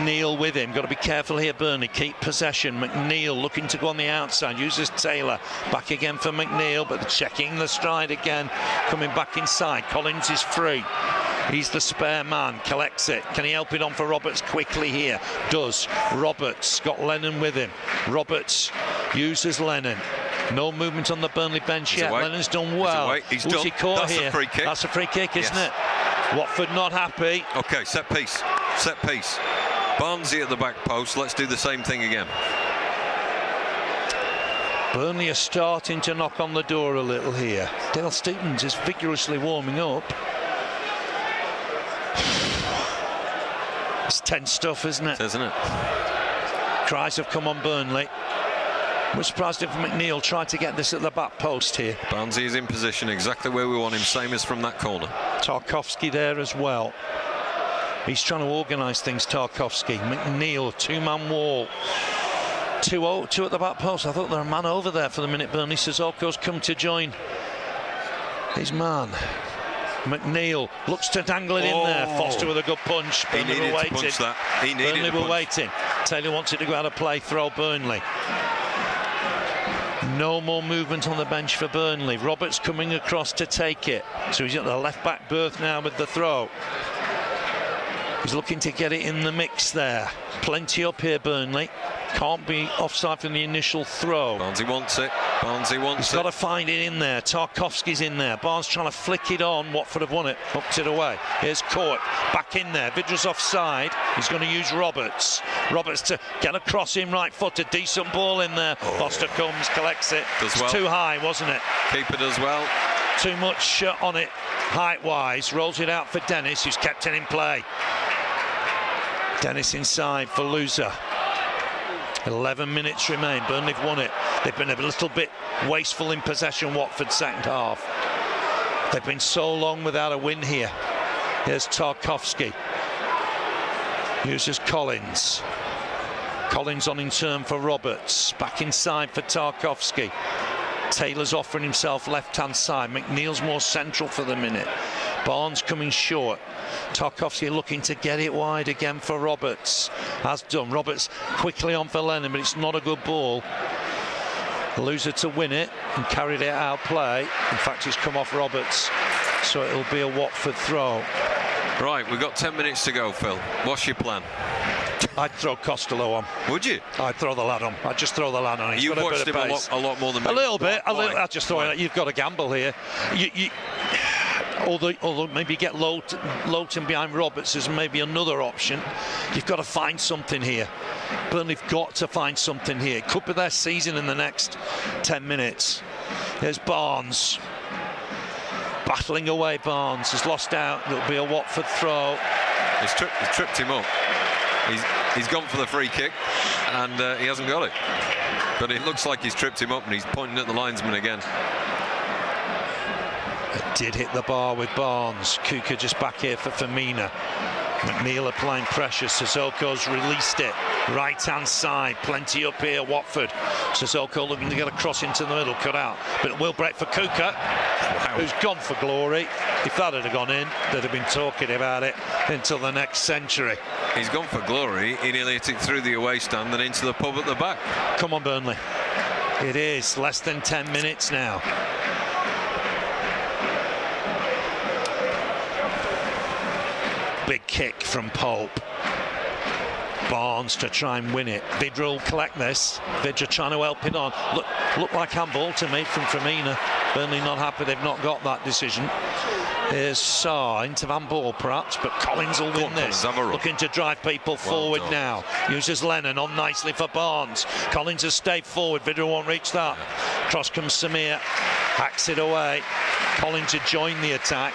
Neil with him. Got to be careful here, Burnley. Keep possession. McNeil looking to go on the outside. Uses Taylor. Back again for McNeil, but checking the stride again. Coming back inside. Collins is free. He's the spare man. Collects it. Can he help it on for Roberts quickly here? Does. Roberts got Lennon with him. Roberts uses Lennon. No movement on the Burnley bench yet. Lennon's done well. He's Who's done. he caught That's here? a free kick. That's a free kick, isn't it? Watford not happy. Okay, set piece. Barnsley at the back post. Let's do the same thing again. Burnley are starting to knock on the door a little here. Dale Stephens is vigorously warming up. It's tense stuff, isn't it? Isn't it? Cries have come on Burnley. We're surprised if McNeil tried to get this at the back post here. Barnsley is in position exactly where we want him, same as from that corner. Tarkowski there as well. He's trying to organise things, Tarkowski. McNeil, 2-man wall. 2 at the back post. I thought there was a man over there for the minute. Burnley Sissoko's come to join his man. McNeil looks to dangle it in there. Foster with a good punch. He needed to punch that. Burnley were waiting. Taylor wanted to go out of play, throw Burnley. No more movement on the bench for Burnley. Roberts coming across to take it. So he's at the left back berth now with the throw. He's looking to get it in the mix there. Plenty up here, Burnley. Can't be offside from the initial throw. Barnsley wants it. He's got to find it in there. Tarkowski's in there. Barnes trying to flick it on. Watford have won it. Hooked it away. Here's Court. Back in there. Vidra's offside. He's going to use Roberts. Roberts to get across him right foot. A decent ball in there. Foster comes, collects it. It's too high, wasn't it? Keeper does well. Too much on it height-wise. Rolls it out for Dennis, who's kept it in play. Dennis inside for Loser. 11 minutes remain. Burnley have won it. They've been a little bit wasteful in possession, Watford, second half. They've been so long without a win here. Here's Tarkowski. Uses Collins. Collins on in turn for Roberts. Back inside for Tarkowski. Taylor's offering himself left-hand side. McNeil's more central for the minute. Barnes coming short. Tarkowski looking to get it wide again for Roberts. Has done. Roberts quickly on for Lennon, but it's not a good ball. Loser to win it and carried it out play. In fact, he's come off Roberts, so it'll be a Watford throw. Right, we've got 10 minutes to go, Phil. What's your plan? I'd throw Costello on. Would you? I'd throw the lad on. I'd just throw the lad on. You've watched him a lot more than me. A little bit. I'd just throw it. You've got to gamble here. Although maybe get Lowton behind Roberts is maybe another option. You've got to find something here. Burnley have got to find something here. It could be their season in the next 10 minutes. There's Barnes. Battling away, Barnes has lost out. It'll be a Watford throw. He's tripped him up. He's gone for the free kick and he hasn't got it. But it looks like he's tripped him up and he's pointing at the linesman again. It did hit the bar with Barnes. Kuka just back here for Firmina. McNeil applying pressure. Sissoko's released it. Right-hand side. Plenty up here, Watford. Sissoko looking to get a cross into the middle. Cut out. But it will break for Kuka, who's gone for glory. If that had gone in, they'd have been talking about it until the next century. He's gone for glory. He nearly hit it through the away stand and into the pub at the back. Come on, Burnley. It is less than 10 minutes now. Big kick from Pope. Barnes to try and win it. Vidra will collect this. Vidra trying to help it on. Look like handball to me from Firmina. Burnley not happy they've not got that decision. Here's Sarr into Van Boer perhaps, but Collins will win this. Looking to drive people forward now. Uses Lennon on nicely for Barnes. Collins has stayed forward. Vidra won't reach that. Cross comes Samir. Hacks it away. Collins had joined the attack.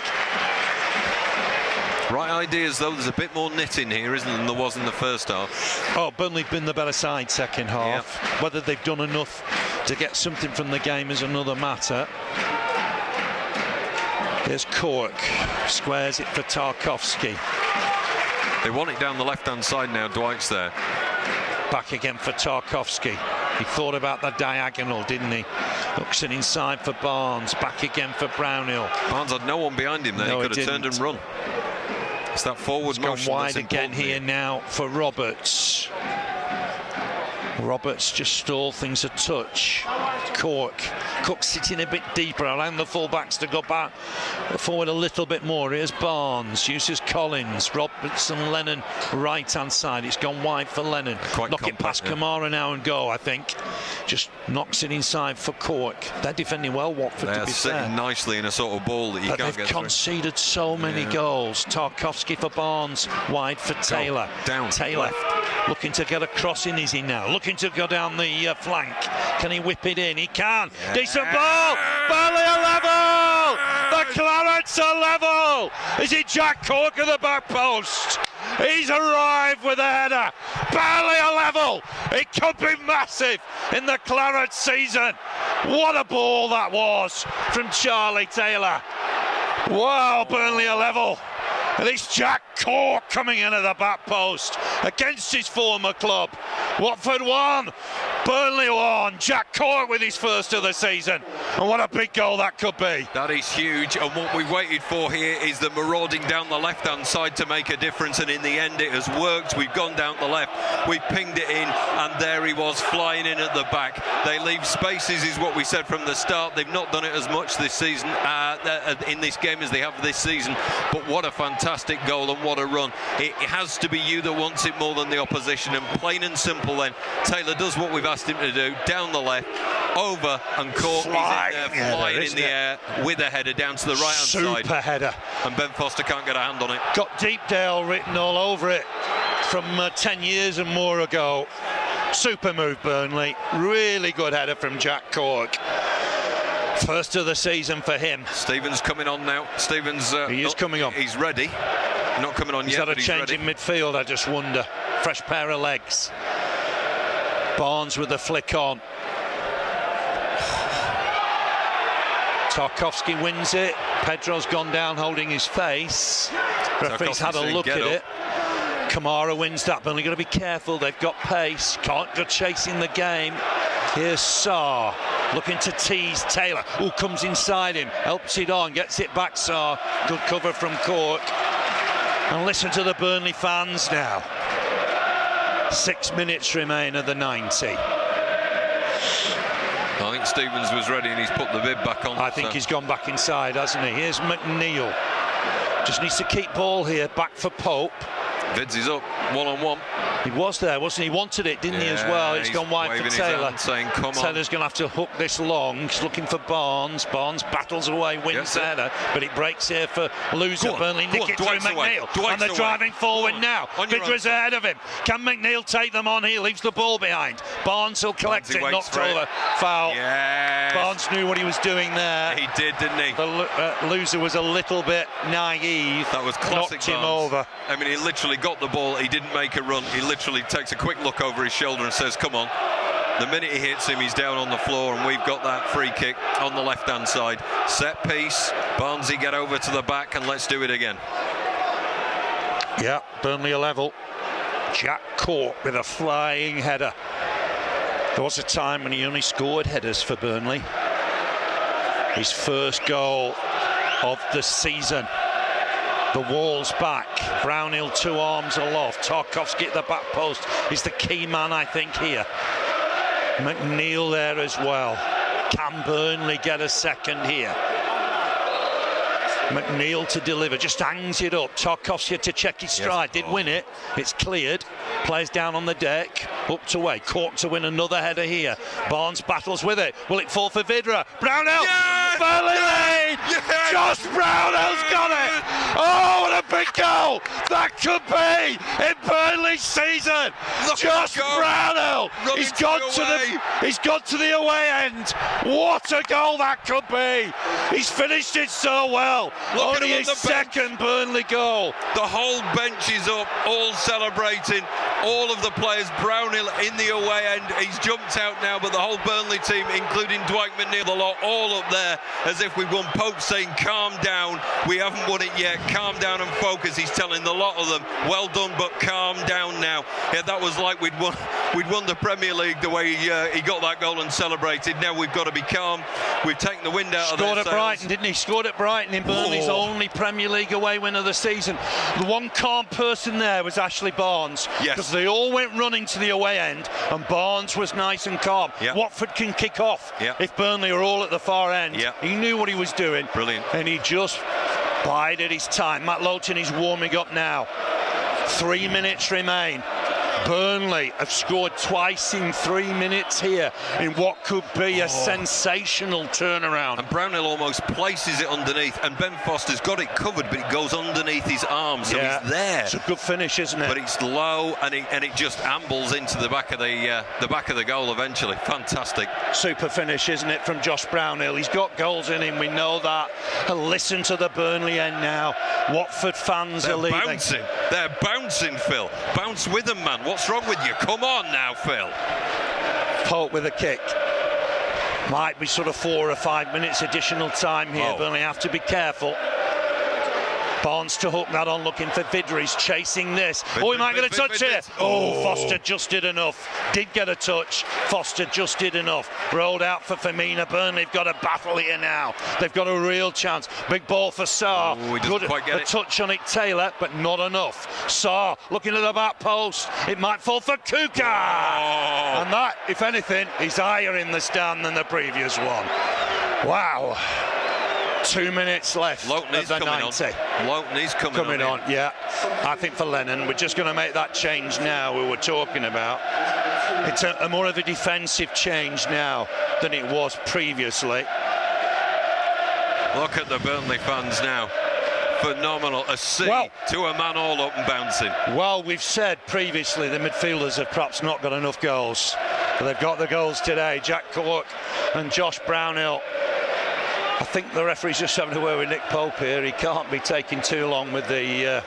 Right ideas though, there's a bit more knitting here, isn't there, than there was in the first half. Oh, Burnley've been the better side second half. Yep. Whether they've done enough to get something from the game is another matter. Here's Cork, squares it for Tarkowski. They want it down the left-hand side now, Dwight's there. Back again for Tarkowski. He thought about the diagonal, didn't he? Hooks it inside for Barnes, back again for Brownhill. Barnes had no one behind him there, he could have turned and run. It's that forward motion. Gone wide again here now for Roberts. Roberts just stalled things a touch. Cork. Cook sitting a bit deeper, allowing the full-backs to go back forward a little bit more. Here's Barnes, uses Collins. Robertson, Lennon, right-hand side. It's gone wide for Lennon. Knock it past Kamara now and go, I think. Just knocks it inside for Cork. They're defending well, Watford, to be fair. They're sitting nicely in a sort of ball that you can't get through. They've conceded so many goals. Tarkowski for Barnes, wide for Taylor. Down. Taylor looking to get a cross in, is he now? Looking to go down the flank. Can he whip it in? He can. Decent ball. Burnley are level. The Clarets are level. Is it Jack Cork at the back post? He's arrived with a header. Burnley are level. It could be massive in the Clarets season. What a ball that was from Charlie Taylor. Wow, Burnley are level. And it's Jack Cork coming in at the back post against his former club. Watford won, Burnley won. Jack Cork with his first of the season. And what a big goal that could be. That is huge, and what we've waited for here is the marauding down the left-hand side to make a difference, and in the end it has worked. We've gone down the left, we've pinged it in, and there he was flying in at the back. They leave spaces is what we said from the start. They've not done it as much this season, in this game as they have this season, but what a fantastic goal and what a run. It has to be you that wants it more than the opposition, and plain and simple then, Taylor does what we've asked him to do, down the left, over, and Cork is in there, flying in the air with a header down to the right-hand side. Super header. And Ben Foster can't get a hand on it. Got Deepdale written all over it from 10 years and more ago. Super move, Burnley. Really good header from Jack Cork. First of the season for him. Stevens coming on now. Stevens... he is coming on. He's ready. Not coming on yet, but he's ready. Is that a change in midfield, I just wonder? Fresh pair of legs. Barnes with the flick on. Tarkowski wins it. Pedro's gone down holding his face. Referee's had a look at it. Kamara wins that. Burnley got to be careful. They've got pace. Can't go chasing the game. Here's Sarr looking to tease Taylor, who comes inside him, helps it on, gets it back. Sarr, good cover from Cork. And listen to the Burnley fans now. 6 minutes remain of the 90. I think Stevens was ready and he's put the bib back on. I think he's gone back inside, hasn't he? Here's McNeil. Just needs to keep ball here, back for Pope. Vids is up, one-on-one. He was there, wasn't he? He wanted it, didn't he, as well? It's gone wide for Taylor. Saying, come on. Taylor's going to have to hook this long. He's looking for Barnes. Barnes battles away, wins header, but it breaks here for loser. Burnley nick it through McNeil. And they're driving forward now. Vidra's ahead of him. Can McNeil take them on? He leaves the ball behind. Barnes will collect it, knocked over. Foul. Yes. Barnes knew what he was doing there. He did, didn't he? The loser was a little bit naive. That was classic. Knocked him over. I mean, he literally got the ball. He didn't make a run. He literally takes a quick look over his shoulder and says, come on. The minute he hits him, he's down on the floor, and we've got that free kick on the left-hand side. Set piece. Barnesy, get over to the back, and let's do it again. Yeah, Burnley are level. Jack Cork with a flying header. There was a time when he only scored headers for Burnley. His first goal of the season. The wall's back. Brownhill 2 arms aloft. Tarkowski at the back post is the key man, I think, here. McNeil there as well. Can Burnley get a second here? McNeil to deliver, just hangs it up. Tarkovsky to check his stride, did win it. It's cleared. Plays down on the deck, up to way. Cork to win another header here. Barnes battles with it. Will it fall for Vidra? Brownell! Yes! Burnley lead! Yes! Josh Brownell's got it! Oh, what a big goal! That could be in Burnley's season! Josh Brownell! He's gone to the away end. What a goal that could be! He's finished it so well. Only his second Burnley goal. The whole bench is up, all celebrating. All of the players, Brownhill in the away end. He's jumped out now, but the whole Burnley team, including Dwight McNeil, the lot, all up there as if we won. Pope saying, calm down, we haven't won it yet, calm down and focus. He's telling the lot of them, well done, but calm down now. Yeah, that was like we'd won the Premier League the way he got that goal and celebrated. Now we've got to be calm. We've taken the wind out of their sails. Scored at Brighton, didn't he? Scored at Brighton in Burnley's only Premier League away win of the season. The one calm person there was Ashley Barnes. Yes. Because they all went running to the away end and Barnes was nice and calm. Yep. Watford can kick off if Burnley are all at the far end. Yep. He knew what he was doing. Brilliant. And he just bided his time. Matt Lowton is warming up now. 3 minutes remain. Burnley have scored twice in 3 minutes here in what could be a sensational turnaround. And Brownhill almost places it underneath, and Ben Foster's got it covered, but it goes underneath his arm, so he's there. It's a good finish, isn't it? But it's low, and it just ambles into the back of the goal eventually. Fantastic. Super finish, isn't it, from Josh Brownhill? He's got goals in him, we know that. And listen to the Burnley end now. Watford fans are leaving. They're bouncing, Phil. Bounce with them, man. What's wrong with you? Come on now, Phil. Pope with a kick. Might be sort of 4 or 5 minutes additional time here. Burnley have to be careful. Barnes to hook that on, looking for Vidra. He's chasing this. He might get a touch here. Foster just did enough. Did get a touch. Foster just did enough. Rolled out for Firmino. Burnley have got a battle here now. They've got a real chance. Big ball for Sarr. Good touch on it, Taylor, but not enough. Sarr looking at the back post. It might fall for Kuka. And that, if anything, is higher in the stand than the previous one. Wow. 2 minutes left of the 90. Lowton is coming on. Yeah. I think for Lennon, we're just going to make that change now we were talking about. It's a more of a defensive change now than it was previously. Look at the Burnley fans now. Phenomenal. A C to a man all up and bouncing. Well, we've said previously the midfielders have perhaps not got enough goals. But they've got the goals today. Jack Cork and Josh Brownhill. I think the referee's just having a word with Nick Pope here. He can't be taking too long with the...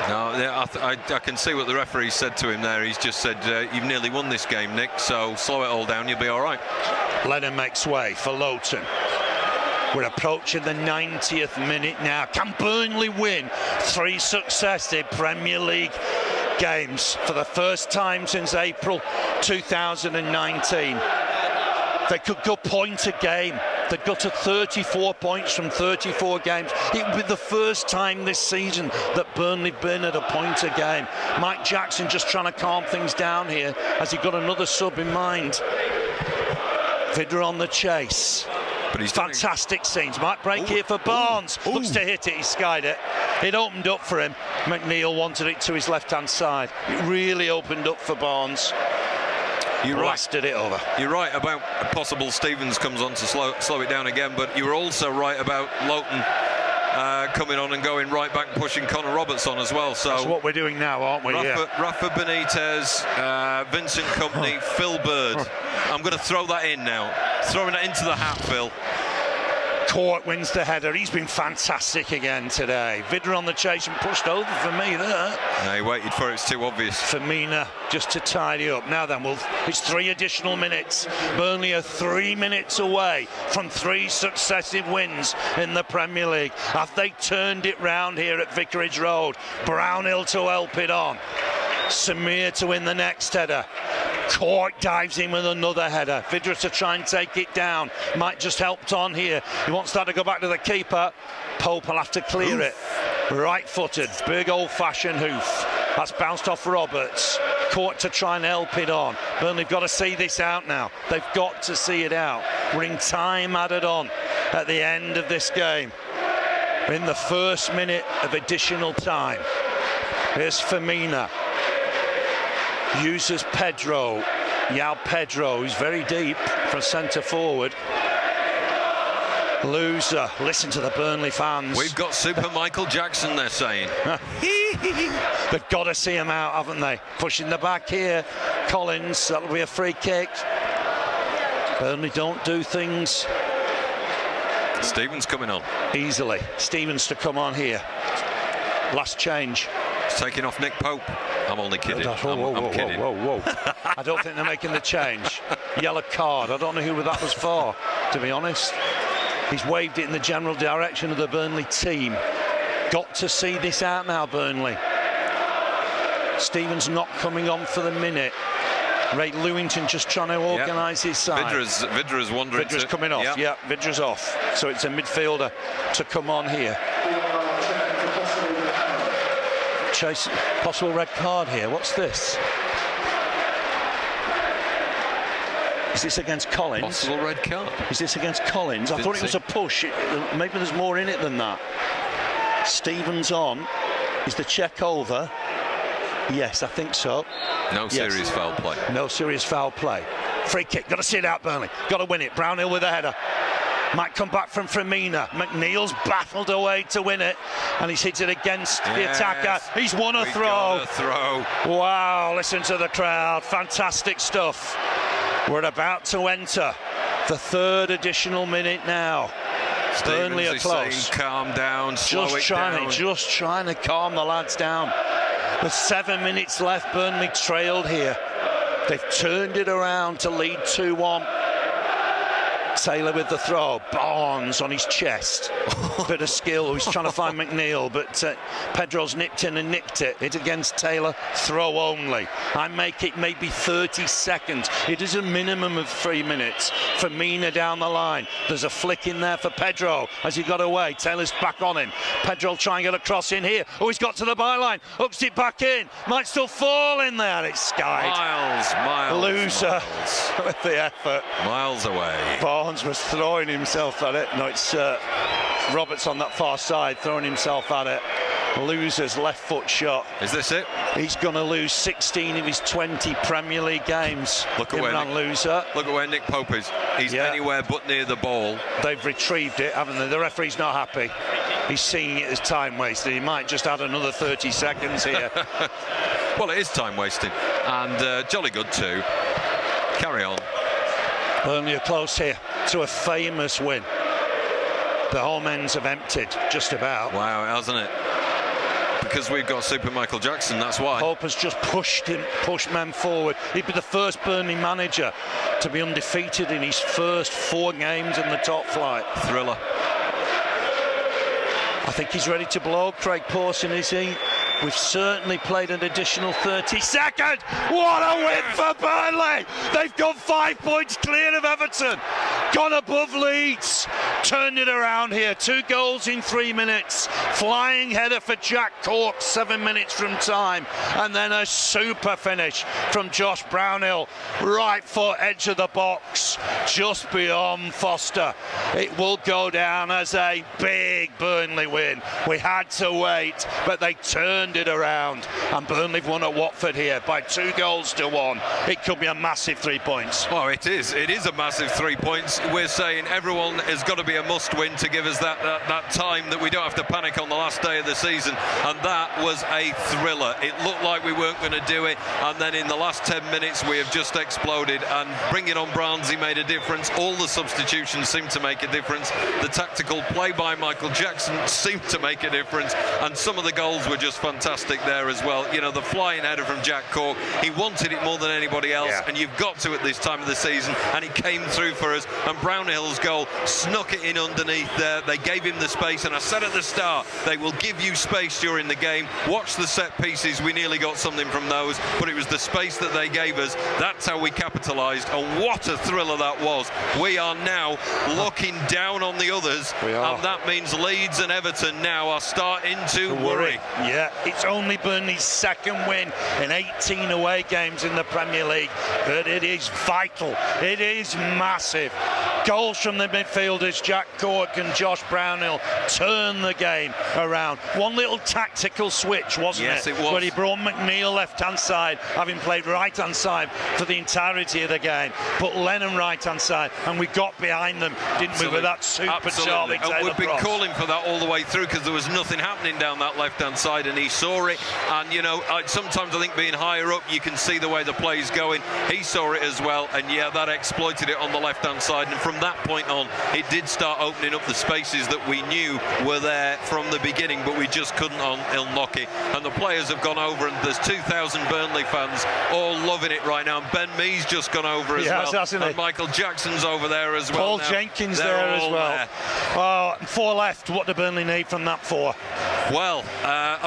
No, I can see what the referee said to him there. He's just said, you've nearly won this game, Nick, so slow it all down, you'll be all right. Lennon makes way for Lowton. We're approaching the 90th minute now. Can Burnley win 3 successive Premier League games for the first time since April 2019? They could go point a game. They'd got to 34 points from 34 games. It would be the first time this season that Burnley been at a point a game. Mike Jackson just trying to calm things down here as he got another sub in mind. Vidra on the chase. But he's fantastic scenes. Might break here for Barnes. Looks to hit it. He skied it. It opened up for him. McNeil wanted it to his left-hand side. It really opened up for Barnes. You blasted it over. You're right about possible Stevens comes on to slow it down again, but you were also right about Lowton coming on and going right back and pushing Connor Roberts on as well. So that's what we're doing now, aren't we? Rafa Benitez, Vincent Kompany, Phil Bird. I'm going to throw that in now. Throwing it into the hat, Phil. Court wins the header. He's been fantastic again today. Vidra on the chase and pushed over for me there. No, he waited for it. It's too obvious. Firmino just to tidy up. Now then, it's 3 additional minutes. Burnley are 3 minutes away from 3 successive wins in the Premier League. Have they turned it round here at Vicarage Road? Brownhill to help it on. Samir to win the next header. Cork dives in with another header. Vidra to try and take it down. Might just helped on here. He wants that to go back to the keeper. Pope will have to clear it. Right-footed, big old-fashioned hoof. That's bounced off Roberts. Cork to try and help it on. Burnley have got to see this out now. They've got to see it out. We're in time added on at the end of this game. We're in the first minute of additional time. Here's Firmino. Uses Pedro. Yao Pedro, who's very deep for centre forward. Loser. Listen to the Burnley fans. We've got Super Michael Jackson, they're saying. They've got to see him out, haven't they? Pushing the back here. Collins, that'll be a free kick. Burnley don't do things Stevens coming on. easily. Stevens to come on here. Last change. He's taking off Nick Pope. I'm only kidding. I'm kidding. Whoa. I don't think they're making the change. Yellow card. I don't know who that was for, to be honest. He's waved it in the general direction of the Burnley team. Got to see this out now, Burnley. Stevens not coming on for the minute. Ray Lewington just trying to organise his side. Vidra's wandering. Vidra's coming off. Yeah, Vidra's off. So it's a midfielder to come on here. Chase, possible red card here. What's this? Is this against Collins? Possible red card. Is this against Collins? I thought it was a push. Maybe there's more in it than that. Stevens on. Is the check over? Yes, I think so. No serious foul play. No serious foul play. Free kick. Got to see it out, Burnley. Got to win it. Brownhill with a header. Might come back from Firmino. McNeil's battled away to win it, and he's hit it against the attacker. He's won a throw. Wow, listen to the crowd. Fantastic stuff. We're about to enter the third additional minute now. Burnley are close. Saying, calm down, slow it down. Just trying to calm the lads down. With 7 minutes left, Burnley trailed here. They've turned it around to lead 2-1. Taylor with the throw. Barnes on his chest. Bit of skill. He's trying to find McNeil, but Pedro's nipped in and nicked it. It against Taylor. Throw only. I make it maybe 30 seconds. It is a minimum of 3 minutes. Firmino down the line. There's a flick in there for Pedro as he got away. Taylor's back on him. Pedro trying to get a cross in here. Oh, he's got to the byline. Hooks it back in. Might still fall in there. It's skied. Miles. Loser with the effort. Miles away. Barnes was throwing himself at it. No, it's Roberts on that far side throwing himself at it. Loser's left foot shot. Is this it? He's going to lose 16 of his 20 Premier League games. Look at where Nick Pope is. He's anywhere but near the ball. They've retrieved it, haven't they? The referee's not happy. He's seeing it as time wasted. He might just add another 30 seconds here. Well, it is time wasting, and jolly good too. Carry on. Burnley are close here to a famous win. The home ends have emptied, just about. Wow, hasn't it? Because we've got Super Michael Jackson, that's why. Pope has just pushed men forward. He'd be the first Burnley manager to be undefeated in his first 4 games in the top flight. Thriller. I think he's ready to blow. Craig Pawson, is he? We've certainly played an additional 30 seconds. What a win for Burnley! They've gone 5 points clear of Everton. Gone above Leeds. Turned it around here. 2 goals in 3 minutes. Flying header for Jack Cork, 7 minutes from time. And then a super finish from Josh Brownhill. Right foot, edge of the box, just beyond Foster. It will go down as a big Burnley win. We had to wait, but they turned it around, and Burnley have won at Watford here by 2 goals to 1. It could be a massive 3 points. Oh, it is a massive 3 points. We're saying everyone has got to be a must win to give us that time that we don't have to panic on the last day of the season, and that was a thriller. It looked like we weren't going to do it, and then in the last 10 minutes we have just exploded, and bringing on Brownsy made a difference. All the substitutions seemed to make a difference. The tactical play by Michael Jackson seemed to make a difference, and some of the goals were just fantastic there as well. You know, the flying header from Jack Cork, he wanted it more than anybody else, and you've got to at this time of the season, and he came through for us. And Brownhill's goal snuck it it in underneath there. They gave him the space, and I said at the start, they will give you space during the game. Watch the set pieces. We nearly got something from those, but it was the space that they gave us. That's how we capitalised, and what a thriller that was. We are now looking down on the others, and that means Leeds and Everton now are starting to worry. Yeah, it's only Burnley's second win in 18 away games in the Premier League, but it is vital. It is massive. Goals from the midfielders Jack Cork and Josh Brownhill turn the game around. One little tactical switch, wasn't it? Yes, it was. Where he brought McNeil left-hand side, having played right-hand side for the entirety of the game. Put Lennon right-hand side, and we got behind them, didn't we, with that super Charlie Taylor and we've been cross. calling for that all the way through, because there was nothing happening down that left-hand side, and he saw it. And, you know, sometimes I think being higher up, you can see the way the play's going. He saw it as well, and yeah, that exploited it on the left-hand side. And from that point on, it did start opening up the spaces that we knew were there from the beginning, but we just couldn't unlock it. And the players have gone over, and there's 2,000 Burnley fans all loving it right now. And Ben Mee's just gone over as well, and Michael Jackson's over there as well. Paul now. Jenkins They're there as well. there. Oh, 4 left. What do Burnley need from that 4? Well,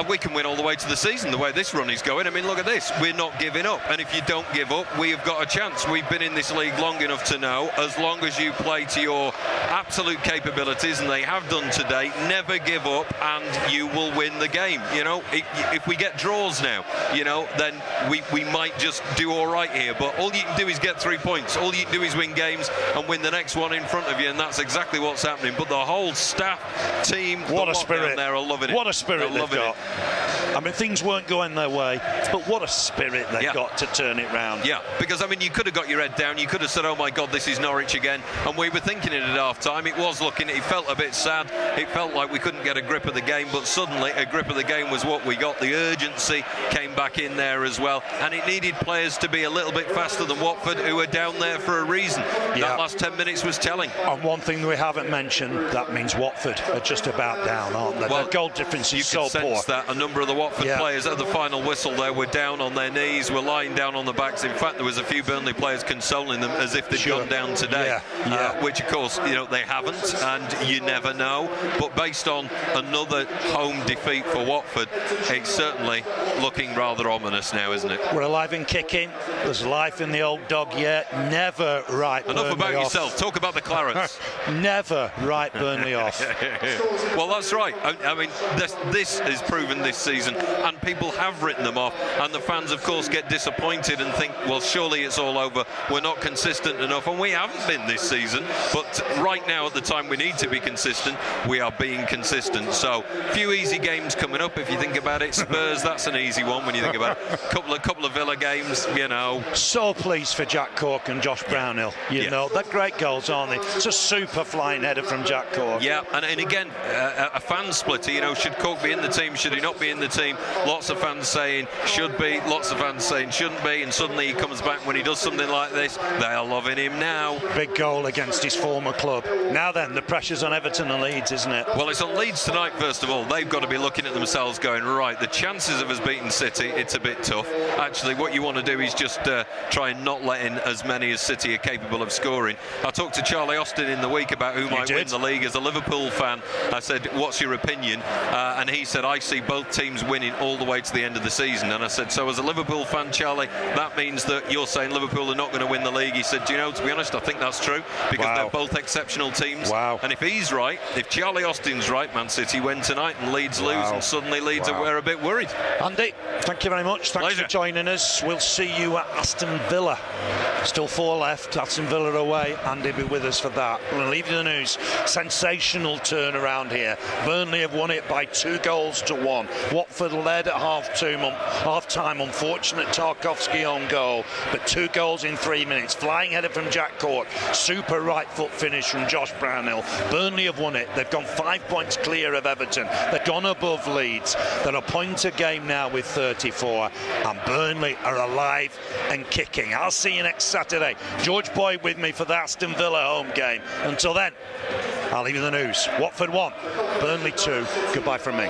we can win all the way to the season the way this run is going. I mean, look at this. We're not giving up. And if you don't give up, we've got a chance. We've been in this league long enough to know, as long as you play to your absolute capabilities, and they have done today, never give up and you will win the game. You know, if we get draws now, you know, then we might just do all right here. But all you can do is get 3 points. All you can do is win games and win the next one in front of you, and that's exactly what's happening. But the whole staff, team, what a spirit there are loving it. What a spirit they've got. I mean, things weren't going their way, but what a spirit they've got to turn it round. Yeah, because, I mean, you could have got your head down. You could have said, oh, my God, this is Norwich again. And we were thinking it at half-time. It was looking, it felt a bit sad. It felt like we couldn't get a grip of the game, but suddenly a grip of the game was what we got. The urgency came back in there as well. And it needed players to be a little bit faster than Watford, who were down there for a reason. That last 10 minutes was telling. And one thing we haven't mentioned, that means Watford are just about down, aren't they? Well, their goal difference is so poor. You can sense that a number of the Watford players at the final whistle there were down on their knees, were lying down on the backs. In fact, there was a few Burnley players consoling them as if they'd gone down today, which of course, you know, they haven't, and you never know. But based on another home defeat for Watford, it's certainly looking rather ominous now, isn't it? We're alive and kicking. There's life in the old dog yet. Never write Enough Burnley about off. yourself. Talk about the Clarets. Never write Burnley off. Well, that's right. I mean, this is proven this season, and people have written them off, and the fans, of course, get disappointed and think, well, surely it's all over. We're not consistent enough, and we haven't been this season. But right now, at the time we need to be consistent, we are being consistent. So, few easy games coming up, if you think about it. Spurs, that's an easy one when you think about it. Couple of Villa games, you know. So pleased for Jack Cork and Josh Brownhill. You know, they're great goals, aren't they? It's a super flying header from Jack Cork. Yeah, and again, a fan splitter. You know, should Cork be in the team? Should he not be in the team? Lots of fans saying should be, lots of fans saying shouldn't be, and suddenly he comes back when he does something like this. They are loving him now. Big goal against his former club. Now then, the pressure's on Everton and Leeds, isn't it? Well, it's on Leeds tonight, first of all. They've got to be looking at themselves going, right, the chances of us beating City, it's a bit tough. Actually, what you want to do is just try and not let in as many as City are capable of scoring. I talked to Charlie Austin in the week about who might win the league. As a Liverpool fan, I said, what's your opinion? And he said, I see both teams winning all the way to the end of the season. And I said, so as a Liverpool fan, Charlie, that means that you're saying Liverpool are not going to win the league. He said, do you know, to be honest, I think that's true, because they're both exceptional teams. And if he's right, if Charlie Austin's right, Man City win tonight and Leeds lose, and suddenly Leeds are a bit worried. Andy, thank you very much. Thanks for joining us. We'll see you at Aston Villa. Still 4 left. Aston Villa away. Andy will be with us for that. We're going to leave you the news. Sensational turnaround here. Burnley have won it by 2 goals to 1. Watford led at half-time. Unfortunate Tarkowski on goal, but 2 goals in 3 minutes. Flying header from Jack Cork. Super right foot finish from Josh Brownhill. Burnley have won it. They've gone 5 points clear of Everton. They've gone above Leeds. They're a point a game now with 34, and Burnley are alive and kicking. I'll see you next Saturday. George Boyd with me for the Aston Villa home game. Until then, I'll leave you the news. Watford 1, Burnley 2. Goodbye from me.